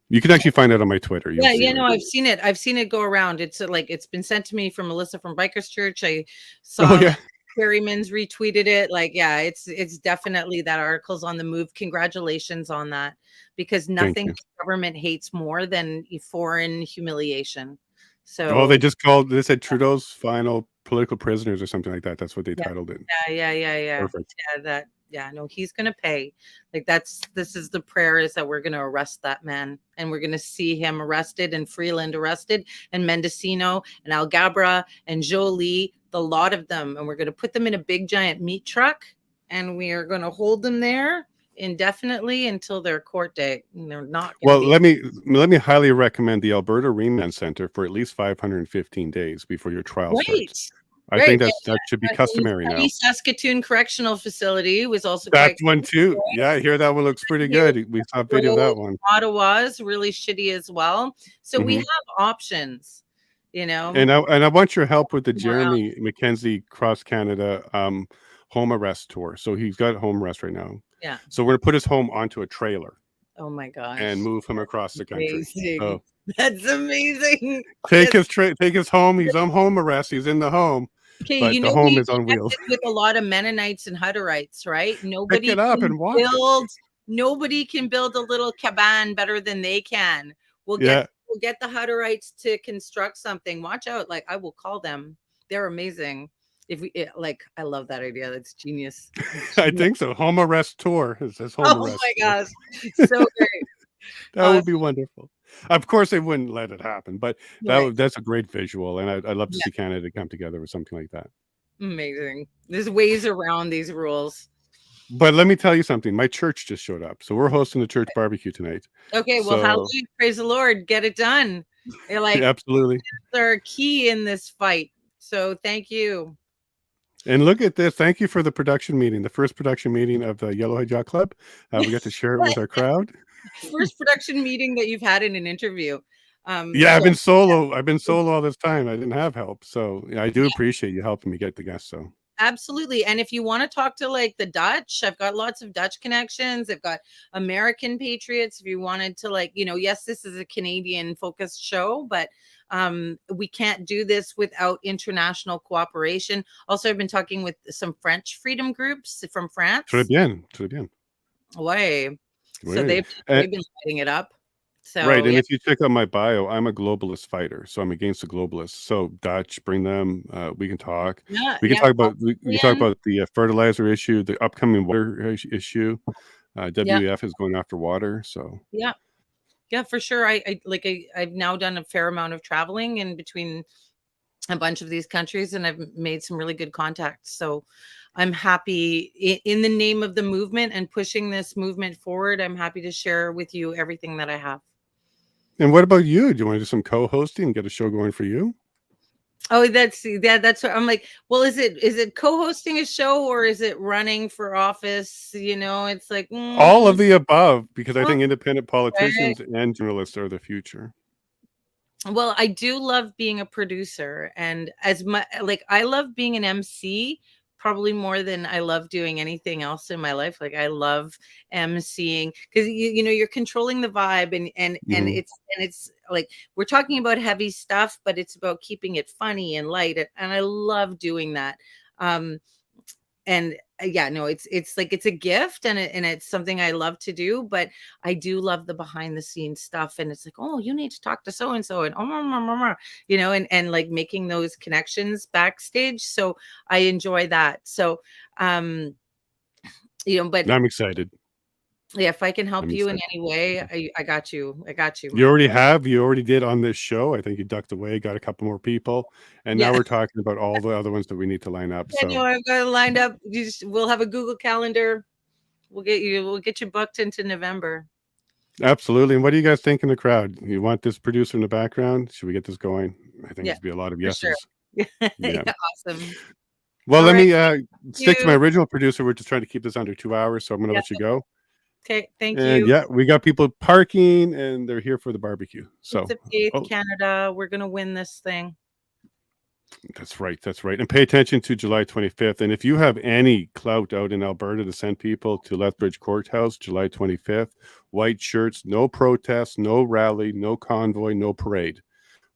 You can actually find it on my Twitter. yeah, no, I've seen it. I've seen it go around. It's like it's been sent to me from Melissa from Bikers Church. I saw Perryman's retweeted it. Like, yeah, it's definitely that article's on the move. Congratulations on that, because nothing the government hates more than foreign humiliation. So they said Trudeau's final political prisoners or something like that. That's what they titled it. Yeah. Perfect. Yeah, Yeah, no, he's gonna pay. Like this is the prayer, is that we're gonna arrest that man, and we're gonna see him arrested, and Freeland arrested, and Mendocino and Algabra and Jolie, the lot of them, and we're gonna put them in a big giant meat truck, and we are gonna hold them there indefinitely until their court date. And they're not gonna Well, let me highly recommend the Alberta Remand Center for at least 515 days before your trial starts. I think that should be customary now. Saskatoon Correctional Facility was also That quite one too. Yeah, I hear that one looks pretty good. We saw a video of that one. Ottawa's really shitty as well. So we have options, you know. And I want your help with the Jeremy McKenzie Cross Canada home arrest tour. So he's got home arrest right now. Yeah. So we're gonna put his home onto a trailer. Oh my gosh. And move him across the country. So that's amazing. Take his home. He's on home arrest. He's in the home. Okay, but the home is on wheels. With a lot of Mennonites and Hutterites, right? Nobody pick it up and watch Nobody can build a little cabin better than they can. We'll get the Hutterites to construct something. Watch out! Like, I will call them. They're amazing. I love that idea. That's genius. I think so. Home arrest tour is this home arrest. Oh my gosh, so great. That would be wonderful. Of course, they wouldn't let it happen, but that's a great visual, and I'd love to see Canada come together with something like that. Amazing. There's ways around these rules. But let me tell you something. My church just showed up, so we're hosting a church barbecue tonight. Okay, well, hallelujah, praise the Lord, get it done. Absolutely, they're key in this fight. So thank you. And look at this. Thank you for the production meeting, the first production meeting of the Yellowhead Yacht Club. We got to share it with our crowd. First production meeting that you've had in an interview. I've been solo. I've been solo all this time. I didn't have help. So I do appreciate you helping me get the guests. So absolutely. And if you want to talk to like the Dutch, I've got lots of Dutch connections. I've got American patriots. If you wanted to yes, this is a Canadian focused show, but we can't do this without international cooperation. Also, I've been talking with some French freedom groups from France. Très bien. Way. So they've been lighting it up. So, right. And if you check out my bio, I'm a globalist fighter. So I'm against the globalists. So Dutch, bring them. We can talk. We can talk about the fertilizer issue, the upcoming water issue. WEF is going after water. So yeah, for sure. I've now done a fair amount of traveling in between a bunch of these countries, and I've made some really good contacts. So I'm happy in the name of the movement and pushing this movement forward. I'm happy to share with you everything that I have. And what about you? Do you want to do some co-hosting and get a show going for you? Oh, that's what I'm like. Well, is it co-hosting a show or is it running for office? It's like all of the above, because I think independent politicians and journalists are the future. Well, I do love being a producer, and I love being an MC probably more than I love doing anything else in my life. Like, I love emceeing because you're controlling the vibe, and it's like we're talking about heavy stuff, but it's about keeping it funny and light, and I love doing that. It's a gift, and it's something I love to do, but I do love the behind the scenes stuff. And it's like, oh, you need to talk to so-and-so and and like making those connections backstage. So I enjoy that. So, but I'm excited. Yeah, if I can help you in any way, I got you. You already did on this show. I think you ducked away, got a couple more people, and now we're talking about all the other ones that we need to line up. Yeah, I've got it lined up. We'll have a Google Calendar. We'll get you booked into November. Absolutely. And what do you guys think in the crowd? You want this producer in the background? Should we get this going? I think there'd be a lot of yeses. Sure. Awesome. Well, let me stick to my original producer. We're just trying to keep this under 2 hours, so I'm going to let you go. Okay, thank you. Yeah, we got people parking, and they're here for the barbecue. So, Canada, we're gonna win this thing. That's right. And pay attention to July 25th. And if you have any clout out in Alberta to send people to Lethbridge Courthouse, July 25th, white shirts, no protest, no rally, no convoy, no parade.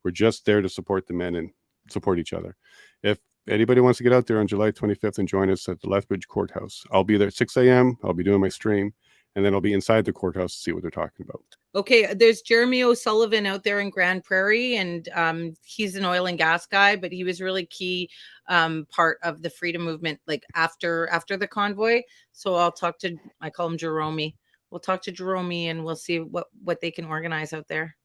We're just there to support the men and support each other. If anybody wants to get out there on July 25th and join us at the Lethbridge Courthouse, I'll be there at 6 a.m. I'll be doing my stream. and then I'll be inside the courthouse to see what they're talking about. Okay, there's Jeremy O'Sullivan out there in Grand Prairie, and he's an oil and gas guy, but he was really key part of the freedom movement, like after the convoy. So I call him Jerome. We'll talk to Jerome and we'll see what they can organize out there.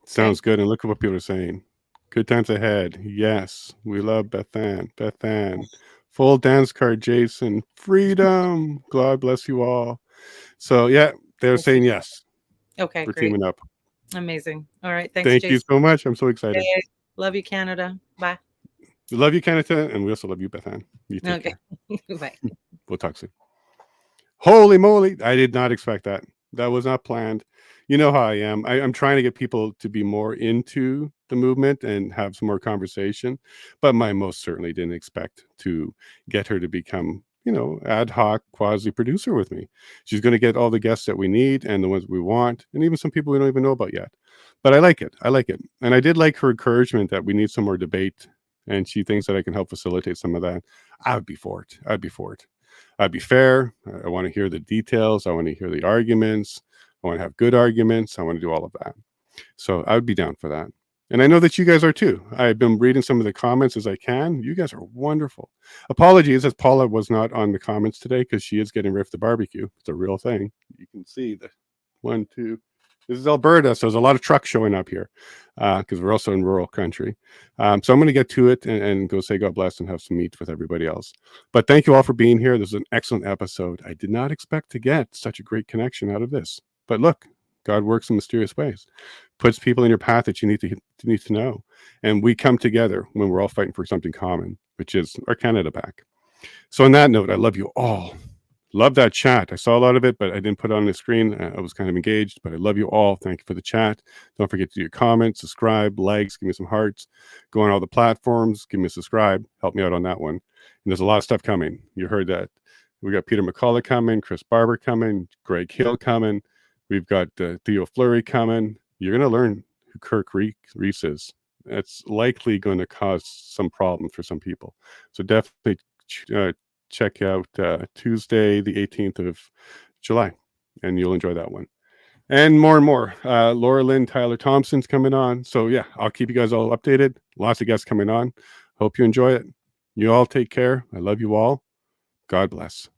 Sounds good. And look at what people are saying. Good times ahead. Yes, we love Bethan. Full dance card, Jason. Freedom. God bless you all. So yeah, they're saying yes. Okay, we're great. teaming up. Amazing. All right. Thanks, Thank Jason. you so much. I'm so excited. Okay. Love you, Canada. Bye. We love you, Canada, and we also love you, Bethan. You take Okay. care. Bye. We'll talk soon. Holy moly. I did not expect that. That was not planned. You know how I am. I'm trying to get people to be more into the movement and have some more conversation, but I most certainly didn't expect to get her to become, ad hoc quasi producer with me. She's going to get all the guests that we need and the ones we want, and even some people we don't even know about yet. But I like it. And I did like her encouragement that we need some more debate, and she thinks that I can help facilitate some of that. I would be for it. I'd be fair. I want to hear the details. I want to hear the arguments. I want to have good arguments. I want to do all of that. So I would be down for that. And I know that you guys are too. I've been reading some of the comments as I can. You guys are wonderful. Apologies as Paula was not on the comments today because she is getting ready for the barbecue. It's a real thing. You can see the 1, 2. This is Alberta, so there's a lot of trucks showing up here because we're also in rural country. So I'm going to get to it and go say God bless and have some meat with everybody else. But thank you all for being here. This is an excellent episode. I did not expect to get such a great connection out of this. But look, God works in mysterious ways. Puts people in your path that you need to know. And we come together when we're all fighting for something common, which is our Canada back. So on that note, I love you all. Love that chat. I saw a lot of it, but I didn't put it on the screen. I was kind of engaged, but I love you all. Thank you for the chat. Don't forget to do your comments, subscribe, likes, give me some hearts. Go on all the platforms, give me a subscribe. Help me out on that one. And there's a lot of stuff coming. You heard that. We got Peter McCullough coming, Chris Barber coming, Greg Hill coming. We've got Theo Fleury coming. You're going to learn who Kirk Reese is. That's likely going to cause some problems for some people. So definitely check out Tuesday, the 18th of July, and you'll enjoy that one. And more. Laura Lynn, Tyler Thompson's coming on. So yeah, I'll keep you guys all updated. Lots of guests coming on. Hope you enjoy it. You all take care. I love you all. God bless.